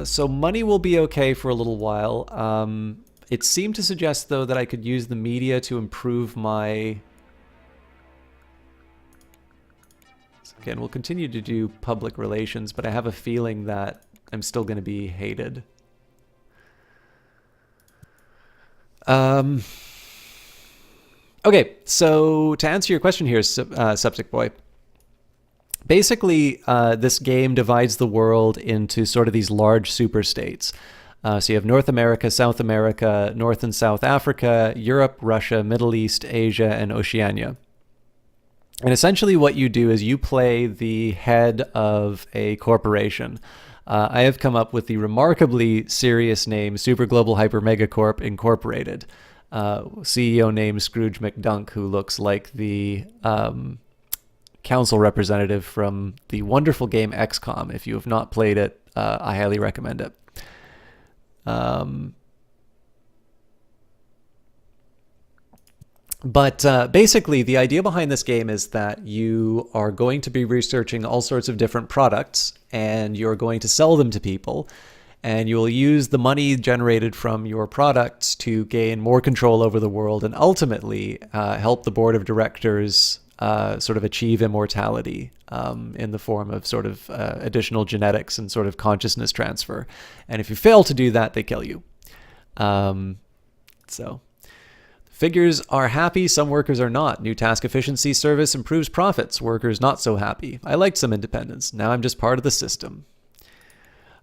So money will be okay for a little while. It seemed to suggest, though, that I could use the media to improve my... So again, we'll continue to do public relations, but I have a feeling that I'm still going to be hated. Okay, so to answer your question here, Septic Boy, basically, this game divides the world into sort of these large super states. So you have North America, South America, North and South Africa, Europe, Russia, Middle East, Asia, and Oceania. And essentially what you do is you play the head of a corporation. I have come up with the remarkably serious name Super Global Hyper Megacorp Incorporated. CEO named Scrooge McDunk, who looks like the council representative from the wonderful game XCOM. If you have not played it, I highly recommend it. But basically, the idea behind this game is that you are going to be researching all sorts of different products, and you're going to sell them to people, and you'll use the money generated from your products to gain more control over the world, and ultimately help the board of directors sort of achieve immortality in the form of sort of additional genetics and sort of consciousness transfer. And if you fail to do that, they kill you. So figures are happy, some workers are not. New task efficiency service improves profits. Workers not so happy. I liked some independence. Now I'm just part of the system.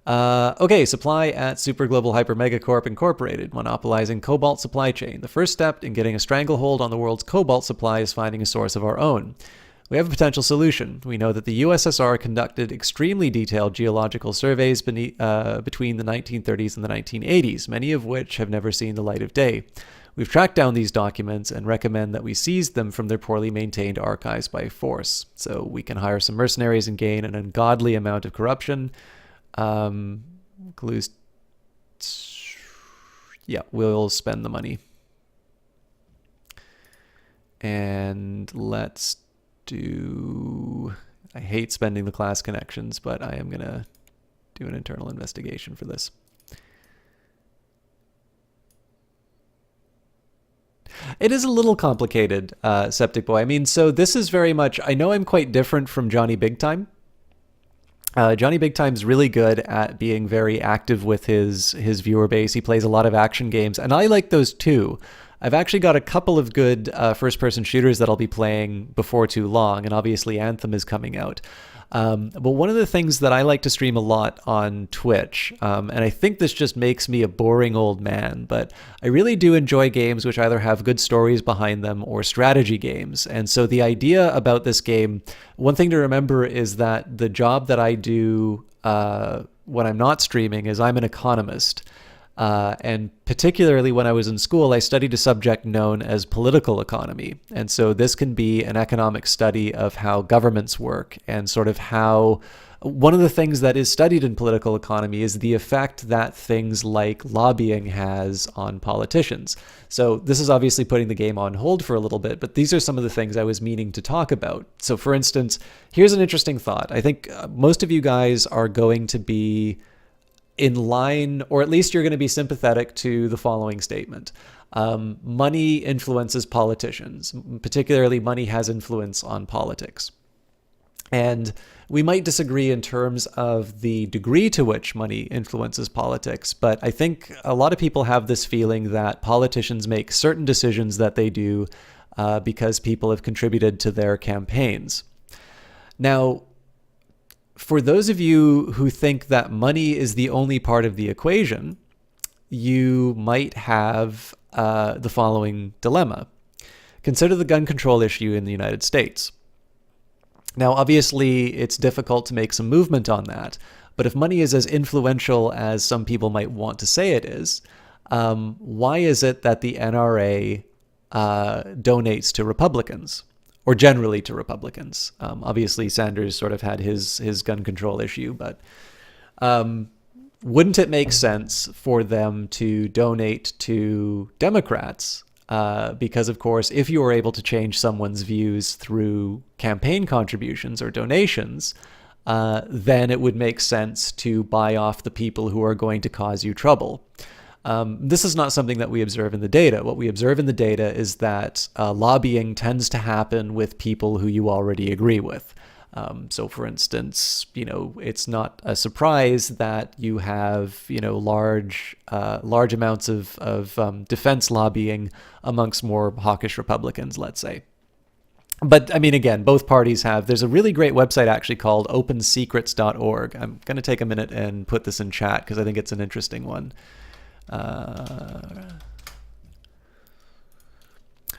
Okay, supply at Super Global Hyper Megacorp Incorporated, monopolizing cobalt supply chain. The first step in getting a stranglehold on the world's cobalt supply is finding a source of our own. We have a potential solution. We know that the USSR conducted extremely detailed geological surveys between the 1930s and the 1980s, many of which have never seen the light of day. We've tracked down these documents and recommend that we seize them from their poorly maintained archives by force. So we can hire some mercenaries and gain an ungodly amount of corruption. Glue's, yeah, we'll spend the money. And let's do, I hate spending the class connections, but I am going to do an internal investigation for this. It is a little complicated, Septic Boy. I mean, so this is very much, I know I'm quite different from Johnny Big Time. Johnny Big Time's really good at being very active with his viewer base. He plays a lot of action games, and I like those too. I've actually got a couple of good first-person shooters that I'll be playing before too long, and obviously Anthem is coming out. But one of the things that I like to stream a lot on Twitch, and I think this just makes me a boring old man, but I really do enjoy games which either have good stories behind them or strategy games. And so the idea about this game, one thing to remember is that the job that I do when I'm not streaming is I'm an economist. And particularly when I was in school, I studied a subject known as political economy. And so this can be an economic study of how governments work and sort of how one of the things that is studied in political economy is the effect that things like lobbying has on politicians. So this is obviously putting the game on hold for a little bit, but these are some of the things I was meaning to talk about. So for instance, here's an interesting thought. I think most of you guys are going to be in line, or at least you're going to be sympathetic to the following statement. Money influences politicians. Particularly, money has influence on politics. And we might disagree in terms of the degree to which money influences politics, but I think a lot of people have this feeling that politicians make certain decisions that they do because people have contributed to their campaigns. Now, for those of you who think that money is the only part of the equation, you might have the following dilemma. Consider the gun control issue in the United States. Now, obviously, it's difficult to make some movement on that, but if money is as influential as some people might want to say it is, why is it that the NRA donates to Republicans? Or generally to Republicans. Obviously, Sanders sort of had his gun control issue, but wouldn't it make sense for them to donate to Democrats? Because, of course, if you are able to change someone's views through campaign contributions or donations, then it would make sense to buy off the people who are going to cause you trouble. This is not something that we observe in the data. What we observe in the data is that lobbying tends to happen with people who you already agree with. So, for instance, it's not a surprise that you have, large amounts of defense lobbying amongst more hawkish Republicans, let's say. But I mean, again, both parties have. There's a really great website actually called opensecrets.org. I'm going to take a minute and put this in chat because I think it's an interesting one.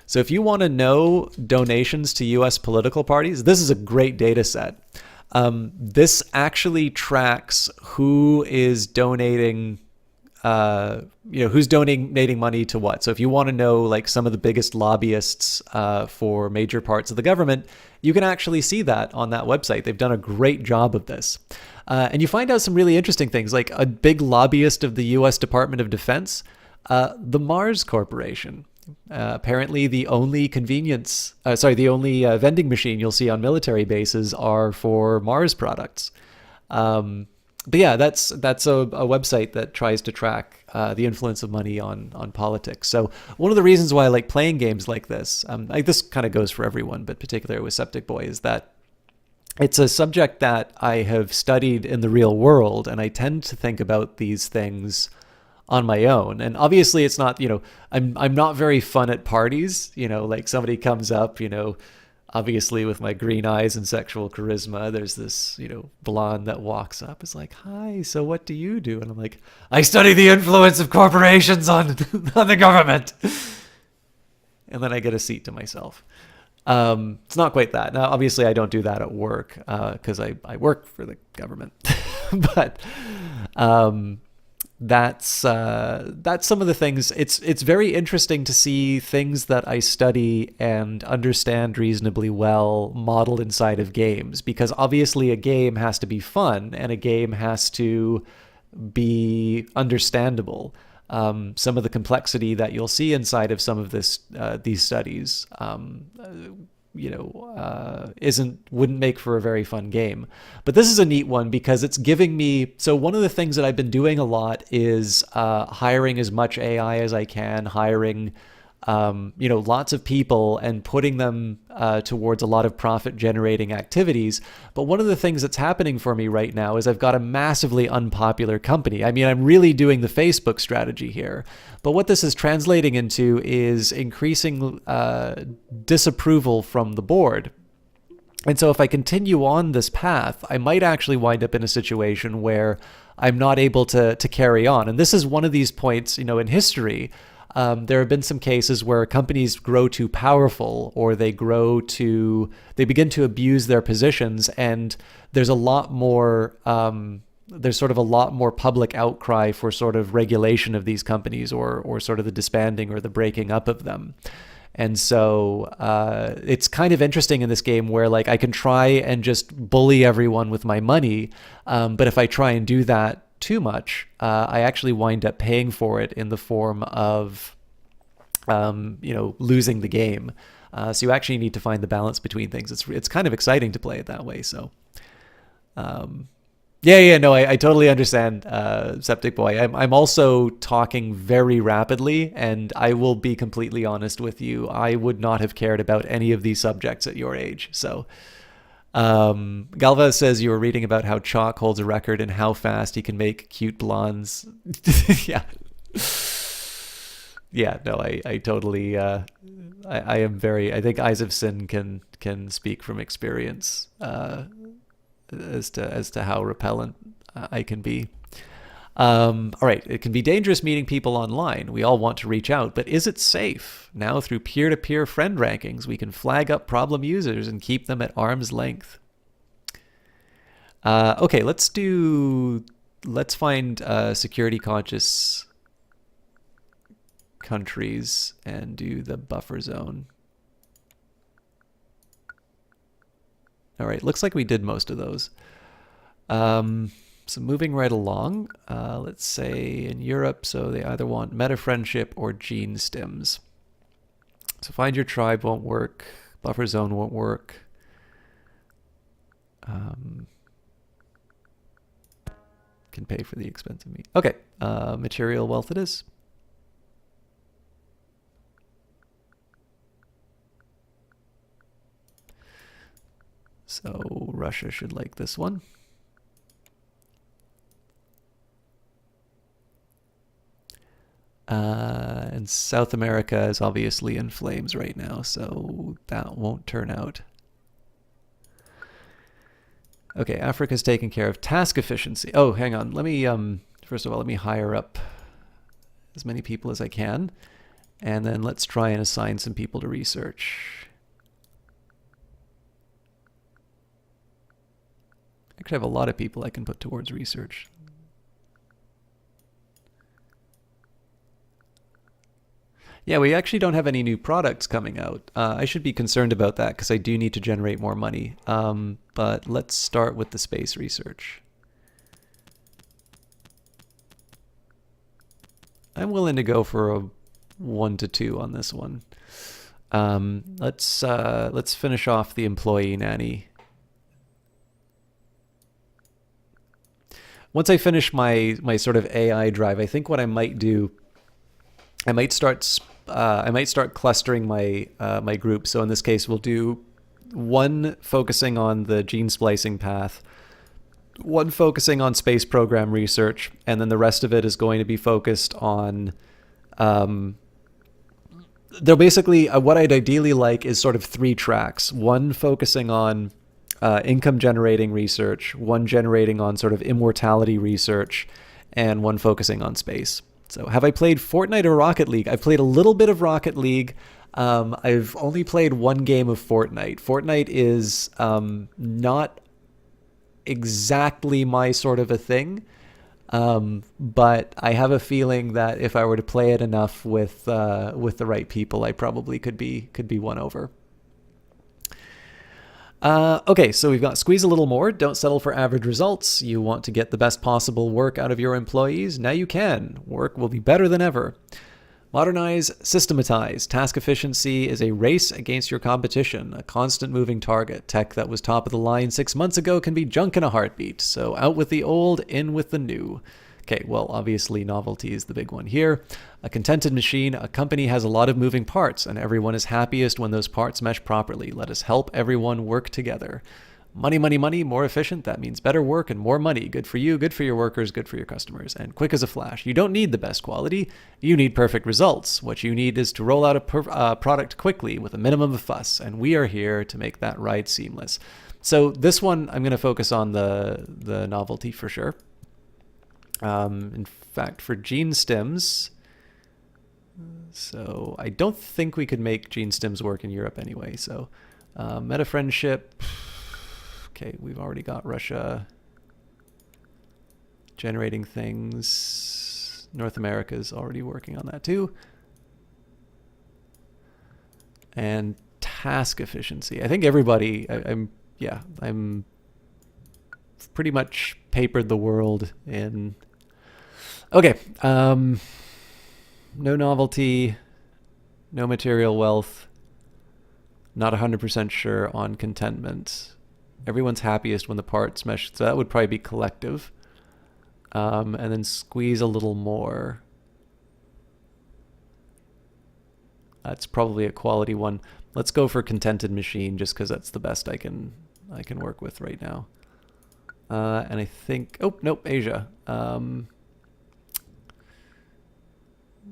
So if you want to know donations to U.S. political parties, this is a great data set. This actually tracks who is donating, who's donating money to what. So if you want to know like some of the biggest lobbyists for major parts of the government, you can actually see that on that website. They've done a great job of this. And you find out some really interesting things, like a big lobbyist of the U.S. Department of Defense, the Mars Corporation. Apparently, the only vending machine you'll see on military bases are for Mars products. But yeah, that's a website that tries to track the influence of money on politics. So one of the reasons why I like playing games like this, this kind of goes for everyone, but particularly with Septic Boy, is that it's a subject that I have studied in the real world, and I tend to think about these things on my own. And obviously it's not, I'm not very fun at parties, like somebody comes up, obviously with my green eyes and sexual charisma, there's this, blonde that walks up, is like, "Hi, so what do you do?" And I'm like, "I study the influence of corporations on the government." And then I get a seat to myself. It's not quite that. Now, obviously, I don't do that at work because I work for the government. But that's some of the things. It's very interesting to see things that I study and understand reasonably well modeled inside of games, because obviously a game has to be fun and a game has to be understandable. Some of the complexity that you'll see inside of some of these studies, wouldn't make for a very fun game. But this is a neat one because it's giving me. So one of the things that I've been doing a lot is hiring as much AI as I can, hiring lots of people and putting them towards a lot of profit generating activities. But one of the things that's happening for me right now is I've got a massively unpopular company. I mean, I'm really doing the Facebook strategy here. But what this is translating into is increasing disapproval from the board. And so if I continue on this path, I might actually wind up in a situation where I'm not able to carry on. And this is one of these points, in history. There have been some cases where companies grow too powerful, or they begin to abuse their positions, and there's sort of a lot more public outcry for sort of regulation of these companies, or sort of the disbanding or the breaking up of them. And so it's kind of interesting in this game where like I can try and just bully everyone with my money, but if I try and do that too much, I actually wind up paying for it in the form of, losing the game. So you actually need to find the balance between things. It's kind of exciting to play it that way. So, no, I totally understand, Septic Boy. I'm also talking very rapidly, and I will be completely honest with you. I would not have cared about any of these subjects at your age. So. Galva says you were reading about how Chalk holds a record in how fast he can make cute blondes. Yeah. Yeah, no, I totally, I am very, I think Eyes of Sin can speak from experience, as to how repellent I can be. All right, it can be dangerous meeting people online. We all want to reach out, but is it safe? Now through peer-to-peer friend rankings, we can flag up problem users and keep them at arm's length. Okay, let's find security conscious countries and do the buffer zone. All right, looks like we did most of those. So moving right along, let's say in Europe, so they either want meta friendship or gene stims. So find your tribe won't work, buffer zone won't work. Can pay for the expensive meat. Okay, material wealth it is. So Russia should like this one. And South America is obviously in flames right now, so that won't turn out. Okay, Africa's taking care of task efficiency. Oh, hang on. Let me, first of all, let me hire up as many people as I can. And then let's try and assign some people to research. I could have a lot of people I can put towards research. Yeah, we actually don't have any new products coming out. I should be concerned about that because I do need to generate more money. But let's start with the space research. I'm willing to go for a 1 to 2 on this one. Let's finish off the employee nanny. Once I finish my sort of AI drive, I think what I might do, I might start clustering my my group. So in this case, we'll do one focusing on the gene splicing path, one focusing on space program research, and then the rest of it is going to be focused on. They're basically what I'd ideally like is sort of 3 tracks. One focusing on income generating research, one generating on sort of immortality research, and one focusing on space. So have I played Fortnite or Rocket League? I've played a little bit of Rocket League. I've only played 1 game of Fortnite. Fortnite is not exactly my sort of a thing. But I have a feeling that if I were to play it enough with the right people, I probably could be won over. Okay, so we've got squeeze a little more. Don't settle for average results. You want to get the best possible work out of your employees? Now you can. Work will be better than ever. Modernize, systematize. Task efficiency is a race against your competition, a constant moving target. Tech that was top of the line 6 months ago can be junk in a heartbeat. So out with the old, in with the new. Okay, well, obviously novelty is the big one here. A contented machine, a company has a lot of moving parts, and everyone is happiest when those parts mesh properly. Let us help everyone work together. Money, money, money, more efficient. That means better work and more money. Good for you, good for your workers, good for your customers. And quick as a flash. You don't need the best quality. You need perfect results. What you need is to roll out a product quickly with a minimum of fuss. And we are here to make that ride seamless. So this one, I'm going to focus on the novelty for sure. In fact, for gene stems, so I don't think we could make gene stems work in Europe anyway. So meta friendship. Okay, we've already got Russia generating things. North America is already working on that too. And task efficiency. I think everybody, I'm pretty much papered the world in. Okay, no novelty, no material wealth, not 100% sure on contentment. Everyone's happiest when the parts mesh, so that would probably be collective. And then squeeze a little more. That's probably a quality one. Let's go for contented machine just because that's the best I can work with right now. And I think, oh, nope, Asia.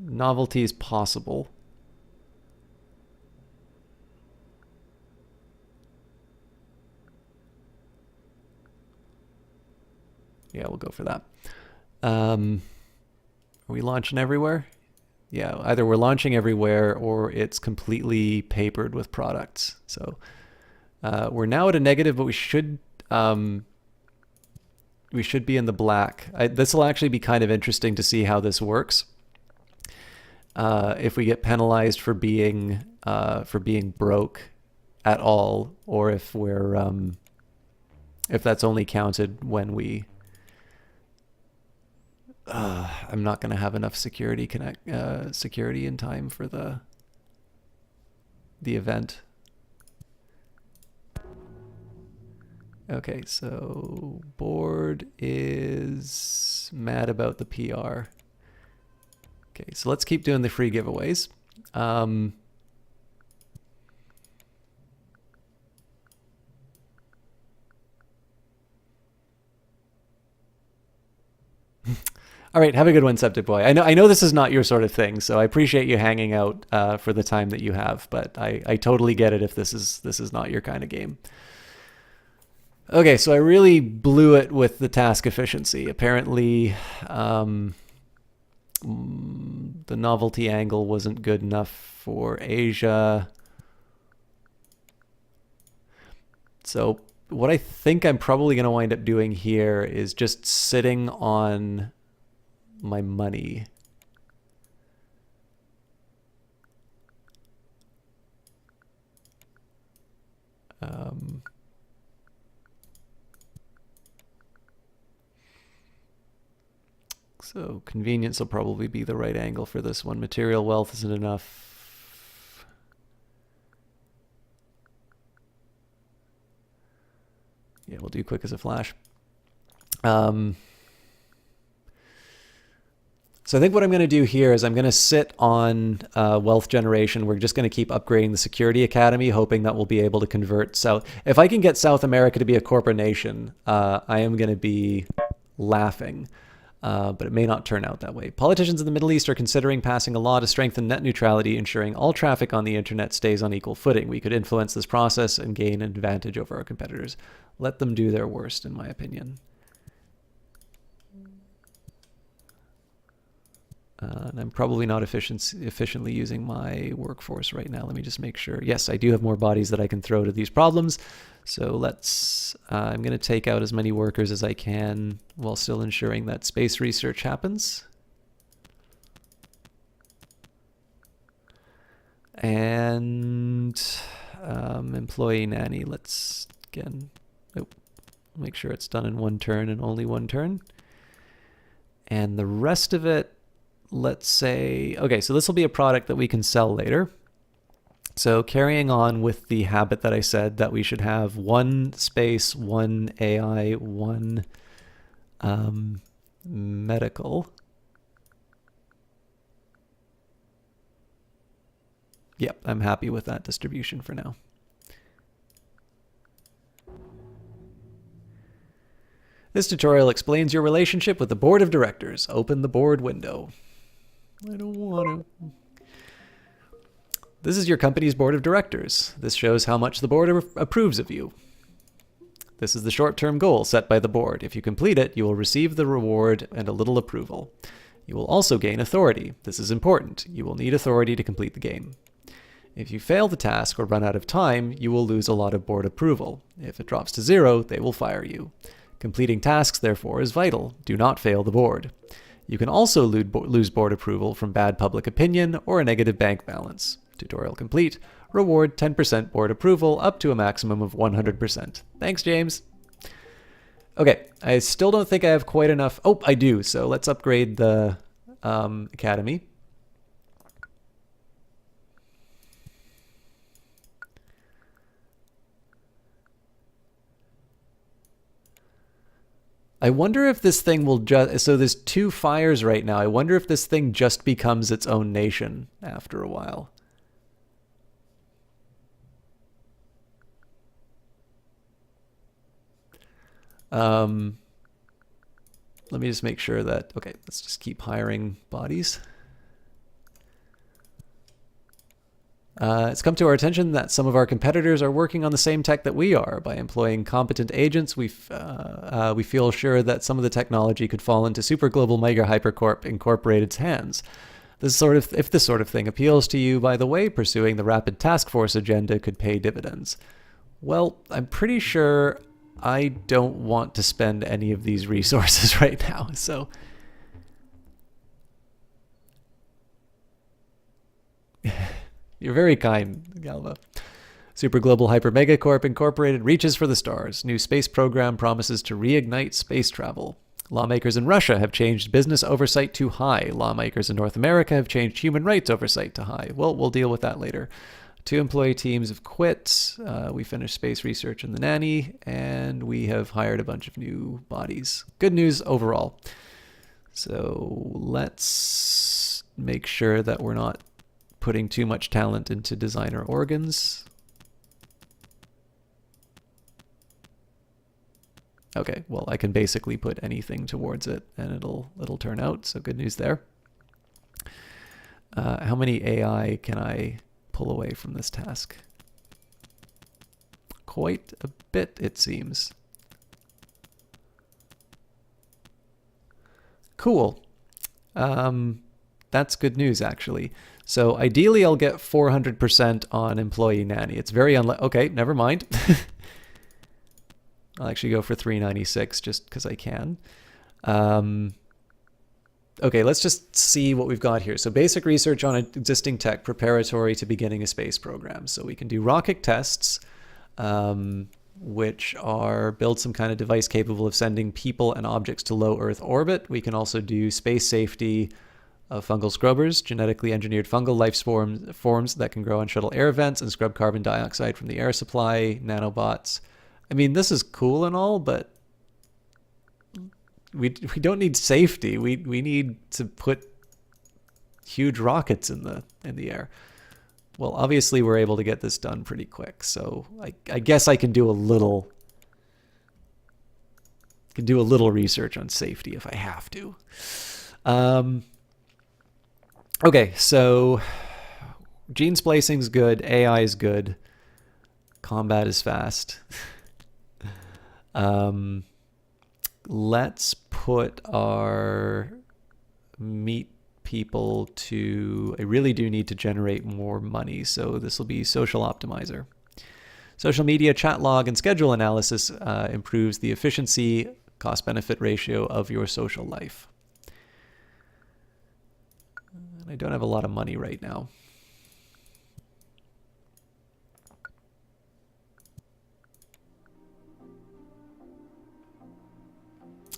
Novelty is possible. Yeah, we'll go for that. Are we launching everywhere? Yeah, either we're launching everywhere or it's completely papered with products. So we're now at a negative, but we should be in the black. This will actually be kind of interesting to see how this works. If we get penalized for being broke at all, or if we're if that's only counted when we. I'm not going to have enough security in time for the event. Okay, so board is mad about the PR. Okay, so let's keep doing the free giveaways. All right, have a good one, Septic Boy. I know this is not your sort of thing, so I appreciate you hanging out for the time that you have, but I totally get it if this is not your kind of game. Okay, so I really blew it with the task efficiency. Apparently, the novelty angle wasn't good enough for Asia. So what I think I'm probably going to wind up doing here is just sitting on my money. So convenience will probably be the right angle for this one. Material wealth isn't enough. Yeah, we'll do quick as a flash. So I think what I'm going to do here is I'm going to sit on wealth generation. We're just going to keep upgrading the Security Academy, hoping that we'll be able to convert South. If I can get South America to be a corporate nation, I am going to be laughing. But it may not turn out that way. Politicians in the Middle East are considering passing a law to strengthen net neutrality, ensuring all traffic on the internet stays on equal footing. We could influence this process and gain an advantage over our competitors. Let them do their worst, in my opinion. And I'm probably not efficiently using my workforce right now. Let me just make sure. Yes, I do have more bodies that I can throw to these problems. So I'm going to take out as many workers as I can while still ensuring that space research happens. And employee nanny, let's again, make sure it's done in one turn and only one turn. And the rest of it, let's say, okay, so this will be a product that we can sell later. So carrying on with the habit that I said that we should have one space, one AI, one medical. Yep, I'm happy with that distribution for now. This tutorial explains your relationship with the board of directors. Open the board window. I don't want to. This is your company's board of directors. This shows how much the board approves of you. This is the short-term goal set by the board. If you complete it, you will receive the reward and a little approval. You will also gain authority. This is important. You will need authority to complete the game. If you fail the task or run out of time, you will lose a lot of board approval. If it drops to 0, they will fire you. Completing tasks, therefore, is vital. Do not fail the board. You can also lose board approval from bad public opinion or a negative bank balance. Tutorial complete. Reward 10% board approval up to a maximum of 100%. Thanks, James. Okay, I still don't think I have quite enough. Oh, I do. So let's upgrade the academy. I wonder if this thing will just, so there's 2 fires right now. I wonder if this thing just becomes its own nation after a while. Let me just make sure that, okay, let's just keep hiring bodies. It's come to our attention that some of our competitors are working on the same tech that we are. By employing competent agents, we feel sure that some of the technology could fall into Super Global Mega Hypercorp Incorporated's hands. If this sort of thing appeals to you, by the way, pursuing the Rapid Task Force agenda could pay dividends. Well, I'm pretty sure I don't want to spend any of these resources right now, so... You're very kind, Galva. Super Global Hyper Megacorp Incorporated reaches for the stars. New space program promises to reignite space travel. Lawmakers in Russia have changed business oversight to high. Lawmakers in North America have changed human rights oversight to high. Well, we'll deal with that later. 2 employee teams have quit. We finished space research in the nanny, and we have hired a bunch of new bodies. Good news overall. So let's make sure that we're not putting too much talent into designer organs. Okay, well, I can basically put anything towards it and it'll turn out, so good news there. How many AI can I pull away from this task? Quite a bit, it seems. Cool. That's good news, actually. So ideally, I'll get 400% on employee nanny. It's very okay, never mind. I'll actually go for 396 just because I can. Okay, let's just see what we've got here. So basic research on existing tech preparatory to beginning a space program. So we can do rocket tests, which are build some kind of device capable of sending people and objects to low Earth orbit. We can also do space safety of fungal scrubbers, genetically engineered fungal life forms that can grow on shuttle air vents and scrub carbon dioxide from the air supply, nanobots. I mean, this is cool and all, but we don't need safety. We need to put huge rockets in the air. Well, obviously we're able to get this done pretty quick, so I guess I can do a little research on safety if I have to. Okay, so gene splicing's good, AI is good, combat is fast. Let's put our meat people to, I really do need to generate more money. So this will be social optimizer. Social media chat log and schedule analysis improves the efficiency cost-benefit ratio of your social life. And I don't have a lot of money right now.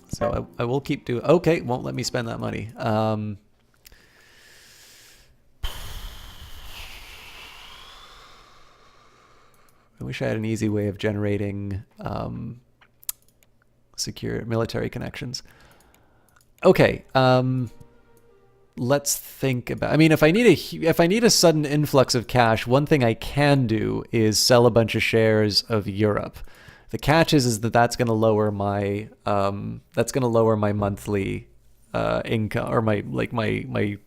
So I will keep doing, okay, won't let me spend that money. I wish I had an easy way of generating secure military connections. Okay, let's think about, I mean, if I need a sudden influx of cash, one thing I can do is sell a bunch of shares of Europe. The catch is that that's going to lower my monthly income, or my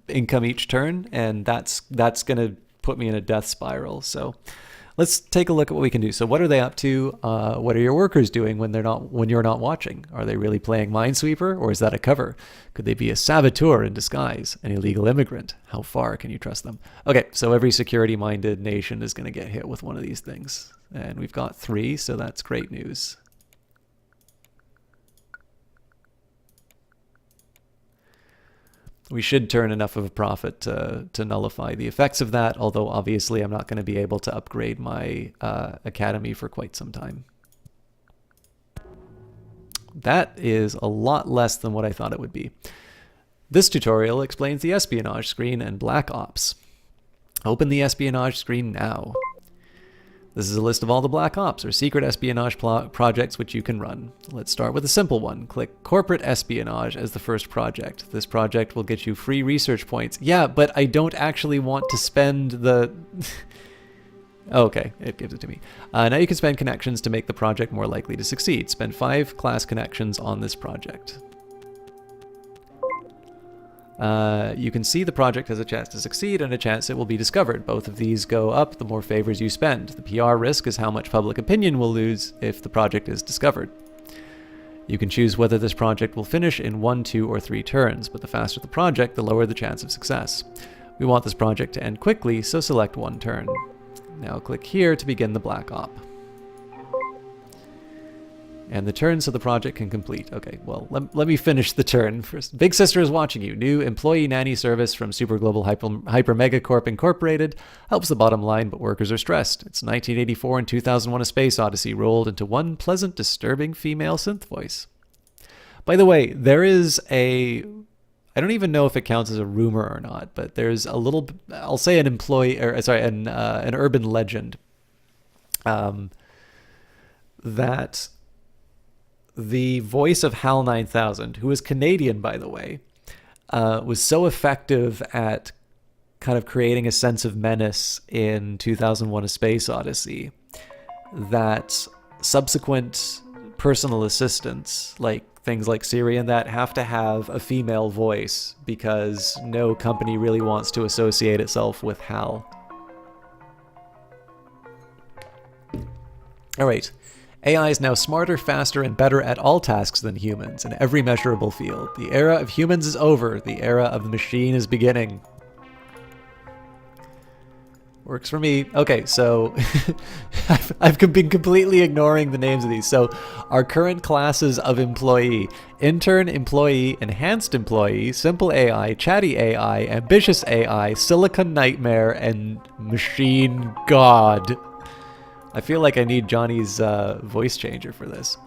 income each turn, and that's going to put me in a death spiral. So let's take a look at what we can do. So what are they up to? What are your workers doing when you're not watching? Are they really playing Minesweeper, or is that a cover? Could they be a saboteur in disguise, an illegal immigrant? How far can you trust them? Okay, so every security-minded nation is going to get hit with one of these things. And we've got 3, so that's great news. We should turn enough of a profit to nullify the effects of that, although obviously I'm not going to be able to upgrade my academy for quite some time. That is a lot less than what I thought it would be. This tutorial explains the espionage screen and Black Ops. Open the espionage screen now. This is a list of all the Black Ops, or secret espionage projects which you can run. Let's start with a simple one. Click Corporate Espionage as the first project. This project will get you free research points. Yeah, but I don't actually want to spend the... Okay, it gives it to me. Now you can spend connections to make the project more likely to succeed. Spend 5 class connections on this project. You can see the project has a chance to succeed and a chance it will be discovered. Both of these go up the more favors you spend. The PR risk is how much public opinion will lose if the project is discovered. You can choose whether this project will finish in 1, 2, or 3 turns, but the faster the project, the lower the chance of success. We want this project to end quickly, so select 1 turn. Now click here to begin the Black Op. And the turn so the project can complete. Okay, well, let me finish the turn first. Big Sister is watching you. New employee nanny service from Super Global Hyper Mega Corp Incorporated helps the bottom line, but workers are stressed. It's 1984 and 2001: A Space Odyssey rolled into one pleasant, disturbing female synth voice. By the way, there is a... I don't even know if it counts as a rumor or not, but there's a little... I'll say an an urban legend that... The voice of HAL 9000, who is Canadian, by the way, was so effective at kind of creating a sense of menace in 2001: A Space Odyssey that subsequent personal assistants, like things like Siri and that, have to have a female voice because no company really wants to associate itself with HAL. All right. AI is now smarter, faster, and better at all tasks than humans in every measurable field. The era of humans is over. The era of the machine is beginning. Works for me. Okay, so I've been completely ignoring the names of these. So our current classes of employee: intern, employee, enhanced employee, simple AI, chatty AI, ambitious AI, silicon nightmare, and machine god. I feel like I need Johnny's voice changer for this.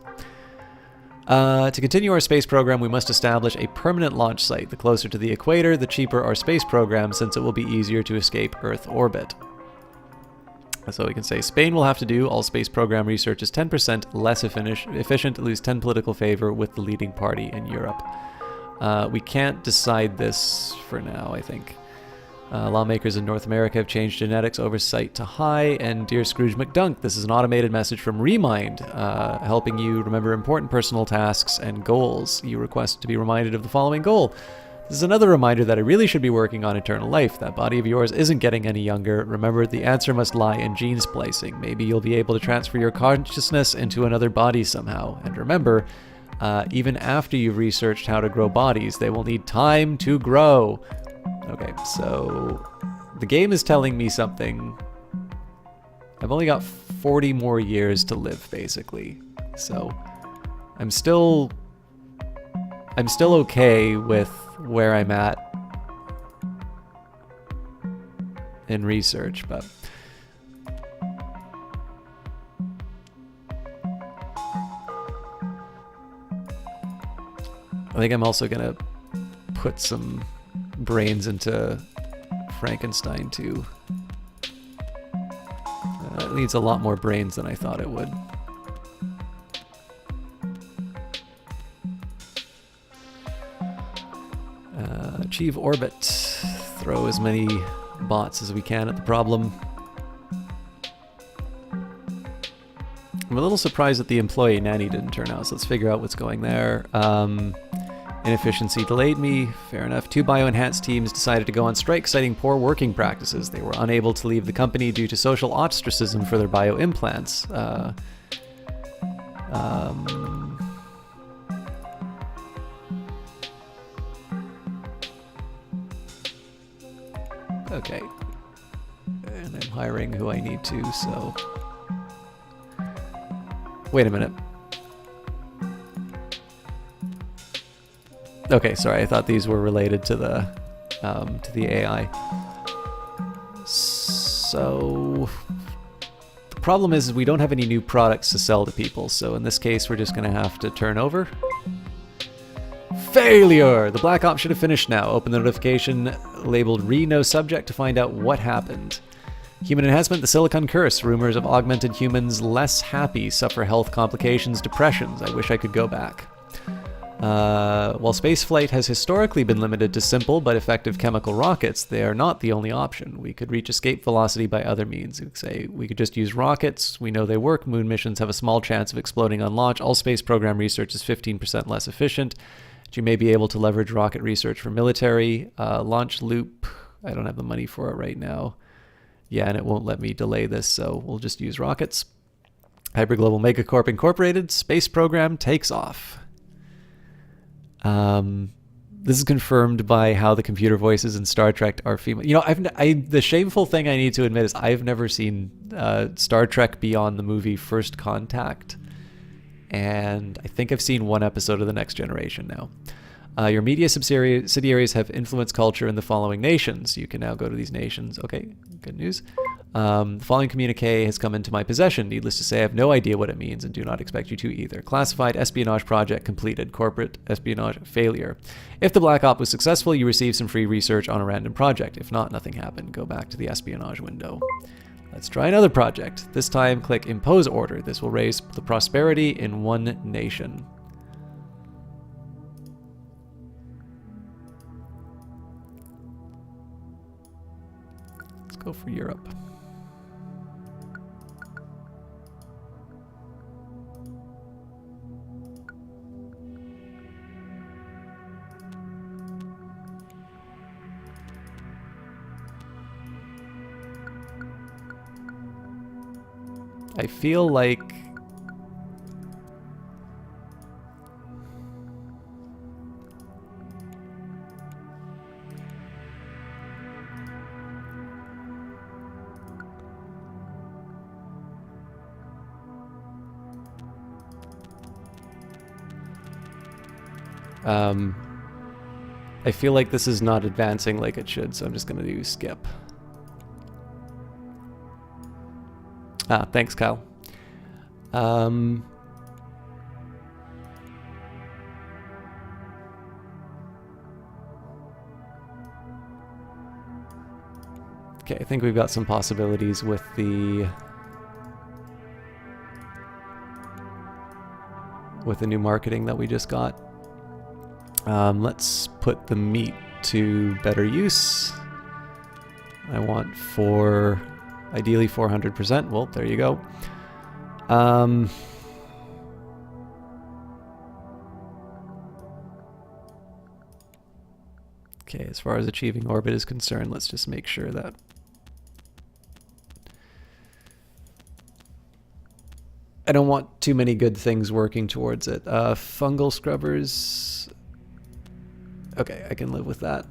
To continue our space program, we must establish a permanent launch site. The closer to the equator, the cheaper our space program, since it will be easier to escape Earth orbit. So we can say Spain will have to do. All space program research is 10% less efficient, lose 10 political favor with the leading party in Europe. We can't decide this for now, I think. Lawmakers in North America have changed genetics oversight to high. And dear Scrooge McDunk, this is an automated message from Remind, helping you remember important personal tasks and goals. You request to be reminded of the following goal. This is another reminder that I really should be working on eternal life. That body of yours isn't getting any younger. Remember, the answer must lie in gene splicing. Maybe you'll be able to transfer your consciousness into another body somehow. And remember, Even after you've researched how to grow bodies, they will need time to grow. Okay, so the game is telling me something. I've only got 40 more years to live, basically. So I'm still okay with where I'm at in research, but I think I'm also gonna put some brains into Frankenstein too. It needs a lot more brains than I thought it would. Achieve orbit. Throw as many bots as we can at the problem. I'm a little surprised that the employee nanny didn't turn out, so let's figure out what's going there. Inefficiency delayed me. Fair enough. 2 bio-enhanced teams decided to go on strike, citing poor working practices. They were unable to leave the company due to social ostracism for their bio-implants. Okay. And I'm hiring who I need to, so... Wait a minute. Okay, sorry, I thought these were related to the AI. So... The problem is we don't have any new products to sell to people, so in this case we're just going to have to turn over. Failure! The Black Ops should have finished now. Open the notification labeled "No Subject" to find out what happened. Human enhancement, the Silicon Curse. Rumors of augmented humans less happy, suffer health complications, depressions. I wish I could go back. While spaceflight has historically been limited to simple but effective chemical rockets, they are not the only option. We could reach escape velocity by other means. Say we could just use rockets. We know they work. Moon missions have a small chance of exploding on launch. All space program research is 15% less efficient. You may be able to leverage rocket research for military. Launch loop. I don't have the money for it right now. Yeah, and it won't let me delay this, so we'll just use rockets. Hyperglobal Megacorp Incorporated. Space program takes off. This is confirmed by how the computer voices in Star Trek are female. You know, the shameful thing I need to admit is I've never seen Star Trek beyond the movie First Contact. And I think I've seen one episode of The Next Generation now. Your media subsidiaries have influenced culture in the following nations. You can now go to these nations. Okay, good news. The following communique has come into my possession. Needless to say, I have no idea what it means and do not expect you to either. Classified espionage project completed. Corporate espionage failure. If the Black Op was successful, you receive some free research on a random project. If not, nothing happened. Go back to the espionage window. Let's try another project. This time, click Impose Order. This will raise the prosperity in one nation. Let's go for Europe. I feel like I feel like this is not advancing like it should, so I'm just going to do skip. Thanks, Kyle. Okay, I think we've got some possibilities with the new marketing that we just got. Let's put the meat to better use. I want ideally 400%. Well, there you go. Okay, as far as achieving orbit is concerned, let's just make sure that I don't want too many good things working towards it. Fungal scrubbers. Okay, I can live with that.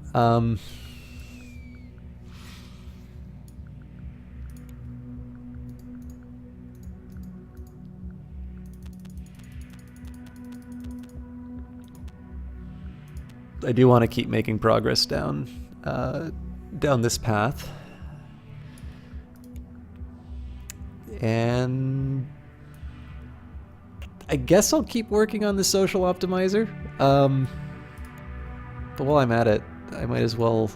I do want to keep making progress down this path. And I guess I'll keep working on the social optimizer. But while I'm at it, I might as well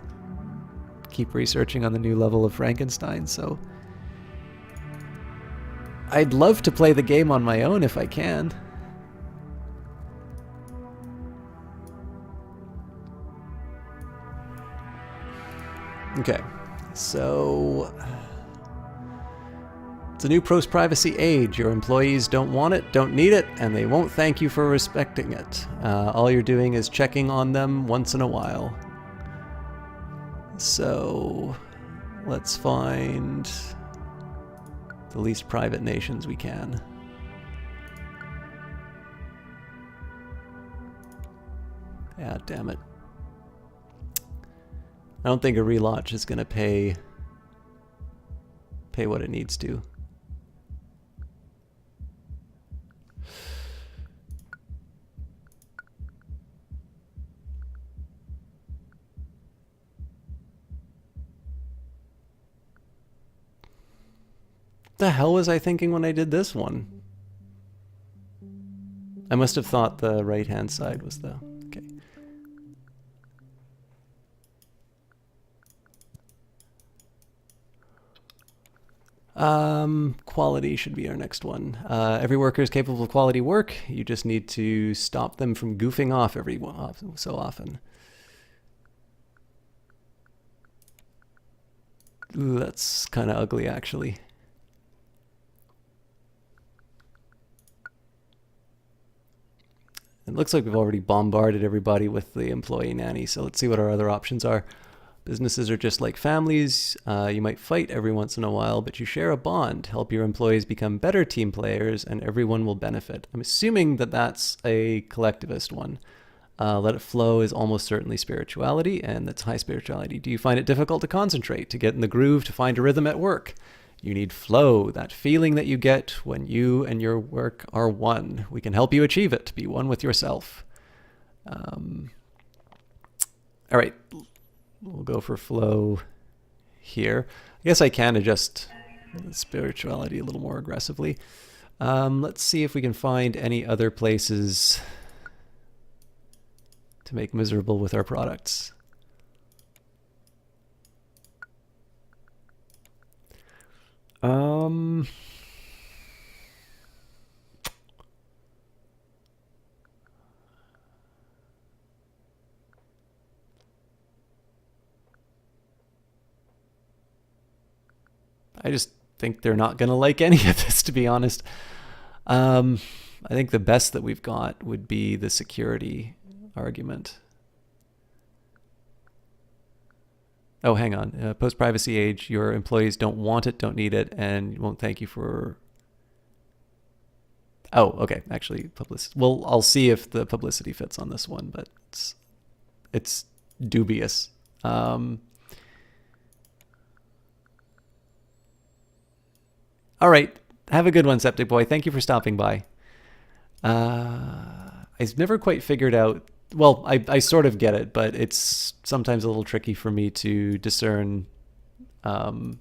keep researching on the new level of Frankenstein. So I'd love to play the game on my own if I can. Okay, so it's a new post-privacy age. Your employees don't want it, don't need it, and they won't thank you for respecting it. All you're doing is checking on them once in a while. So let's find the least private nations we can. Yeah, damn it. I don't think a relaunch is going to pay what it needs to. The hell was I thinking when I did this one? I must have thought the right-hand side was the... Okay. Quality should be our next one. Every worker is capable of quality work. You just need to stop them from goofing off every so often. Ooh, that's kind of ugly, actually. It looks like we've already bombarded everybody with the employee nanny, so let's see what our other options are. Businesses are just like families. You might fight every once in a while, but you share a bond. Help your employees become better team players, and everyone will benefit. I'm assuming that that's a collectivist one. Let it flow is almost certainly spirituality, and that's high spirituality. Do you find it difficult to concentrate, to get in the groove, to find a rhythm at work? You need flow, that feeling that you get when you and your work are one. We can help you achieve it, be one with yourself. All right. We'll go for flow here. I guess I can adjust spirituality a little more aggressively. Let's see if we can find any other places to make miserable with our products. I just think they're not going to like any of this, to be honest. I think the best that we've got would be the security argument. Oh, hang on. Post-privacy age, your employees don't want it, don't need it, and won't thank you for... Oh, okay. Actually, publicity. Well, I'll see if the publicity fits on this one, but it's dubious. All right. Have a good one, Septic Boy. Thank you for stopping by. I've never quite figured out... Well, I sort of get it, but it's sometimes a little tricky for me to discern... Actually,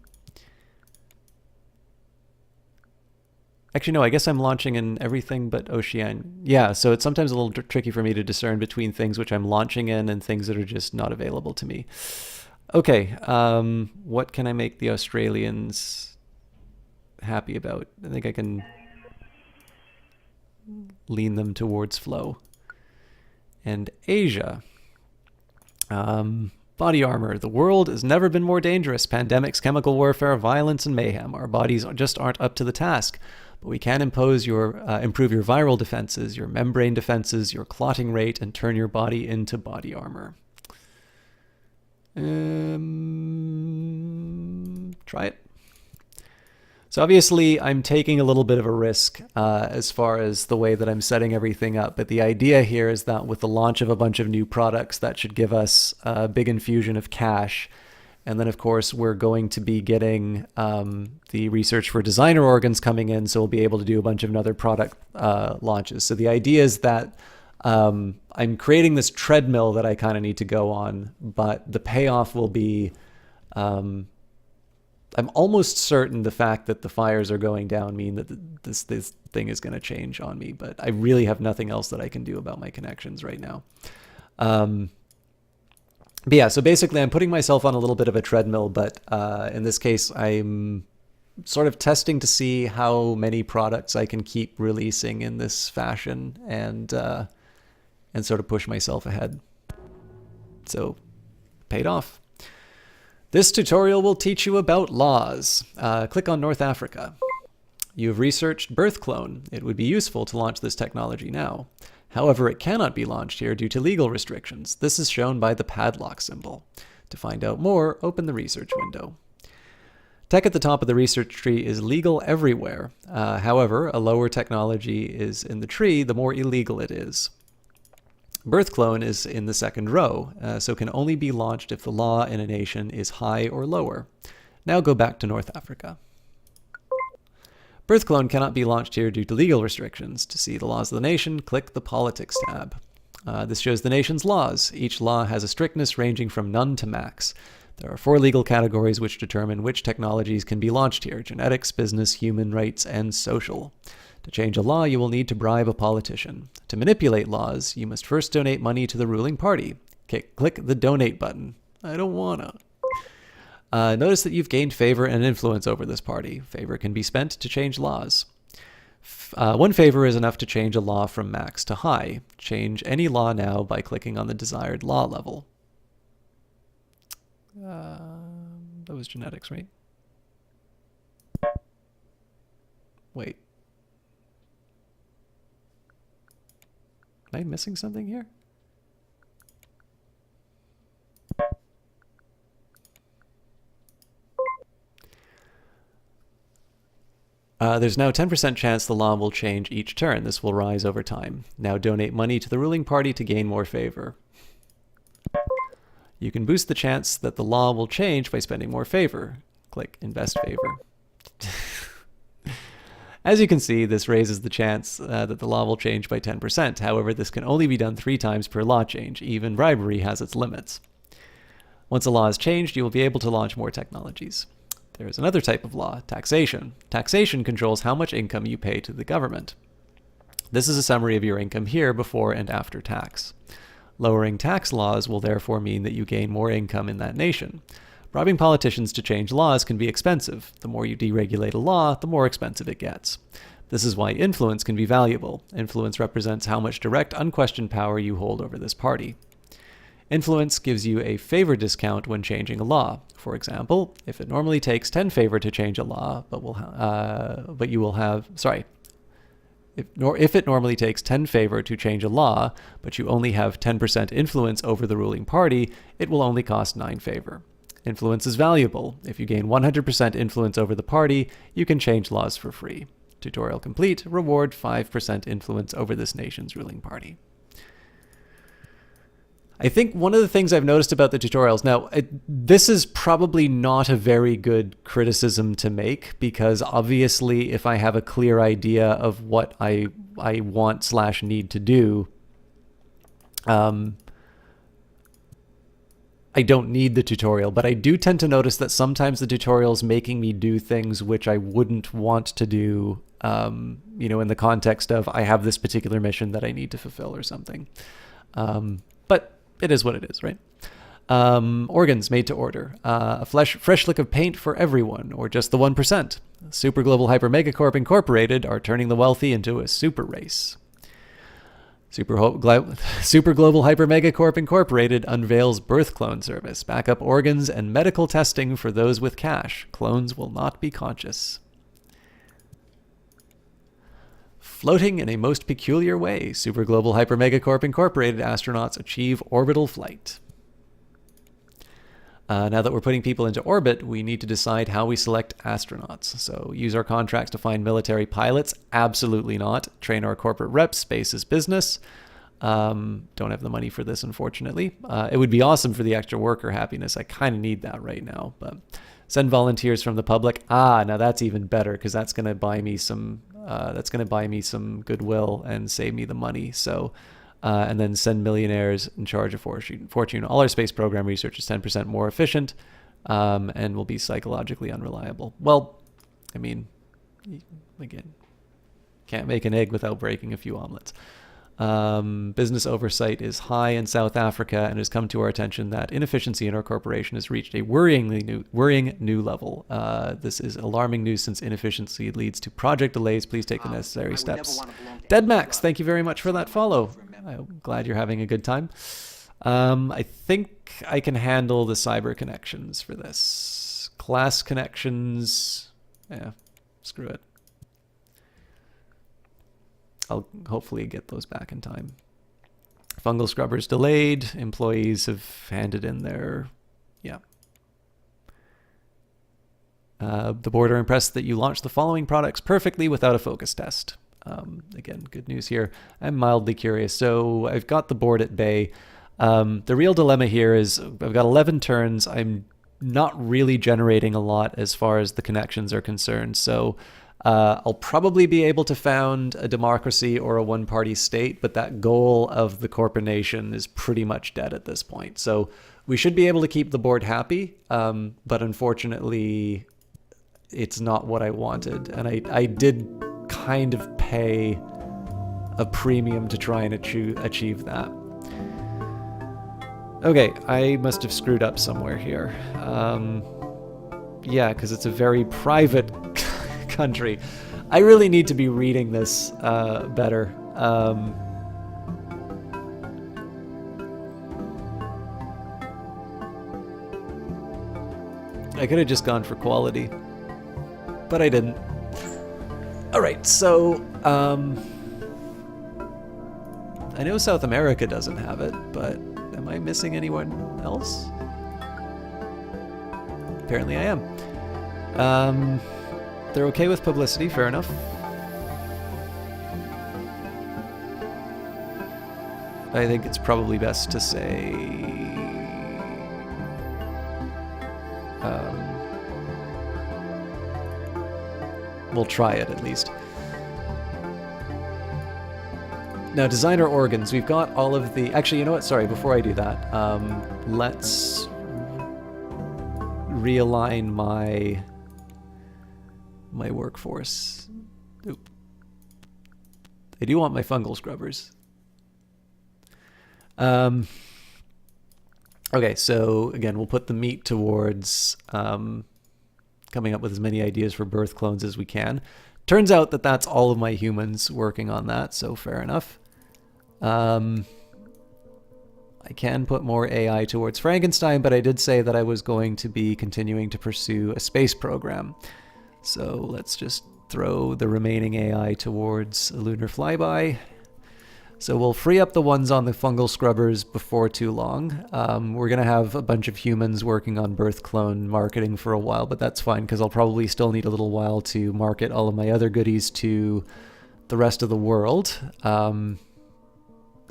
no, I guess I'm launching in everything but Oceania. Yeah, so it's sometimes a little tricky for me to discern between things which I'm launching in and things that are just not available to me. Okay, what can I make the Australians happy about? I think I can lean them towards flow. And Asia. Body armor. The world has never been more dangerous. Pandemics, chemical warfare, violence, and mayhem. Our bodies just aren't up to the task. But we can improve your viral defenses, your membrane defenses, your clotting rate, and turn your body into body armor. Try it. So obviously I'm taking a little bit of a risk as far as the way that I'm setting everything up. But the idea here is that with the launch of a bunch of new products, that should give us a big infusion of cash. And then, of course, we're going to be getting the research for designer organs coming in, so we'll be able to do a bunch of other product launches. So the idea is that I'm creating this treadmill that I kind of need to go on, but the payoff will be I'm almost certain the fact that the fires are going down mean that this thing is going to change on me, but I really have nothing else that I can do about my connections right now. But yeah, so basically I'm putting myself on a little bit of a treadmill, but in this case, I'm sort of testing to see how many products I can keep releasing in this fashion and sort of push myself ahead. So, paid off. This tutorial will teach you about laws. Click on North Africa. You have researched birth clone. It would be useful to launch this technology now. However, it cannot be launched here due to legal restrictions. This is shown by the padlock symbol. To find out more, open the research window. Tech at the top of the research tree is legal everywhere. However, a lower technology is in the tree, the more illegal it is. Birth clone is in the second row, so can only be launched if the law in a nation is high or lower. Now go back to North Africa. Birth clone cannot be launched here due to legal restrictions. To see the laws of the nation, click the Politics tab. This shows the nation's laws. Each law has a strictness ranging from none to max. There are 4 legal categories which determine which technologies can be launched here: genetics, business, human rights, and social. To change a law, you will need to bribe a politician. To manipulate laws, you must first donate money to the ruling party. Click the donate button. I don't wanna. Notice that you've gained favor and influence over this party. Favor can be spent to change laws. 1 favor is enough to change a law from max to high. Change any law now by clicking on the desired law level. That was genetics, right? Wait. Am I missing something here? There's now a 10% chance the law will change each turn. This will rise over time. Now donate money to the ruling party to gain more favor. You can boost the chance that the law will change by spending more favor. Click Invest Favor. As you can see, this raises the chance that the law will change by 10%. However, this can only be done 3 times per law change. Even bribery has its limits. Once a law is changed, you will be able to launch more technologies. There is another type of law, taxation. Taxation controls how much income you pay to the government. This is a summary of your income here before and after tax. Lowering tax laws will therefore mean that you gain more income in that nation. Bribing politicians to change laws can be expensive. The more you deregulate a law, the more expensive it gets. This is why influence can be valuable. Influence represents how much direct, unquestioned power you hold over this party. Influence gives you a favor discount when changing a law. For example, if it normally takes 10 favor to change a law, if it normally takes 10 favor to change a law, but you only have 10% influence over the ruling party, it will only cost 9 favor. Influence is valuable. If you gain 100% influence over the party, you can change laws for free. Tutorial complete. Reward 5% influence over this nation's ruling party. I think one of the things I've noticed about the tutorials, now, this is probably not a very good criticism to make, because obviously if I have a clear idea of what I want/need to do, I don't need the tutorial, but I do tend to notice that sometimes the tutorial's making me do things which I wouldn't want to do, in the context of I have this particular mission that I need to fulfill or something. But it is what it is, right? Organs made to order. A fresh lick of paint for everyone, or just the 1%. Super Global Hyper Megacorp Incorporated are turning the wealthy into a super race. Super Global Hyper Megacorp Incorporated unveils birth clone service, backup organs, and medical testing for those with cash. Clones will not be conscious. Floating in a most peculiar way, Super Global Hyper Megacorp Incorporated astronauts achieve orbital flight. Now that we're putting people into orbit, we need to decide how we select astronauts. So use our contracts to find military pilots? Absolutely not. Train our corporate reps? Space is business. Don't have the money for this, unfortunately. It would be awesome for the extra worker happiness. I kind of need that right now. But send volunteers from the public. Now that's even better, because that's going to buy me some. That's going to buy me some goodwill and save me the money. So. And then send millionaires in charge of fortune. All our space program research is 10% more efficient, and will be psychologically unreliable. Well, I mean, again, can't make an egg without breaking a few omelets. Business oversight is high in South Africa, and it has come to our attention that inefficiency in our corporation has reached a worrying new level. This is alarming news, since inefficiency leads to project delays. Please take the necessary steps. Deadmax, thank you very much for that follow. I'm glad you're having a good time. I think I can handle the cyber connections for this. Class connections, yeah, screw it. I'll hopefully get those back in time. Fungal scrubbers delayed. Employees have handed in their, yeah. The board are impressed that you launched the following products perfectly without a focus test. Again, good news here. I'm mildly curious. So I've got the board at bay. The real dilemma here is I've got 11 turns. I'm not really generating a lot as far as the connections are concerned. So I'll probably be able to found a democracy or a one-party state, but that goal of the corporation is pretty much dead at this point. So we should be able to keep the board happy, but unfortunately, it's not what I wanted. And I did kind of pay a premium to try and achieve that. Okay, I must have screwed up somewhere here. Yeah, because it's a very private country. I really need to be reading this better. I could have just gone for quality, but I didn't. All right, so I know South America doesn't have it, but am I missing anyone else? Apparently I am. They're okay with publicity, fair enough. I think it's probably best to say we'll try it at least. Now, designer organs. We've got all of the... Actually, you know what? Sorry, before I do that, let's realign my workforce. Oop. I do want my fungal scrubbers. Okay, so again, we'll put the meat towards coming up with as many ideas for birth clones as we can. Turns out that that's all of my humans working on that, so fair enough. I can put more AI towards Frankenstein, but I did say that I was going to be continuing to pursue a space program. So let's just throw the remaining AI towards a lunar flyby. So we'll free up the ones on the fungal scrubbers before too long. We're going to have a bunch of humans working on birth clone marketing for a while, but that's fine because I'll probably still need a little while to market all of my other goodies to the rest of the world.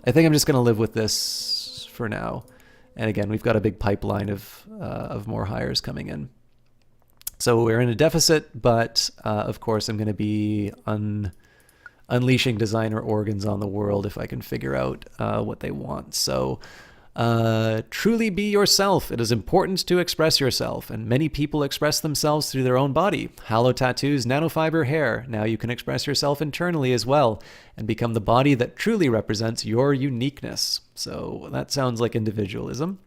I think I'm just going to live with this for now. And again, we've got a big pipeline of more hires coming in. So we're in a deficit, but of course I'm going to be unleashing designer organs on the world if I can figure out what they want. So truly be yourself. It is important to express yourself, and many people express themselves through their own body. Halo tattoos, nanofiber hair. Now you can express yourself internally as well and become the body that truly represents your uniqueness. So that sounds like individualism.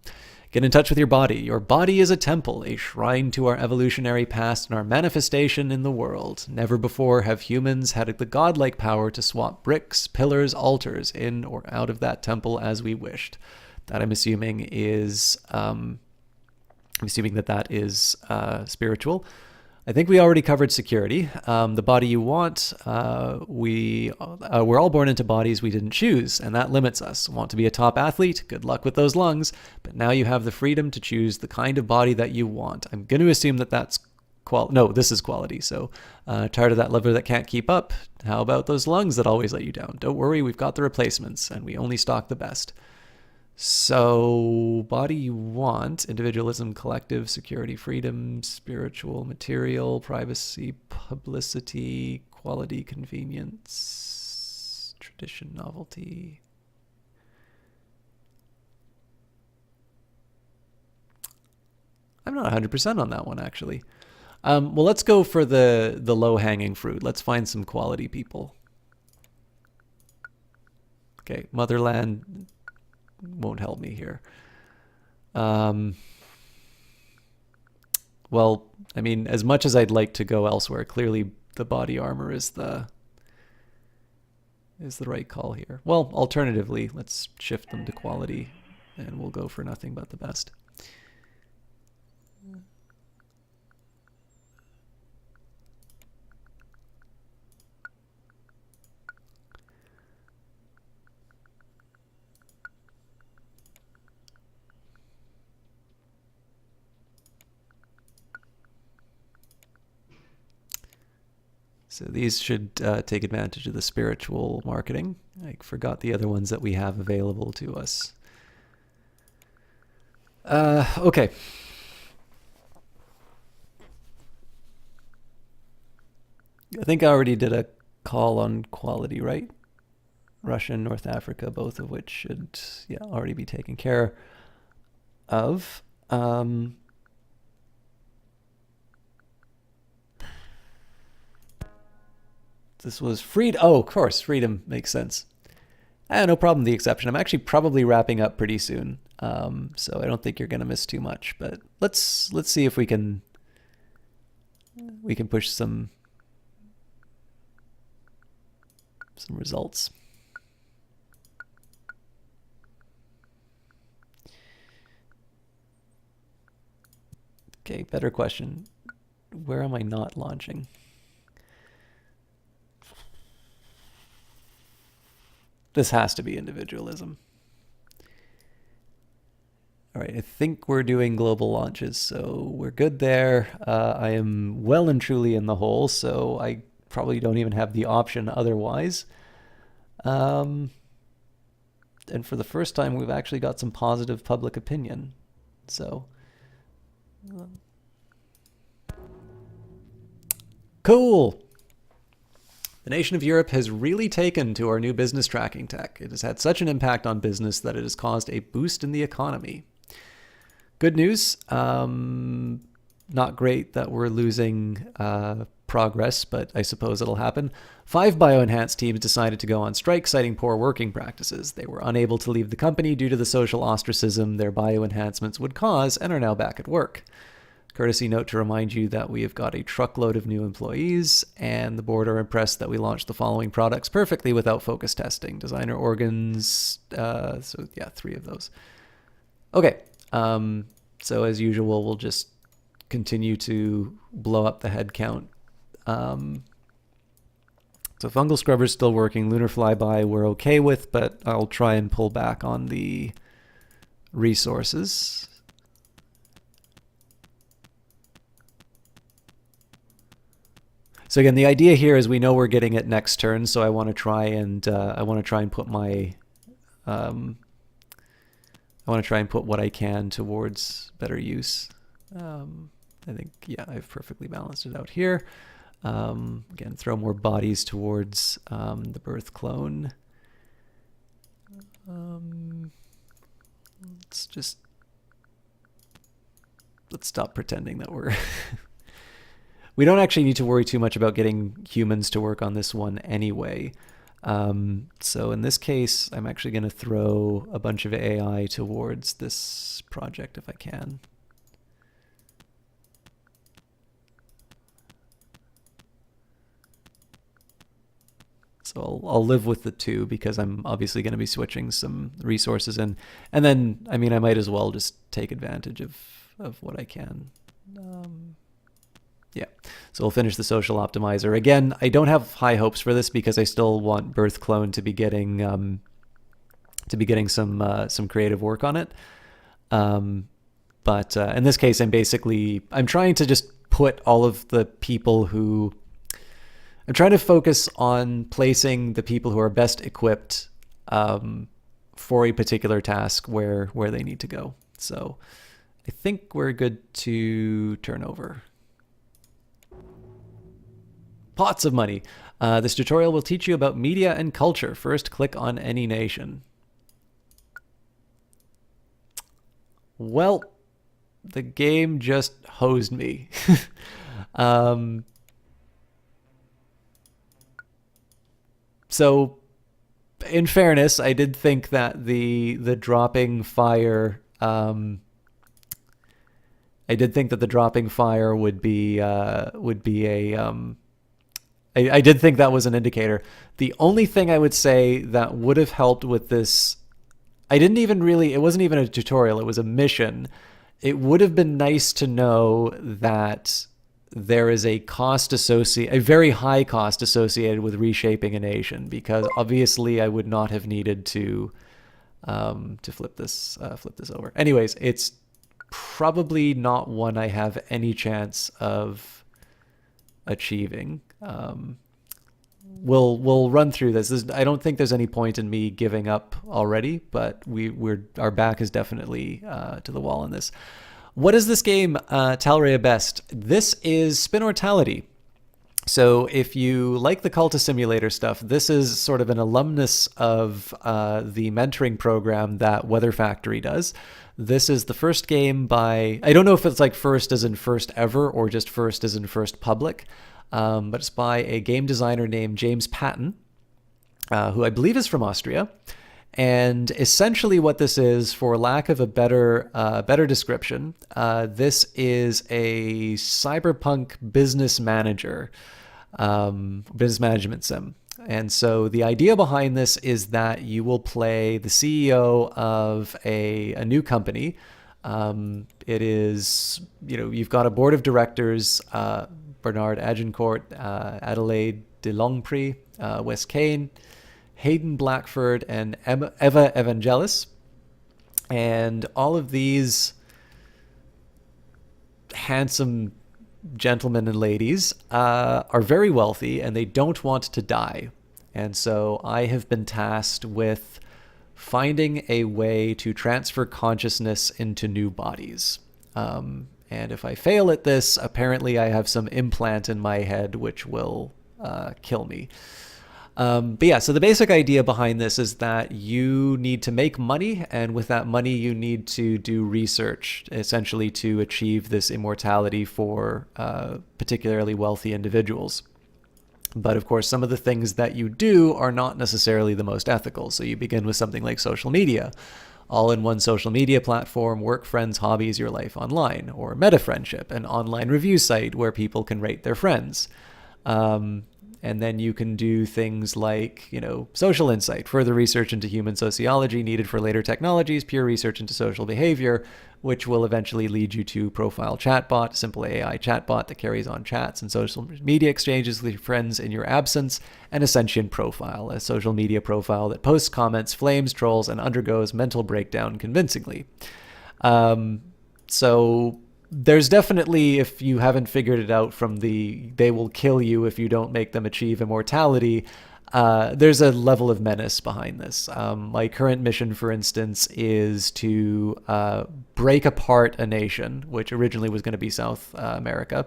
Get in touch with your body. Your body is a temple, a shrine to our evolutionary past and our manifestation in the world. Never before have humans had the godlike power to swap bricks, pillars, altars in or out of that temple as we wished. That I'm assuming that is spiritual. I think we already covered security. The body you want, we're all born into bodies we didn't choose, and that limits us. Want to be a top athlete? Good luck with those lungs. But now you have the freedom to choose the kind of body that you want. I'm going to assume that that's no, this is quality. So tired of that liver that can't keep up? How about those lungs that always let you down? Don't worry, we've got the replacements, and we only stock the best. So, body you want: individualism, collective, security, freedom, spiritual, material, privacy, publicity, quality, convenience, tradition, novelty. I'm not 100% on that one, actually. Well, let's go for the low-hanging fruit. Let's find some quality people. Okay, motherland won't help me here. Well, I mean, as much as I'd like to go elsewhere, clearly the body armor is the right call here. Well, alternatively, let's shift them to quality, and we'll go for nothing but the best. So these should take advantage of the spiritual marketing. I forgot the other ones that we have available to us. Okay. I think I already did a call on quality, right? Russia and North Africa, both of which should already be taken care of. This was freedom. Oh, of course, freedom makes sense. No problem. The exception. I'm actually probably wrapping up pretty soon, so I don't think you're gonna miss too much. But let's see if we can push some results. Okay, better question. Where am I not launching? This has to be individualism. All right, I think we're doing global launches, so we're good there. I am well and truly in the hole, so I probably don't even have the option otherwise. And for the first time, we've actually got some positive public opinion. So, cool. The nation of Europe has really taken to our new business tracking tech. It has had such an impact on business that it has caused a boost in the economy. Good news. Not great that we're losing progress, but I suppose it'll happen. 5 bioenhanced teams decided to go on strike, citing poor working practices. They were unable to leave the company due to the social ostracism their bioenhancements would cause and are now back at work. Courtesy note to remind you that we have got a truckload of new employees, and the board are impressed that we launched the following products perfectly without focus testing. Designer organs, 3 of those. Okay, so as usual, we'll just continue to blow up the head count. So fungal scrubber's still working. Lunar flyby we're okay with, but I'll try and pull back on the resources. So again, the idea here is we know we're getting it next turn, so I want to try and put my I want to try and put what I can towards better use. I think I've perfectly balanced it out here. Again, throw more bodies towards the birth clone. Let's stop pretending that we're we don't actually need to worry too much about getting humans to work on this one anyway. So in this case, I'm actually going to throw a bunch of AI towards this project if I can. So I'll live with the 2 because I'm obviously going to be switching some resources in. And then, I mean, I might as well just take advantage of what I can. Yeah. So we'll finish the social optimizer. Again, I don't have high hopes for this because I still want Birth Clone to be getting some creative work on it. But in this case, I'm trying to just put all of the people who I'm trying to focus on placing the people who are best equipped for a particular task where they need to go. So I think we're good to turn over. Pots of money. This tutorial will teach you about media and culture. First, click on any nation. Well, the game just hosed me. So, in fairness, I did think that the dropping fire. I did think that the dropping fire would be a. I did think that was an indicator. The only thing I would say that would have helped with this, it wasn't even a tutorial, it was a mission. It would have been nice to know that there is a very high cost associated with reshaping a nation, because obviously I would not have needed to flip this over. Anyways, it's probably not one I have any chance of achieving. We'll run through this. I don't think there's any point in me giving up already, but our back is definitely to the wall on this. What is this game, Talrea Best? This is Spinnortality. So if you like the Cultist Simulator stuff, this is sort of an alumnus of the mentoring program that Weather Factory does. This is the first game by, I don't know if it's like first as in first ever or just first as in first public, but it's by a game designer named James Patton, who I believe is from Austria. And essentially what this is, for lack of a better description, this is a cyberpunk business management sim. And so the idea behind this is that you will play the CEO of a new company. It is, you've got a board of directors, Bernard Agincourt, Adelaide de Longpre, Wes Kane, Hayden Blackford, and Eva Evangelis. And all of these handsome gentlemen and ladies are very wealthy, and they don't want to die. And so I have been tasked with finding a way to transfer consciousness into new bodies. And if I fail at this, apparently I have some implant in my head which will kill me. But yeah, so the basic idea behind this is that you need to make money, and with that money you need to do research, essentially to achieve this immortality for particularly wealthy individuals. But of course, some of the things that you do are not necessarily the most ethical. So you begin with something like social media. All-in-one social media platform, work, friends, hobbies, your life online. Or Meta Friendship, an online review site where people can rate their friends. And then you can do things like, social insight, further research into human sociology needed for later technologies, pure research into social behavior, which will eventually lead you to profile chatbot, simple AI chatbot that carries on chats and social media exchanges with your friends in your absence, and a sentient profile, a social media profile that posts comments, flames, trolls, and undergoes mental breakdown convincingly. So there's definitely, if you haven't figured it out from they will kill you if you don't make them achieve immortality, there's a level of menace behind this. My current mission, for instance, is to break apart a nation, which originally was going to be South America,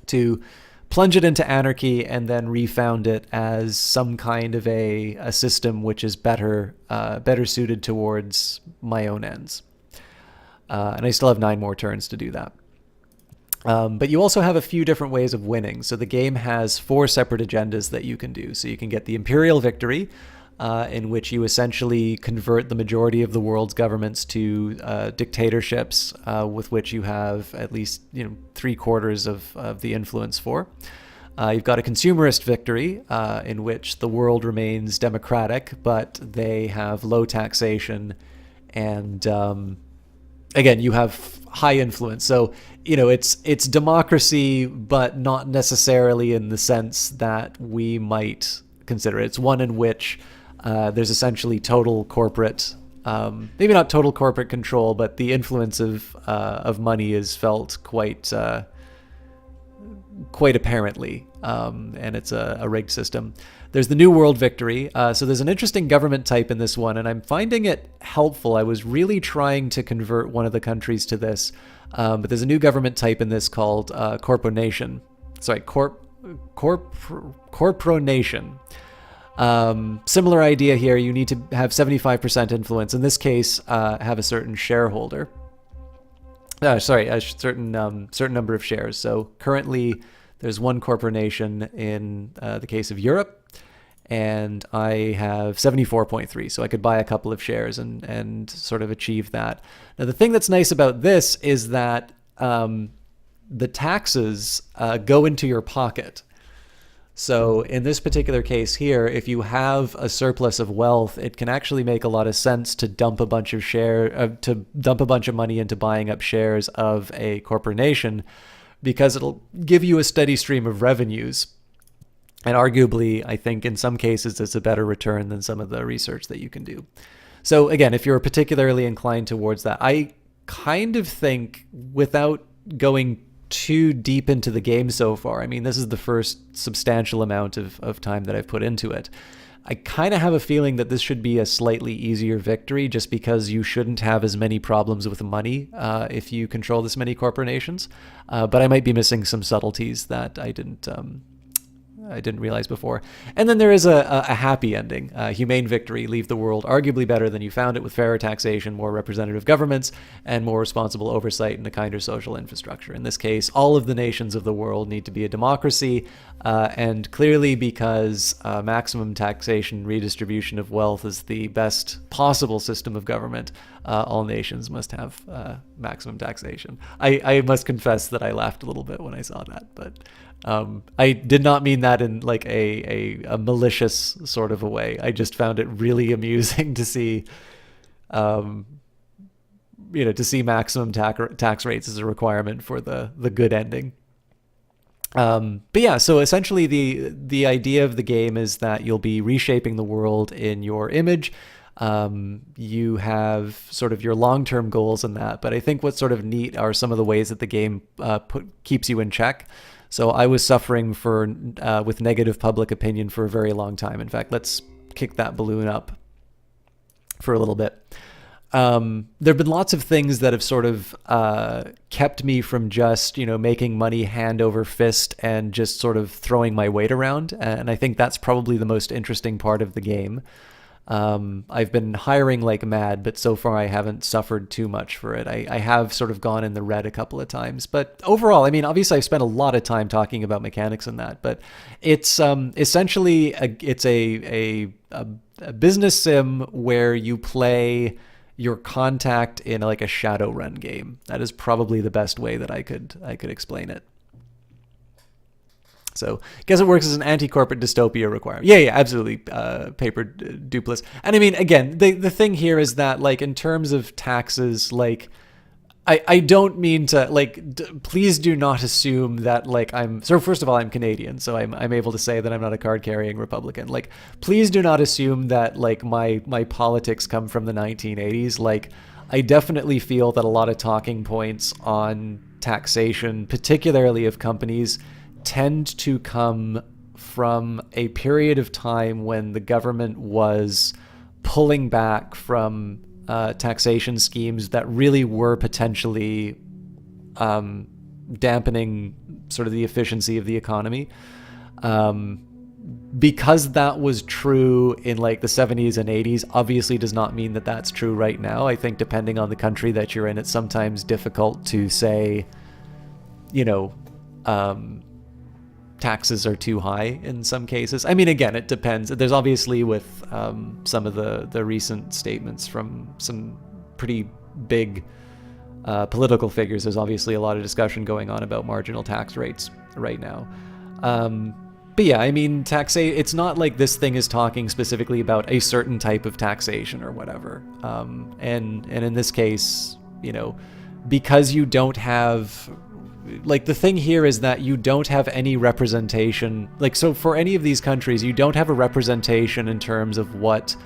to plunge it into anarchy and then refound it as some kind of a system which is better suited towards my own ends. And I still have 9 more turns to do that. But you also have a few different ways of winning. So the game has 4 separate agendas that you can do. So you can get the Imperial Victory, in which you essentially convert the majority of the world's governments to dictatorships, with which you have at least 3/4 of the influence for. You've got a consumerist victory, in which the world remains democratic, but they have low taxation and again, you have high influence. So, it's democracy, but not necessarily in the sense that we might consider it. It's one in which there's essentially total corporate, maybe not total corporate control, but the influence of money is felt quite apparently, and it's a rigged system. There's the New World Victory. So there's an interesting government type in this one, and I'm finding it helpful. I was really trying to convert one of the countries to this, but there's a new government type in this called Corporation. Sorry, Corporation. Similar idea here. You need to have 75% influence. In this case, have a certain shareholder. A certain number of shares. So currently, there's one corporation in the case of Europe, and I have 74.3. So I could buy a couple of shares and sort of achieve that. Now, the thing that's nice about this is that the taxes go into your pocket. So in this particular case here, if you have a surplus of wealth, it can actually make a lot of sense to dump a bunch of money into buying up shares of a corporation, because it'll give you a steady stream of revenues. And arguably, I think in some cases, it's a better return than some of the research that you can do. So again, if you're particularly inclined towards that, I kind of think, without going too deep into the game so far, I mean, this is the first substantial amount of time that I've put into it, I kind of have a feeling that this should be a slightly easier victory, just because you shouldn't have as many problems with money if you control this many corporations. But I might be missing some subtleties that I didn't realize before. And then there is a happy ending. Humane victory: leave the world arguably better than you found it, with fairer taxation, more representative governments, and more responsible oversight, and a kinder social infrastructure. In this case, all of the nations of the world need to be a democracy, and clearly, because maximum taxation redistribution of wealth is the best possible system of government, all nations must have maximum taxation. I must confess that I laughed a little bit when I saw that, but I did not mean that in like a malicious sort of a way. I just found it really amusing to see, to see maximum tax rates as a requirement for the good ending. But yeah, so essentially the idea of the game is that you'll be reshaping the world in your image. You have sort of your long-term goals in that, but I think what's sort of neat are some of the ways that the game keeps you in check. So I was suffering with negative public opinion for a very long time. In fact, let's kick that balloon up for a little bit. There have been lots of things that have sort of kept me from just, making money hand over fist and just sort of throwing my weight around. And I think that's probably the most interesting part of the game. I've been hiring like mad, but so far I haven't suffered too much for it. I have sort of gone in the red a couple of times, but overall, I mean, obviously I've spent a lot of time talking about mechanics in that, but it's essentially it's a business sim where you play your contact in like a Shadowrun game. That is probably the best way that I could explain it. So I guess it works as an anti-corporate dystopia requirement. Yeah, absolutely. Paper dupless. And I mean, again, the thing here is that, like, in terms of taxes, like, I don't mean to, like, please do not assume that, like, so first of all, I'm Canadian, so I'm able to say that I'm not a card-carrying Republican. Like, please do not assume that, like, my politics come from the 1980s. Like, I definitely feel that a lot of talking points on taxation, particularly of companies, tend to come from a period of time when the government was pulling back from taxation schemes that really were potentially dampening sort of the efficiency of the economy. Because that was true in like the 70s and 80s, obviously does not mean that that's true right now. I think depending on the country that you're in, it's sometimes difficult to say, taxes are too high in some cases. I mean, again, it depends. There's obviously with some of the recent statements from some pretty big political figures, there's obviously a lot of discussion going on about marginal tax rates right now. But yeah, I mean, it's not like this thing is talking specifically about a certain type of taxation or whatever. And in this case, because you don't have, like, the thing here is that you don't have any representation. Like, so for any of these countries, you don't have a representation in terms of what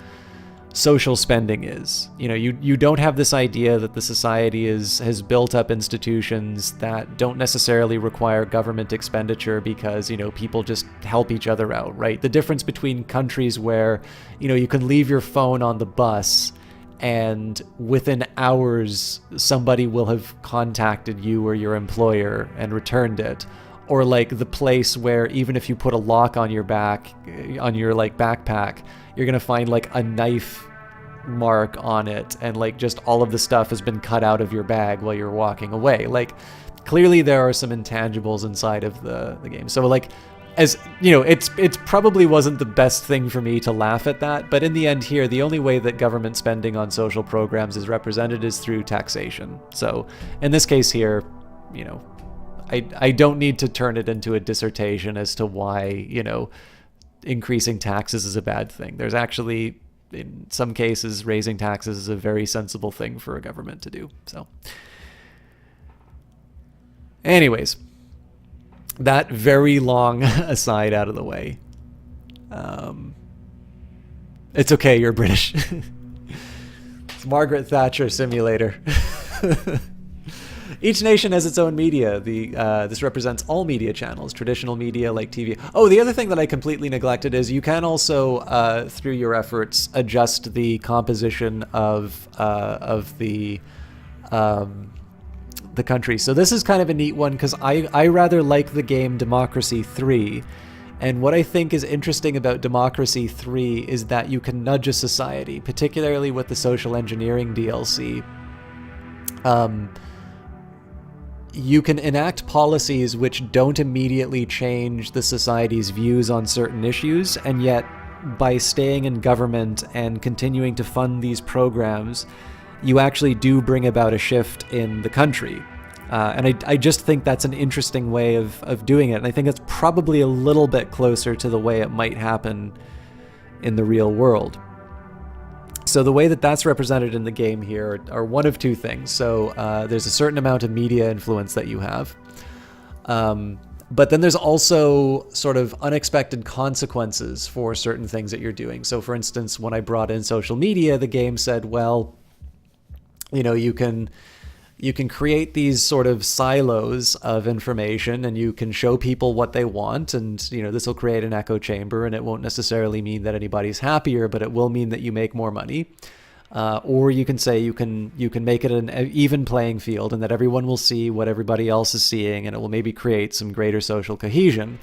social spending is. You don't have this idea that the society has built up institutions that don't necessarily require government expenditure because, people just help each other out, right? The difference between countries where, you can leave your phone on the bus and within hours somebody will have contacted you or your employer and returned it, or like the place where even if you put a lock on your backpack, you're gonna find like a knife mark on it, and like just all of the stuff has been cut out of your bag while you're walking away. Like, clearly there are some intangibles inside of the game. So like, as it's probably wasn't the best thing for me to laugh at that, but in the end here, the only way that government spending on social programs is represented is through taxation. So in this case here, I don't need to turn it into a dissertation as to why, increasing taxes is a bad thing. There's actually, in some cases, raising taxes is a very sensible thing for a government to do. So anyways, that very long aside out of the way. It's okay, you're British. It's Margaret Thatcher Simulator. Each nation has its own media. This represents all media channels, traditional media like TV. Oh, the other thing that I completely neglected is you can also, through your efforts, adjust the composition of the country. So this is kind of a neat one because I rather like the game Democracy 3. And what I think is interesting about Democracy 3 is that you can nudge a society, particularly with the social engineering DLC. You can enact policies which don't immediately change the society's views on certain issues, and yet by staying in government and continuing to fund these programs, you actually do bring about a shift in the country. And I just think that's an interesting way of doing it. And I think it's probably a little bit closer to the way it might happen in the real world. So the way that that's represented in the game here are one of two things. So there's a certain amount of media influence that you have. But then there's also sort of unexpected consequences for certain things that you're doing. So for instance, when I brought in social media, the game said, well, you can create these sort of silos of information and you can show people what they want, and this will create an echo chamber, and it won't necessarily mean that anybody's happier, but it will mean that you make more money. Or you can say you can make it an even playing field and that everyone will see what everybody else is seeing, and it will maybe create some greater social cohesion.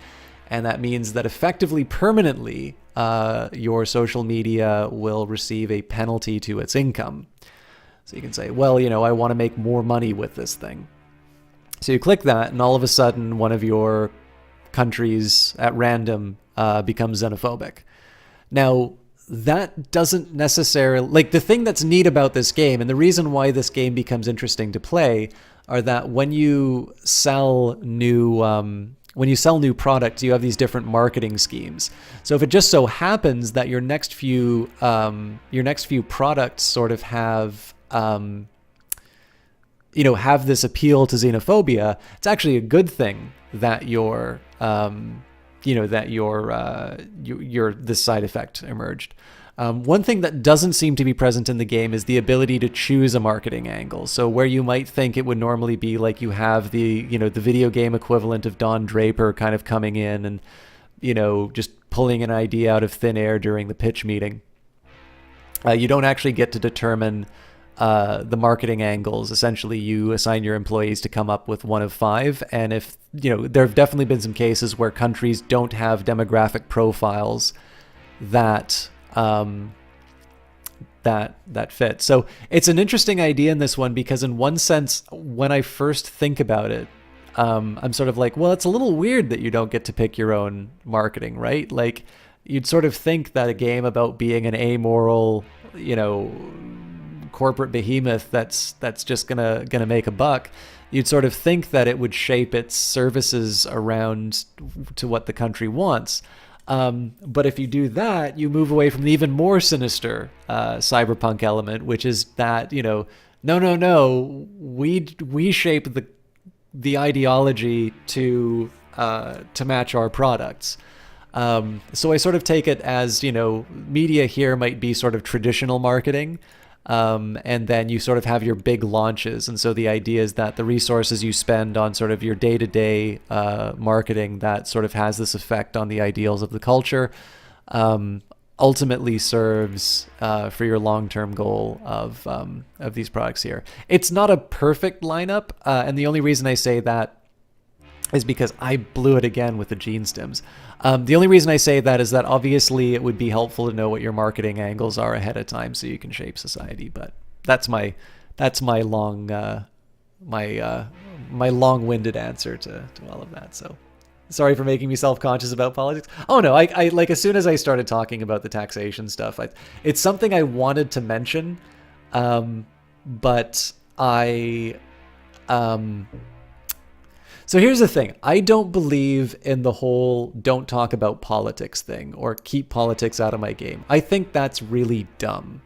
And that means that effectively, permanently, your social media will receive a penalty to its income. So you can say, well, I want to make more money with this thing. So you click that, and all of a sudden, one of your countries at random becomes xenophobic. Now, that doesn't necessarily... Like, the thing that's neat about this game, and the reason why this game becomes interesting to play, are that when you sell new products, you have these different marketing schemes. So if it just so happens that your next few products sort of have this appeal to xenophobia, it's actually a good thing that this side effect emerged. One thing that doesn't seem to be present in the game is the ability to choose a marketing angle. So where you might think it would normally be like you have the video game equivalent of Don Draper kind of coming in and, just pulling an idea out of thin air during the pitch meeting. You don't actually get to determine the marketing angles. Essentially, you assign your employees to come up with one of 5. And if, there have definitely been some cases where countries don't have demographic profiles that fit. So it's an interesting idea in this one because in one sense, when I first think about it, I'm sort of like, well, it's a little weird that you don't get to pick your own marketing, right? Like, you'd sort of think that a game about being an amoral, corporate behemoth that's just gonna make a buck, you'd sort of think that it would shape its services around to what the country wants. But if you do that, you move away from the even more sinister cyberpunk element, which is that no. We shape the ideology to match our products. So I sort of take it as, media here might be sort of traditional marketing. And then you sort of have your big launches. And so the idea is that the resources you spend on sort of your day-to-day marketing that sort of has this effect on the ideals of the culture ultimately serves for your long-term goal of these products here. It's not a perfect lineup. And the only reason I say that is because I blew it again with the gene stims. The only reason I say that is that obviously it would be helpful to know what your marketing angles are ahead of time so you can shape society. But that's my long my long-winded answer to all of that. So sorry for making me self-conscious about politics. Oh no, I like as soon as I started talking about the taxation stuff, it's something I wanted to mention, but I. So here's the thing. I don't believe in the whole don't talk about politics thing or keep politics out of my game. I think that's really dumb.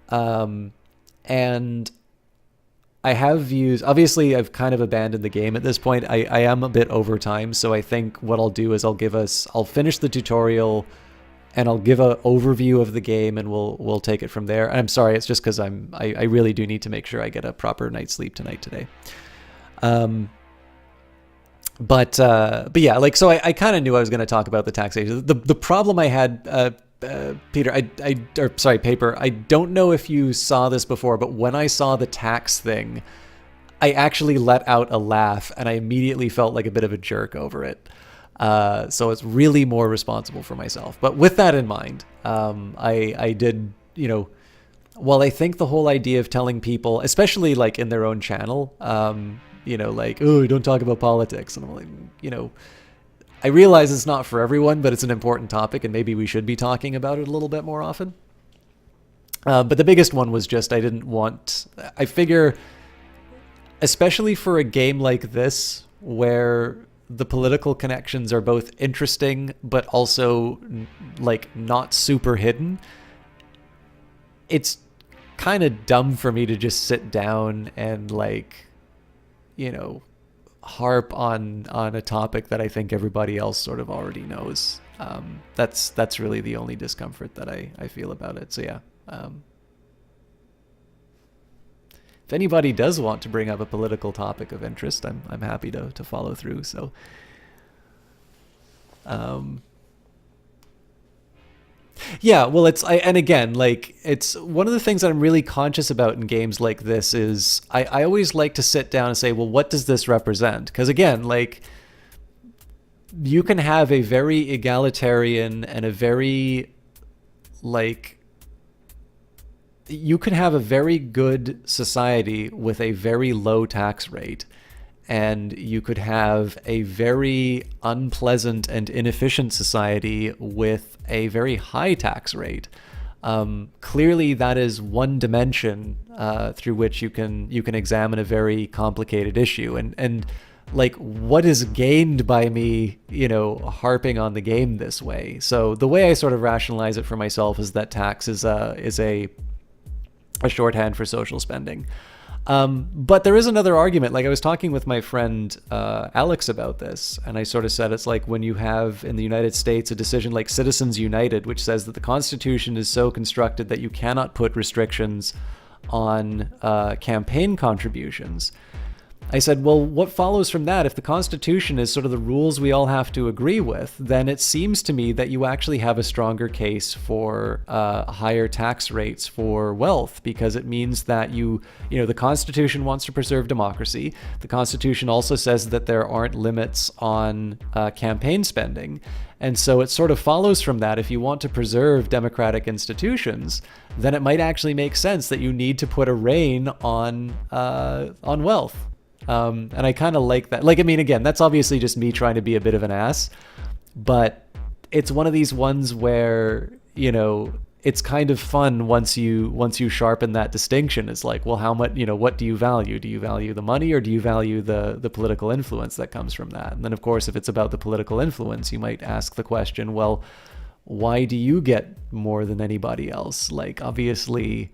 And I have views. Obviously, I've kind of abandoned the game at this point. I am a bit over time. So I think what I'll do is I'll finish the tutorial and I'll give an overview of the game and we'll take it from there. And I'm sorry. It's just because I really do need to make sure I get a proper night's sleep tonight today. But yeah, like, so I kind of knew I was going to talk about the taxation. The problem I had, Peter, Paper, I don't know if you saw this before, but when I saw the tax thing, I actually let out a laugh and I immediately felt like a bit of a jerk over it. So it's really more responsible for myself. But with that in mind, I did, while I think the whole idea of telling people, especially like in their own channel, like, oh, don't talk about politics. And I'm like, I realize it's not for everyone, but it's an important topic and maybe we should be talking about it a little bit more often. But the biggest one was just I figure, especially for a game like this, where the political connections are both interesting, but also like not super hidden, it's kind of dumb for me to just sit down and like, harp on a topic that I think everybody else sort of already knows. That's really the only discomfort that I feel about it. So yeah. If anybody does want to bring up a political topic of interest, I'm happy to follow through. So yeah, well, and again, like, it's one of the things that I'm really conscious about in games like this is I always like to sit down and say, well, what does this represent? Because again, like, you can have a very egalitarian and a very, like, you can have a very good society with a very low tax rate. And you could have a very unpleasant and inefficient society with a very high tax rate. Clearly, that is one dimension through which you can examine a very complicated issue. And like, what is gained by me, harping on the game this way? So the way I sort of rationalize it for myself is that tax is a shorthand for social spending. But there is another argument. Like, I was talking with my friend Alex about this, and I sort of said it's like when you have in the United States a decision like Citizens United, which says that the Constitution is so constructed that you cannot put restrictions on campaign contributions. I said, well, what follows from that? If the Constitution is sort of the rules we all have to agree with, then it seems to me that you actually have a stronger case for higher tax rates for wealth, because it means that the Constitution wants to preserve democracy. The Constitution also says that there aren't limits on campaign spending. And so it sort of follows from that, if you want to preserve democratic institutions, then it might actually make sense that you need to put a rein on wealth. And I kind of like that. Like, I mean, again, that's obviously just me trying to be a bit of an ass, but it's one of these ones where, it's kind of fun once you sharpen that distinction. It's like, well, how much, what do you value? Do you value the money, or do you value the political influence that comes from that? And then, of course, if it's about the political influence, you might ask the question, well, why do you get more than anybody else? Like, obviously,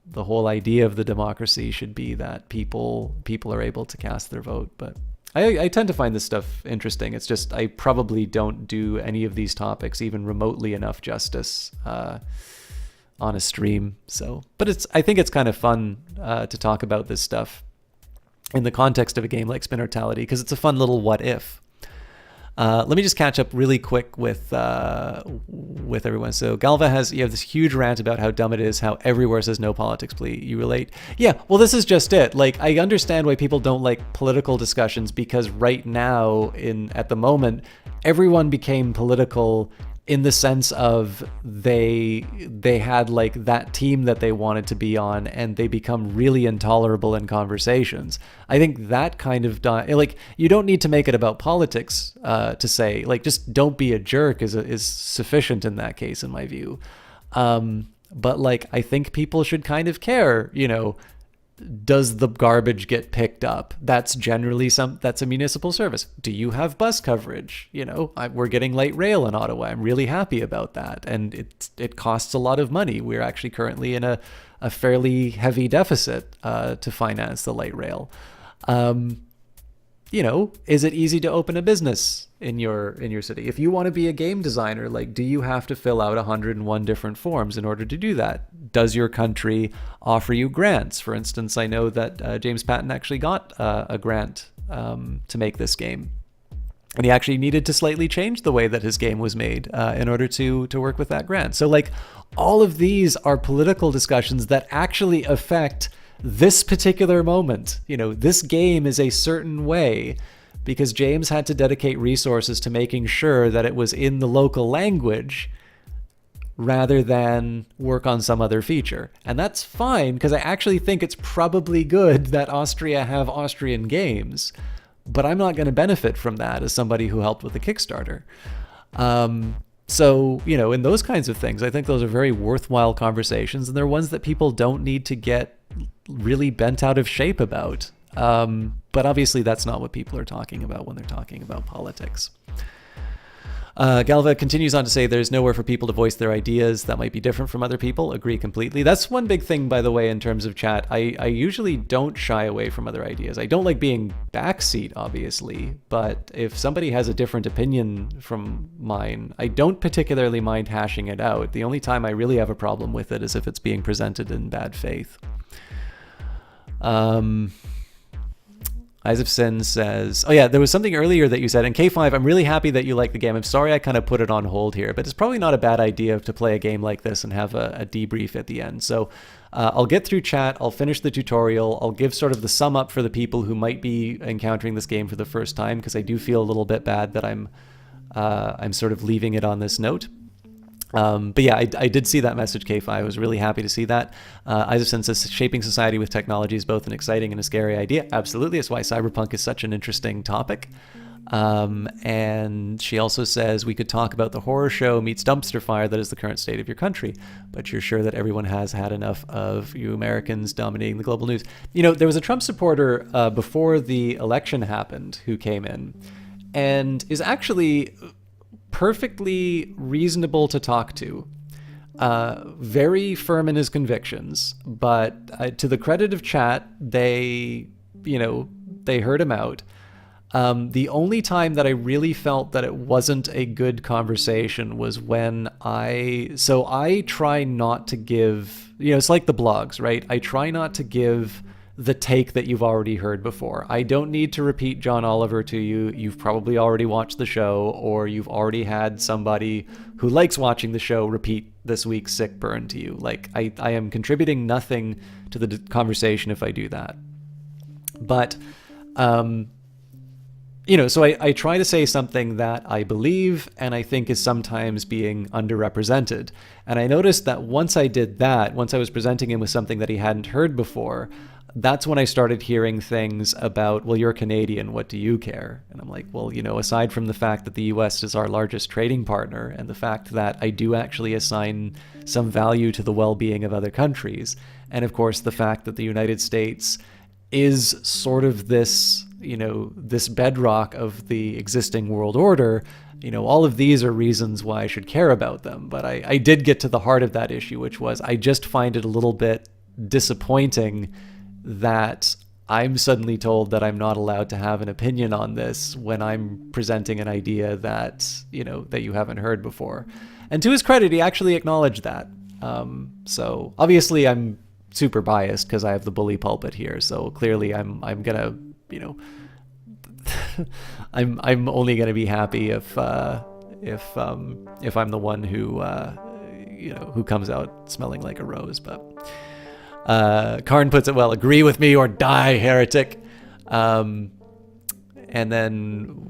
the whole idea of the democracy should be that people are able to cast their vote. But I tend to find this stuff interesting. It's just I probably don't do any of these topics even remotely enough justice on a stream. So, but I think it's kind of fun to talk about this stuff in the context of a game like Spinnortality, because it's a fun little what if. Let me just catch up really quick with everyone. So Galva you have this huge rant about how dumb it is, how everywhere says no politics, please. You relate? Yeah, well, this is just it. Like, I understand why people don't like political discussions, because right now, at the moment, everyone became political in the sense of they had like that team that they wanted to be on, and they become really intolerable in conversations. I think that kind of like, you don't need to make it about politics to say, like, just don't be a jerk is sufficient in that case, in my view. But like, I think people should kind of care, does the garbage get picked up? That's generally that's a municipal service. Do you have bus coverage? We're getting light rail in Ottawa. I'm really happy about that. And it costs a lot of money. We're actually currently in a fairly heavy deficit to finance the light rail. Is it easy to open a business in your city? If you want to be a game designer, like, do you have to fill out 101 different forms in order to do that? Does your country offer you grants? For instance, I know that James Patton actually got a grant to make this game. And he actually needed to slightly change the way that his game was made in order to work with that grant. So like, all of these are political discussions that actually affect this particular moment. This game is a certain way because James had to dedicate resources to making sure that it was in the local language rather than work on some other feature. And that's fine, because I actually think it's probably good that Austria have Austrian games, but I'm not going to benefit from that as somebody who helped with the Kickstarter. So, in those kinds of things, I think those are very worthwhile conversations, and they're ones that people don't need to get really bent out of shape about. But obviously that's not what people are talking about when they're talking about politics. Galva continues on to say there's nowhere for people to voice their ideas that might be different from other people. Agree completely. That's one big thing, by the way, in terms of chat. I usually don't shy away from other ideas. I don't like being backseat, obviously, but if somebody has a different opinion from mine, I don't particularly mind hashing it out. The only time I really have a problem with it is if it's being presented in bad faith. Eyes of Sin says, oh yeah, there was something earlier that you said, in K5, I'm really happy that you like the game. I'm sorry I kind of put it on hold here, but it's probably not a bad idea to play a game like this and have a debrief at the end. So I'll get through chat, I'll finish the tutorial, I'll give sort of the sum up for the people who might be encountering this game for the first time, because I do feel a little bit bad that I'm sort of leaving it on this note. But yeah, I did see that message, K5. I was really happy to see that. Isaacson says, shaping society with technology is both an exciting and a scary idea. Absolutely. That's why cyberpunk is such an interesting topic. And she also says, we could talk about the horror show meets dumpster fire that is the current state of your country, but you're sure that everyone has had enough of you Americans dominating the global news. There was a Trump supporter before the election happened who came in and is actually perfectly reasonable to talk to, very firm in his convictions, but to the credit of chat, they heard him out. The only time that I really felt that it wasn't a good conversation was when I try not to give, it's like the blogs, right? I try not to give the take that you've already heard before. I don't need to repeat John Oliver to you. You've probably already watched the show, or you've already had somebody who likes watching the show repeat this week's sick burn to you. Like, I am contributing nothing to the conversation if I do that. But, so I try to say something that I believe and I think is sometimes being underrepresented. And I noticed that once I did that, once I was presenting him with something that he hadn't heard before, that's when I started hearing things about, well, you're Canadian, what do you care? And I'm like, well, aside from the fact that the US is our largest trading partner and the fact that I do actually assign some value to the well-being of other countries, and of course the fact that the United States is sort of this, this bedrock of the existing world order, all of these are reasons why I should care about them. But I did get to the heart of that issue, which was I just find it a little bit disappointing that I'm suddenly told that I'm not allowed to have an opinion on this when I'm presenting an idea that, that you haven't heard before. And to his credit, he actually acknowledged that. So obviously I'm super biased because I have the bully pulpit here. So clearly I'm gonna, I'm only gonna be happy if I'm the one who who comes out smelling like a rose. But Karn puts it well: agree with me or die, heretic. And then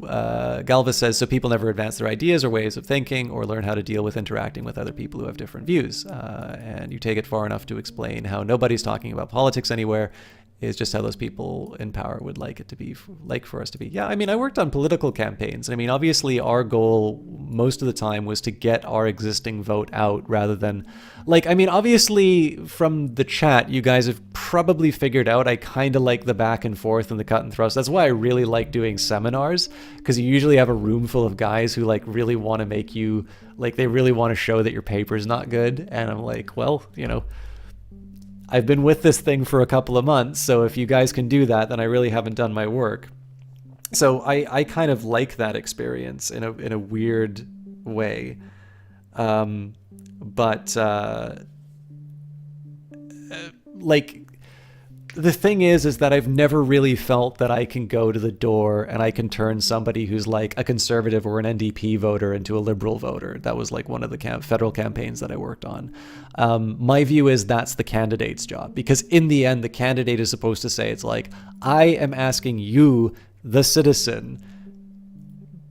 Galva says, so people never advance their ideas or ways of thinking or learn how to deal with interacting with other people who have different views. And you take it far enough to explain how nobody's talking about politics anywhere is just how those people in power would like it to be, like for us to be. Yeah, I mean, I worked on political campaigns. I mean, obviously our goal most of the time was to get our existing vote out rather than, obviously from the chat, you guys have probably figured out I kind of like the back and forth and the cut and thrust. That's why I really like doing seminars, because you usually have a room full of guys who really want to make you, they really want to show that your paper's not good. And I'm like, well, I've been with this thing for a couple of months, so if you guys can do that, then I really haven't done my work. So I kind of like that experience in a weird way. The thing is that I've never really felt that I can go to the door and I can turn somebody who's like a conservative or an NDP voter into a liberal voter. That was one of the federal campaigns that I worked on. My view is that's the candidate's job, because in the end, the candidate is supposed to say, it's like, I am asking you, the citizen,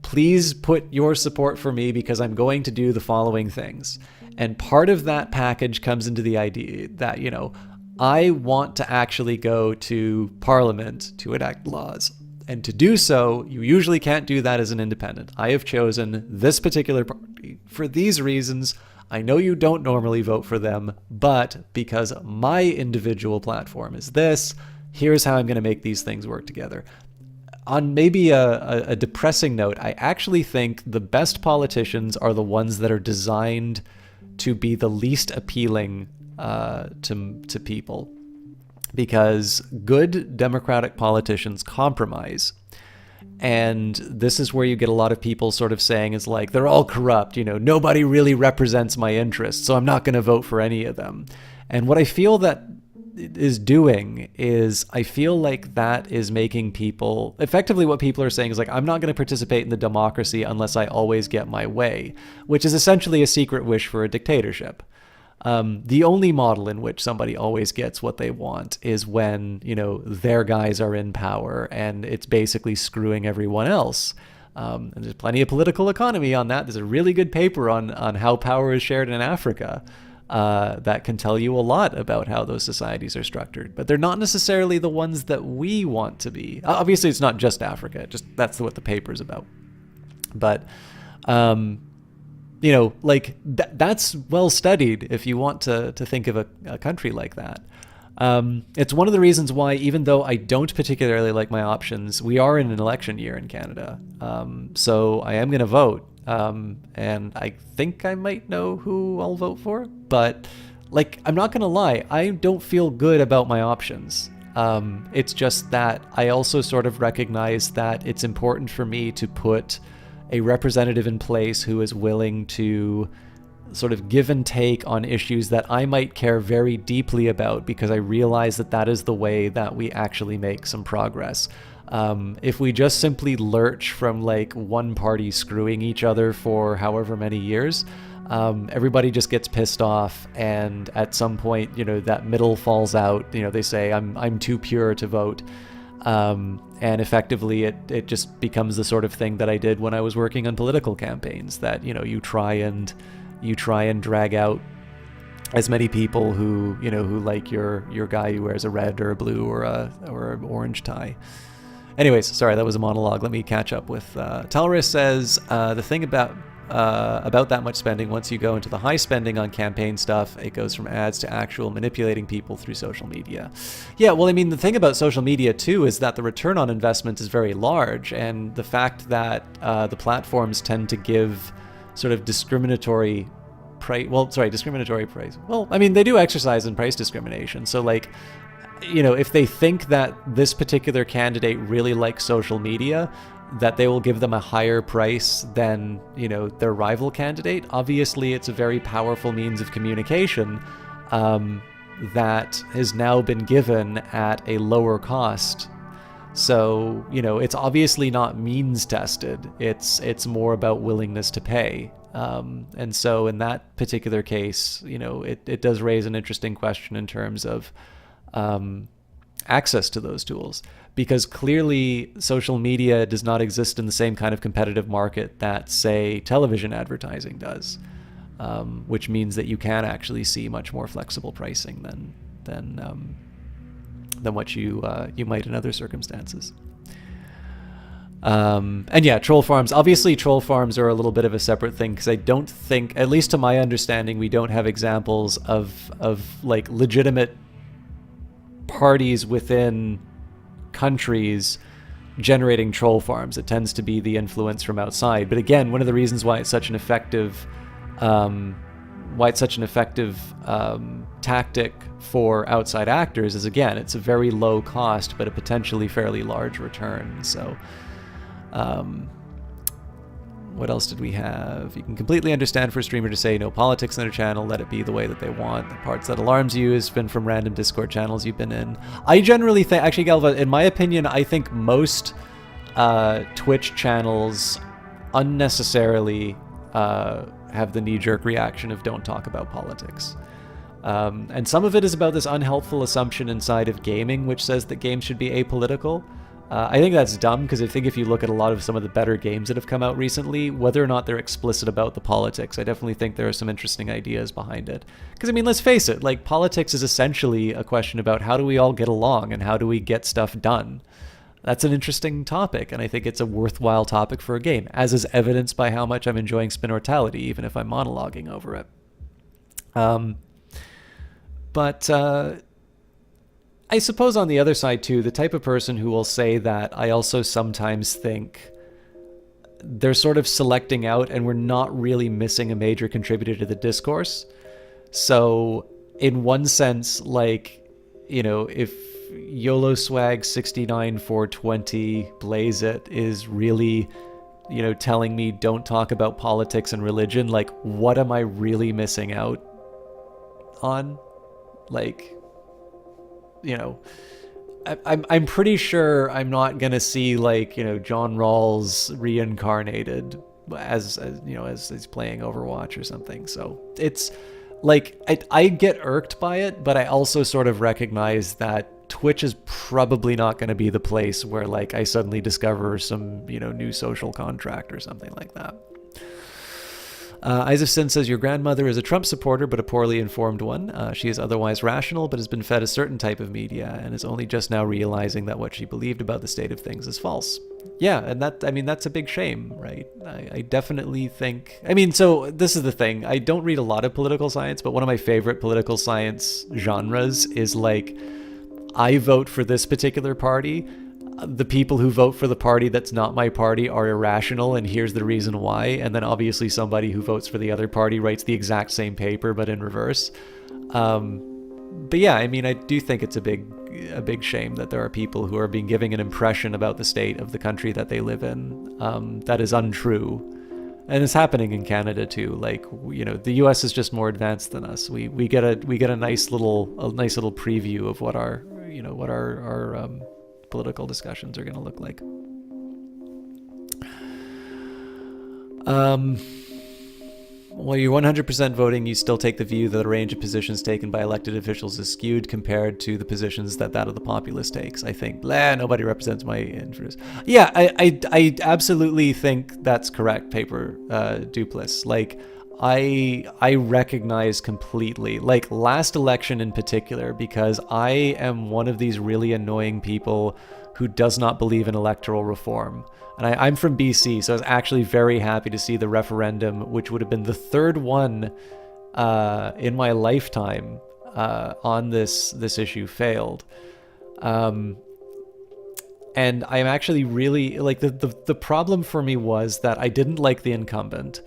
please put your support for me because I'm going to do the following things. And part of that package comes into the idea that, I want to actually go to Parliament to enact laws. And to do so, you usually can't do that as an independent. I have chosen this particular party for these reasons. I know you don't normally vote for them, but because my individual platform is this, here's how I'm going to make these things work together. On maybe a depressing note, I actually think the best politicians are the ones that are designed to be the least appealing to people, because good democratic politicians compromise. And this is where you get a lot of people sort of saying is they're all corrupt, nobody really represents my interests, so I'm not going to vote for any of them. And what I feel that is doing is, I feel like that is making people, effectively what people are saying is I'm not going to participate in the democracy unless I always get my way, which is essentially a secret wish for a dictatorship. The only model in which somebody always gets what they want is when, their guys are in power and it's basically screwing everyone else. And there's plenty of political economy on that. There's a really good paper on how power is shared in Africa that can tell you a lot about how those societies are structured. But they're not necessarily the ones that we want to be. Obviously, it's not just Africa. That's what the paper's about. But that's well studied if you want to think of a country like that. It's one of the reasons why, even though I don't particularly like my options, we are in an election year in Canada. So I am going to vote. And I think I might know who I'll vote for. But, I'm not going to lie, I don't feel good about my options. It's just that I also sort of recognize that it's important for me to put a representative in place who is willing to sort of give and take on issues that I might care very deeply about, because I realize that that is the way that we actually make some progress. If we just simply lurch from one party screwing each other for however many years, everybody just gets pissed off, and at some point, that middle falls out. They say I'm too pure to vote. And effectively it just becomes the sort of thing that I did when I was working on political campaigns, that, you try and drag out as many people who like your guy who wears a red or a blue or an orange tie. Anyways, sorry, that was a monologue. Let me catch up with, Talris says, the thing about that much spending, once you go into the high spending on campaign stuff, it goes from ads to actual manipulating people through social media. Yeah, well, I mean, the thing about social media too is that the return on investment is very large, and the fact that the platforms tend to give sort of discriminatory discriminatory price. Well, I mean, they do exercise in price discrimination. So like, if they think that this particular candidate really likes social media, that they will give them a higher price than, their rival candidate. Obviously, it's a very powerful means of communication that has now been given at a lower cost. So, it's obviously not means tested. It's more about willingness to pay. And so in that particular case, it does raise an interesting question in terms of access to those tools, because clearly social media does not exist in the same kind of competitive market that, say, television advertising does, which means that you can actually see much more flexible pricing than what you might in other circumstances. And yeah, troll farms. Obviously, troll farms are a little bit of a separate thing, because I don't think, at least to my understanding, we don't have examples of like legitimate parties within countries generating troll farms. It tends to be the influence from outside. But again, one of the reasons why it's such an effective tactic for outside actors is, again, it's a very low cost but a potentially fairly large return. So what else did we have? You can completely understand for a streamer to say no politics in their channel, let it be the way that they want. The parts that alarms you has been from random Discord channels you've been in. I generally think, actually, Galva, in my opinion, I think most Twitch channels unnecessarily have the knee-jerk reaction of don't talk about politics. And some of it is about this unhelpful assumption inside of gaming, which says that games should be apolitical. I think that's dumb, because I think if you look at a lot of some of the better games that have come out recently, whether or not they're explicit about the politics, I definitely think there are some interesting ideas behind it. Because, I mean, let's face it, like, politics is essentially a question about how do we all get along and how do we get stuff done. That's an interesting topic, and I think it's a worthwhile topic for a game, as is evidenced by how much I'm enjoying Spinnortality, even if I'm monologuing over it. But I suppose on the other side too, the type of person who will say that, I also sometimes think they're sort of selecting out and we're not really missing a major contributor to the discourse. So in one sense, like, if YOLO Swag 69420 Blaze It is really, telling me don't talk about politics and religion, like, what am I really missing out on? Like, I'm pretty sure I'm not gonna see, like, John Rawls reincarnated as he's playing Overwatch or something. So it's like I get irked by it, but I also sort of recognize that Twitch is probably not going to be the place where, like, I suddenly discover some new social contract or something like that. Eyes of Sin says, your grandmother is a Trump supporter, but a poorly informed one. She is otherwise rational, but has been fed a certain type of media and is only just now realizing that what she believed about the state of things is false. Yeah, and that's a big shame, right? I definitely think, so this is the thing. I don't read a lot of political science, but one of my favorite political science genres is, like, I vote for this particular party. The people who vote for the party that's not my party are irrational, and here's the reason why. And then obviously somebody who votes for the other party writes the exact same paper, but in reverse. But yeah, I do think it's a big shame that there are people who are being given an impression about the state of the country that they live in that is untrue. And it's happening in Canada too. Like, the U.S. is just more advanced than us. We get a nice little preview of what our political discussions are going to look like. While you're 100% voting, you still take the view that the range of positions taken by elected officials is skewed compared to the positions that of the populace takes. I think, nobody represents my interests. Yeah, I absolutely think that's correct, Paper Dupliss. Like, I recognize completely, like, last election in particular, because I am one of these really annoying people who does not believe in electoral reform. And I'm from BC, so I was actually very happy to see the referendum, which would have been the third one in my lifetime on this issue, failed. And I'm actually really, like, the problem for me was that I didn't like the incumbent.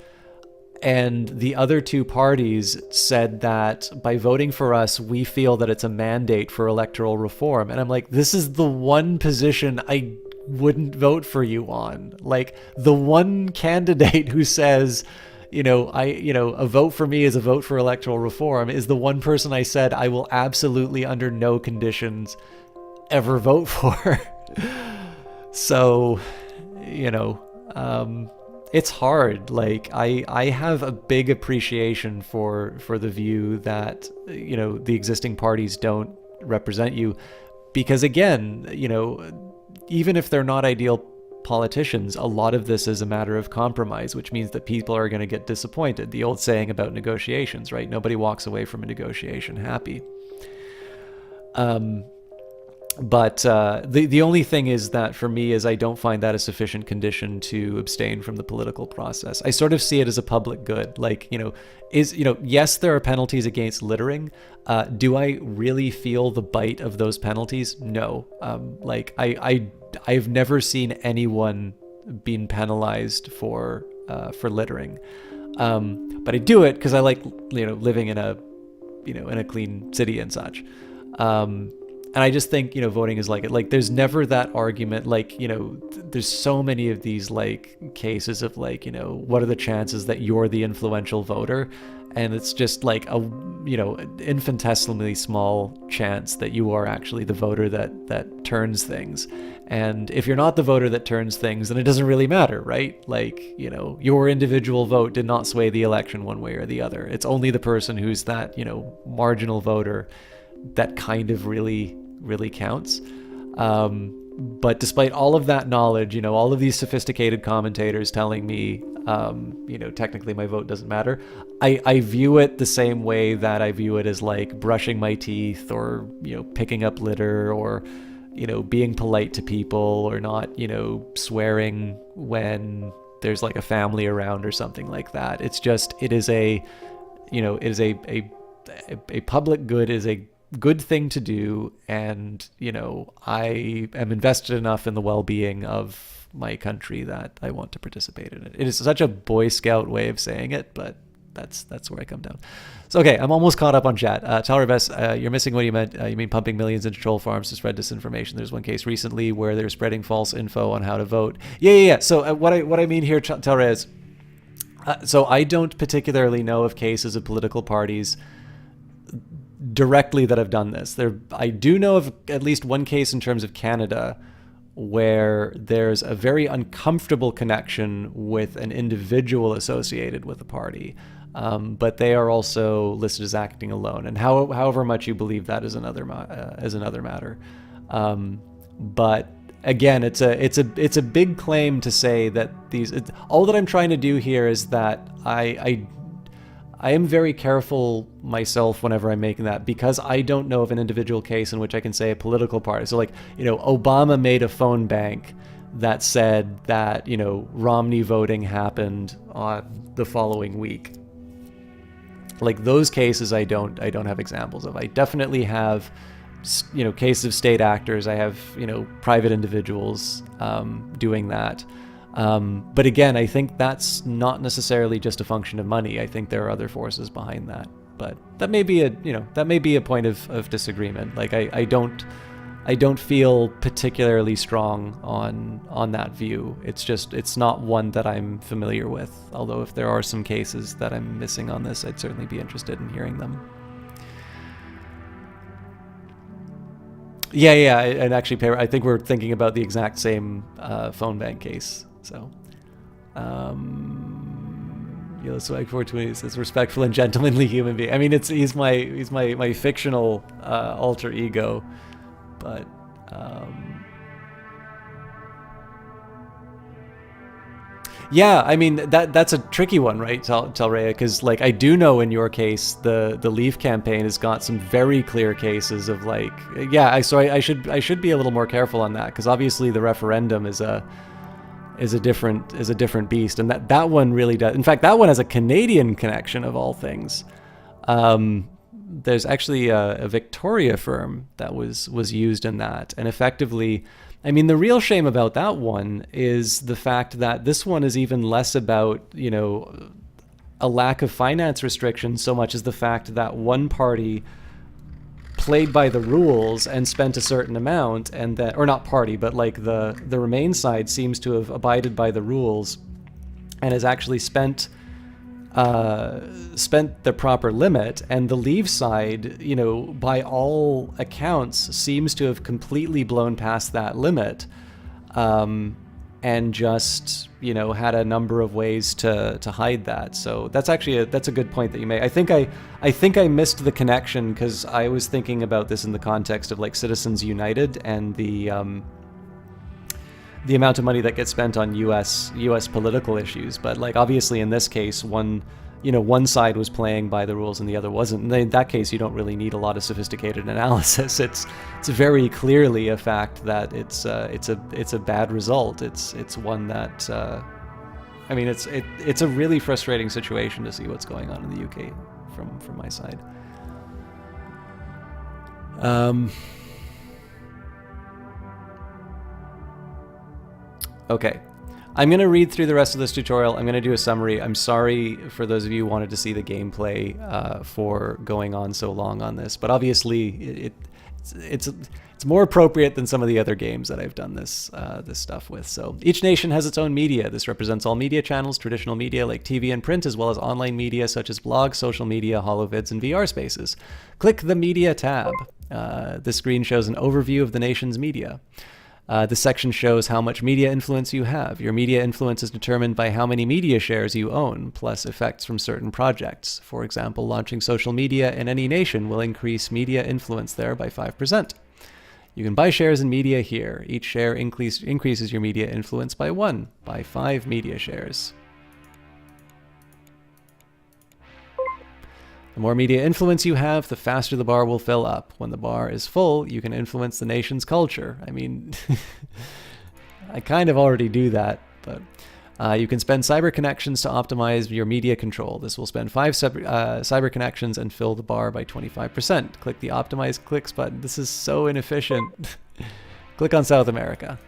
And the other two parties said that by voting for us, we feel that it's a mandate for electoral reform. And I'm like, this is the one position I wouldn't vote for you on. Like, the one candidate who says, a vote for me is a vote for electoral reform is the one person I said I will absolutely under no conditions ever vote for. So, it's hard. Like, I have a big appreciation for the view that, the existing parties don't represent you, because again, even if they're not ideal politicians, a lot of this is a matter of compromise, which means that people are going to get disappointed. The old saying about negotiations, right? Nobody walks away from a negotiation happy. But the only thing is that for me is I don't find that a sufficient condition to abstain from the political process. I sort of see it as a public good. Like, yes, there are penalties against littering. Do I really feel the bite of those penalties? No. I've never seen anyone being penalized for littering. But I do it because I like, living in a clean city and such. And I just think, voting is like it. Like, there's never that argument. Like, there's so many of these like cases of like, what are the chances that you're the influential voter? And it's just like a, infinitesimally small chance that you are actually the voter that turns things. And if you're not the voter that turns things, then it doesn't really matter, right? Like, your individual vote did not sway the election one way or the other. It's only the person who's that, marginal voter that kind of really counts. But despite all of that knowledge, all of these sophisticated commentators telling me, technically my vote doesn't matter, I view it the same way that I view it as like brushing my teeth or, picking up litter or, being polite to people or not, swearing when there's like a family around or something like that. It's just, it is a public good, is a good thing to do, and I am invested enough in the well-being of my country that I want to participate in it. It is such a Boy Scout way of saying it, but that's where I come down. So okay, I'm almost caught up on chat. Talreves, you're missing what you meant. You mean pumping millions into troll farms to spread disinformation. There's one case recently where they're spreading false info on how to vote. Yeah. So what I mean here, Talreves, so I don't particularly know of cases of political parties directly that have done this. I do know of at least one case in terms of Canada where there's a very uncomfortable connection with an individual associated with a party, but they are also listed as acting alone. And however much you believe that is another matter. But again, it's a big claim to say that all that I'm trying to do here is that I am very careful myself whenever I'm making that, because I don't know of an individual case in which I can say a political party. So like, Obama made a phone bank that said that, Romney voting happened on the following week. Like, those cases I don't have examples of. I definitely have, cases of state actors. I have, private individuals doing that. But again, I think that's not necessarily just a function of money. I think there are other forces behind that. But that may be a point of disagreement. Like, I don't feel particularly strong on that view. It's not one that I'm familiar with. Although if there are some cases that I'm missing on this, I'd certainly be interested in hearing them. Yeah, and actually, I think we're thinking about the exact same phone bank case. So, let's like 420 says respectful and gentlemanly human being. I mean, he's my fictional alter ego, but yeah, I mean that's a tricky one, right, Talrea? Because like I do know in your case the Leave campaign has got some very clear cases of like, yeah. I should be a little more careful on that, because obviously the referendum is a different beast, and that one really does. In fact, that one has a Canadian connection of all things. There's actually a Victoria firm that was used in that, and effectively, I mean, the real shame about that one is the fact that this one is even less about a lack of finance restrictions so much as the fact that one party played by the rules and spent a certain amount, and that, or not party, but like the Remain side seems to have abided by the rules and has actually spent the proper limit, and the Leave side, you know, by all accounts, seems to have completely blown past that limit, and just, you know, had a number of ways to hide that. So that's actually that's a good point that you made. I think I missed the connection because I was thinking about this in the context of like Citizens United and the amount of money that gets spent on U.S. political issues. But like obviously in this case, one side was playing by the rules and the other wasn't. And in that case, you don't really need a lot of sophisticated analysis. It's very clearly a fact that it's a bad result. It's one that I mean it's a really frustrating situation to see what's going on in the UK from my side. Okay. I'm going to read through the rest of this tutorial. I'm going to do a summary. I'm sorry for those of you who wanted to see the gameplay for going on so long on this, but obviously it's more appropriate than some of the other games that I've done this stuff with. So each nation has its own media. This represents all media channels, traditional media like TV and print, as well as online media such as blogs, social media, holovids, and VR spaces. Click the Media tab. This screen shows an overview of the nation's media. This section shows how much media influence you have. Your media influence is determined by how many media shares you own, plus effects from certain projects. For example, launching social media in any nation will increase media influence there by 5%. You can buy shares in media here. Each share increases your media influence by 1, by 5 media shares. The more media influence you have, the faster the bar will fill up. When the bar is full, you can influence the nation's culture. I mean, I kind of already do that, but you can spend cyber connections to optimize your media control. This will spend 5 cyber connections and fill the bar by 25%. Click the Optimize Clicks button. This is so inefficient. Click on South America.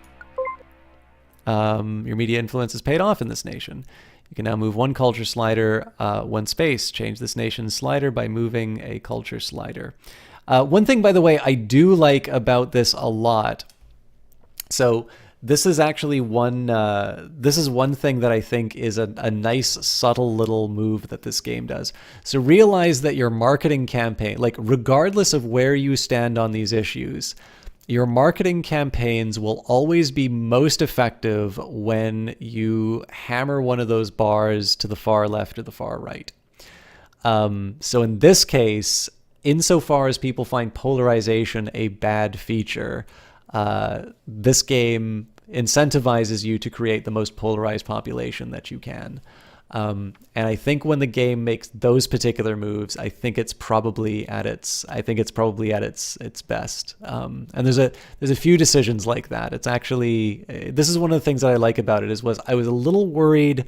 Your media influence is paid off in this nation. You can now move one culture slider, one space. Change this nation's slider by moving a culture slider. One thing, by the way, I do like about this a lot. So this is actually one thing that I think is a nice, subtle little move that this game does. So realize that your marketing campaign, like regardless of where you stand on these issues, your marketing campaigns will always be most effective when you hammer one of those bars to the far left or the far right. So in this case, insofar as people find polarization a bad feature, this game incentivizes you to create the most polarized population that you can. And I think when the game makes those particular moves, I think it's probably at its best. And there's a few decisions like that. It's actually, this is one of the things that I like about it was I was a little worried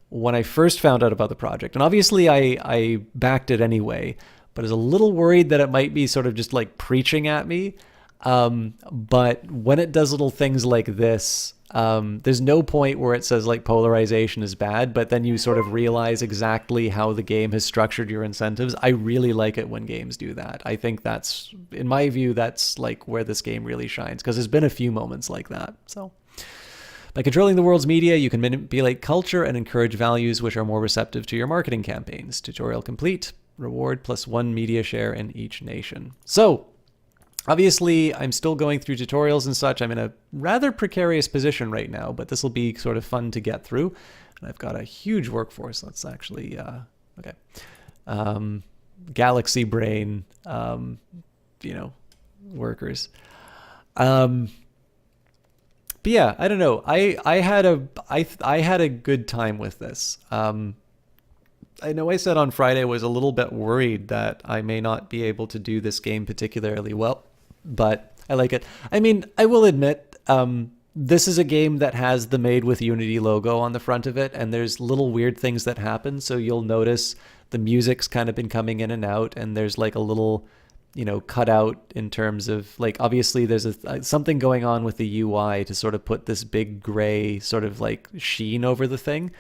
when I first found out about the project, and obviously I backed it anyway, but I was a little worried that it might be sort of just like preaching at me. But when it does little things like this, there's no point where it says like polarization is bad, but then you sort of realize exactly how the game has structured your incentives. I really like it when games do that. I think that's, in my view, that's like where this game really shines, because there's been a few moments like that. So by controlling the world's media, you can manipulate culture and encourage values which are more receptive to your marketing campaigns. Tutorial complete. Reward +1 media share in each nation. So obviously, I'm still going through tutorials and such. I'm in a rather precarious position right now, but this will be sort of fun to get through. And I've got a huge workforce. Let's actually, okay. Galaxy brain, workers. But yeah, I don't know. I had a good time with this. I know I said on Friday I was a little bit worried that I may not be able to do this game particularly well, but I like it. I mean, I will admit, this is a game that has the Made with Unity logo on the front of it, and there's little weird things that happen. So you'll notice the music's kind of been coming in and out, and there's like a little, cut out in terms of like, obviously there's something going on with the UI to sort of put this big gray sort of like sheen over the thing.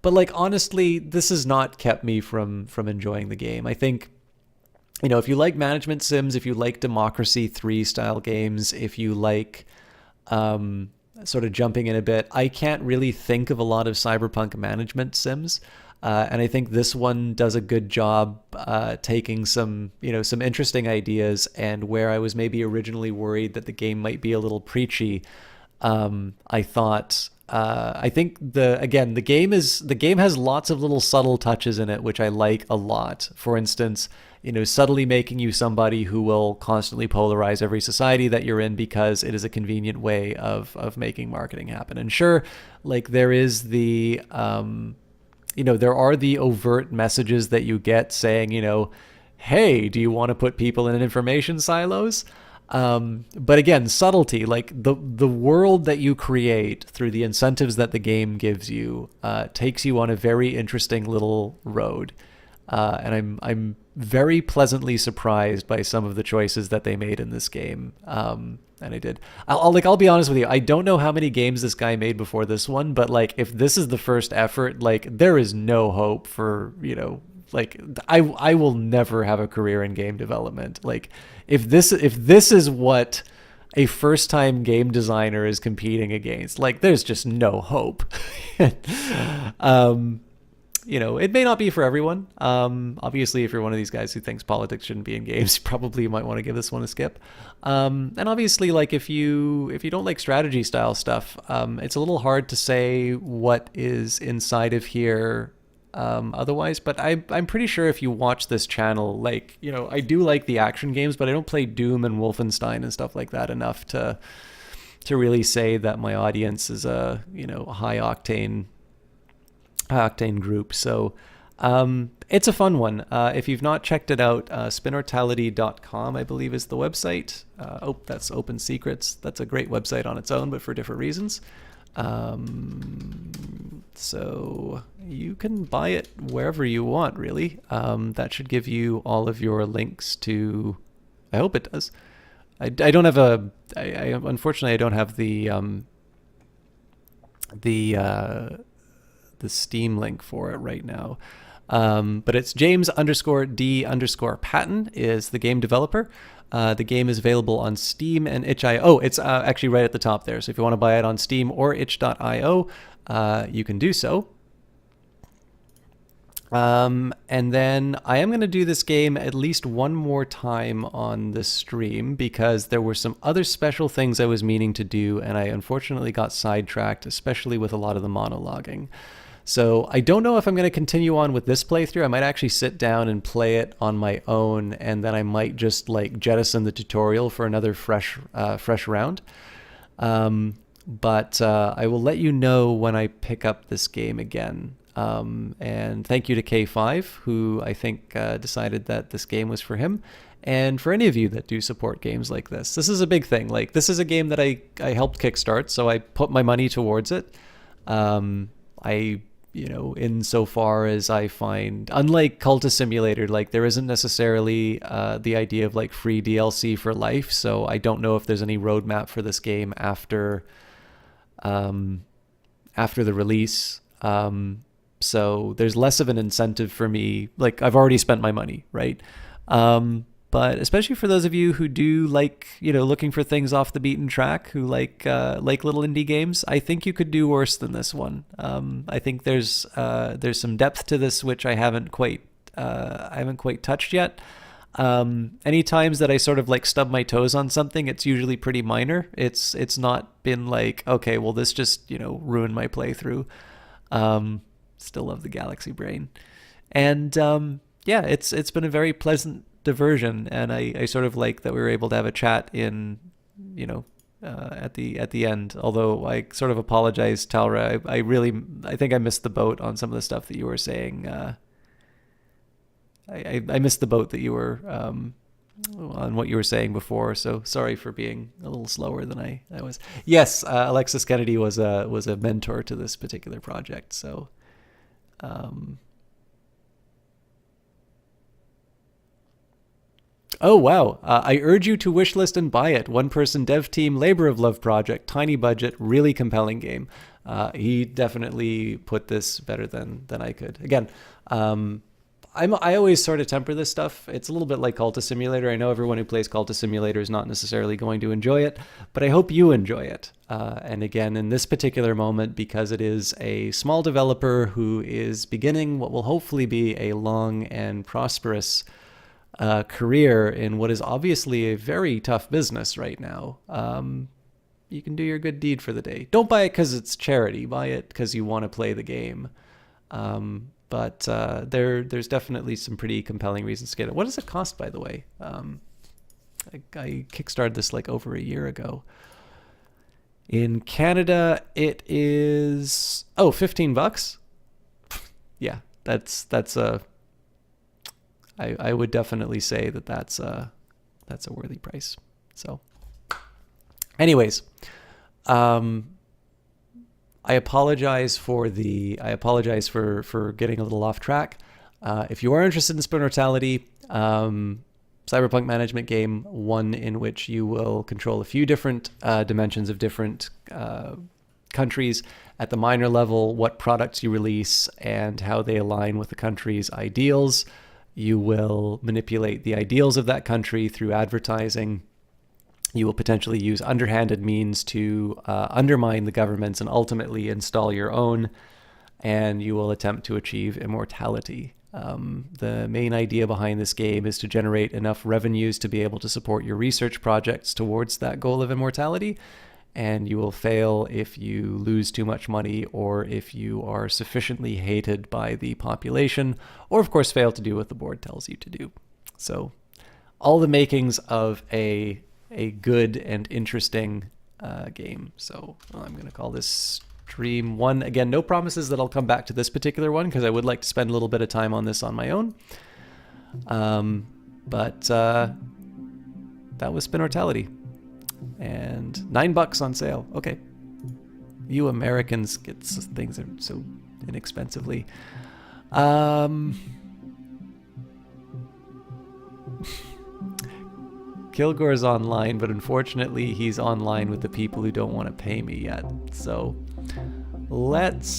But like honestly, this has not kept me from enjoying the game. I think, you know, if you like management sims, if you like Democracy 3 style games, if you like sort of jumping in a bit, I can't really think of a lot of cyberpunk management sims. And I think this one does a good job taking some, you know, some interesting ideas, and where I was maybe originally worried that the game might be a little preachy, I thought I think the game has lots of little subtle touches in it which I like a lot. For instance, you know, subtly making you somebody who will constantly polarize every society that you're in because it is a convenient way of making marketing happen. And sure, like there is the you know, there are the overt messages that you get saying, you know, hey, do you want to put people in information silos? But again, subtlety, like the world that you create through the incentives that the game gives you, takes you on a very interesting little road. And I'm very pleasantly surprised by some of the choices that they made in this game. And I did. I'll be honest with you. I don't know how many games this guy made before this one, but like if this is the first effort, like there is no hope for, you know, like I will never have a career in game development. Like if this is what a first time game designer is competing against, like there's just no hope. You know, it may not be for everyone. Obviously, if you're one of these guys who thinks politics shouldn't be in games, probably you might want to give this one a skip. And obviously, like if you don't like strategy style stuff, it's a little hard to say what is inside of here. Otherwise, but I'm pretty sure if you watch this channel, like, you know, I do like the action games, but I don't play Doom and Wolfenstein and stuff like that enough to really say that my audience is a, you know, high octane group. So it's a fun one. If you've not checked it out, spinnortality.com, I believe, is the website. That's Open Secrets. That's a great website on its own, but for different reasons. So you can buy it wherever you want, really. That should give you all of your links to, I hope it does. I don't have unfortunately I don't have the Steam link for it right now. But it's James_D_Patton is the game developer. The game is available on Steam and itch.io. Oh, it's actually right at the top there. So if you want to buy it on Steam or itch.io, you can do so. And then I am going to do this game at least one more time on this stream because there were some other special things I was meaning to do, and I unfortunately got sidetracked, especially with a lot of the monologuing. So I don't know if I'm going to continue on with this playthrough. I might actually sit down and play it on my own, and then I might just like jettison the tutorial for another fresh round. But I will let you know when I pick up this game again. And thank you to K5, who I think decided that this game was for him. And for any of you that do support games like this is a big thing. Like, this is a game that I helped kickstart, so I put my money towards it. You know, insofar as I find, unlike Cultist Simulator, like there isn't necessarily the idea of like free DLC for life. So I don't know if there's any roadmap for this game after the release. So there's less of an incentive for me. Like, I've already spent my money, right? But especially for those of you who do like, you know, looking for things off the beaten track, who like little indie games, I think you could do worse than this one. I think there's some depth to this which I haven't quite touched yet. Any times that I sort of like stub my toes on something, it's usually pretty minor. It's not been like, okay, well, this just, you know, ruined my playthrough. Still love the Galaxy Brain, and yeah, it's been a very pleasant diversion, and I sort of like that we were able to have a chat in, you know, at the end. Although I sort of apologize, Talra. I think I missed the boat on some of the stuff that you were saying. I missed the boat that you were on what you were saying before. So sorry for being a little slower than I was. Yes, Alexis Kennedy was a mentor to this particular project. So. Oh, wow. I urge you to wishlist and buy it. One person dev team, labor of love project, tiny budget, really compelling game. He definitely put this better than I could. Again, I always sort of temper this stuff. It's a little bit like Cultist Simulator. I know everyone who plays Cultist Simulator is not necessarily going to enjoy it, but I hope you enjoy it. And again, in this particular moment, because it is a small developer who is beginning what will hopefully be a long and prosperous career in what is obviously a very tough business right now, you can do your good deed for the day. Don't buy it because it's charity. Buy it because you want to play the game. But there's definitely some pretty compelling reasons to get it. What does it cost, by the way? I kickstarted this like over a year ago. In Canada, it is $15. Yeah, that's a. I would definitely say that's a worthy price. So, anyways, I apologize for getting a little off track. If you are interested in Spinnortality, cyberpunk management game, one in which you will control a few different dimensions of different countries at the minor level, what products you release and how they align with the country's ideals. You will manipulate the ideals of that country through advertising. You will potentially use underhanded means to undermine the governments and ultimately install your own, and you will attempt to achieve immortality. The main idea behind this game is to generate enough revenues to be able to support your research projects towards that goal of immortality, and you will fail if you lose too much money or if you are sufficiently hated by the population, or of course fail to do what the board tells you to do. So all the makings of a good and interesting game. So I'm going to call this stream 1. Again, no promises that I'll come back to this particular one because I would like to spend a little bit of time on this on my own. But that was Spinnortality. And $9 on sale. Okay. You Americans get things so inexpensively. Kilgore's online, but unfortunately he's online with the people who don't want to pay me yet. So let's...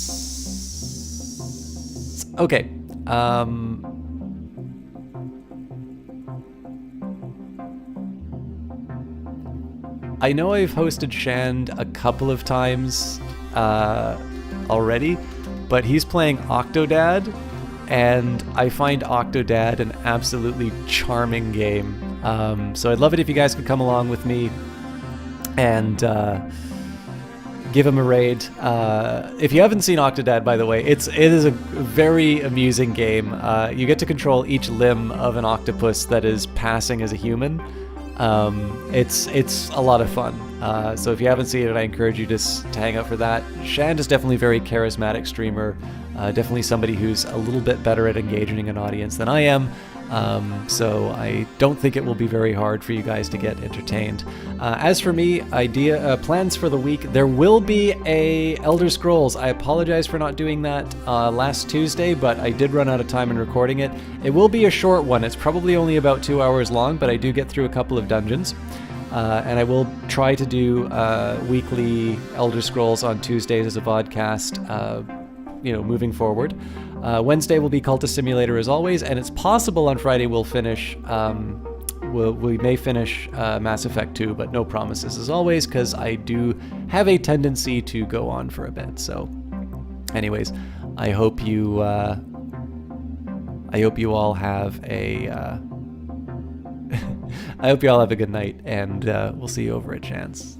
Okay. I know I've hosted Shand a couple of times already, but he's playing Octodad, and I find Octodad an absolutely charming game. So I'd love it if you guys could come along with me and give him a raid. If you haven't seen Octodad, by the way, it is a very amusing game. You get to control each limb of an octopus that is passing as a human. It's a lot of fun. So if you haven't seen it, I encourage you to hang out for that. Shand is definitely a very charismatic streamer. Definitely somebody who's a little bit better at engaging an audience than I am. So I don't think it will be very hard for you guys to get entertained. As for me, plans for the week, there will be a Elder Scrolls. I apologize for not doing that last Tuesday, but I did run out of time in recording it. It will be a short one. It's probably only about 2 hours long, but I do get through a couple of dungeons. And I will try to do weekly Elder Scrolls on Tuesdays as a vodcast, moving forward. Wednesday will be Cultist Simulator as always, and it's possible on Friday we'll finish, we may finish Mass Effect 2, but no promises as always, because I do have a tendency to go on for a bit. So anyways, I hope you all have a I hope you all have a good night, and we'll see you over at Chance.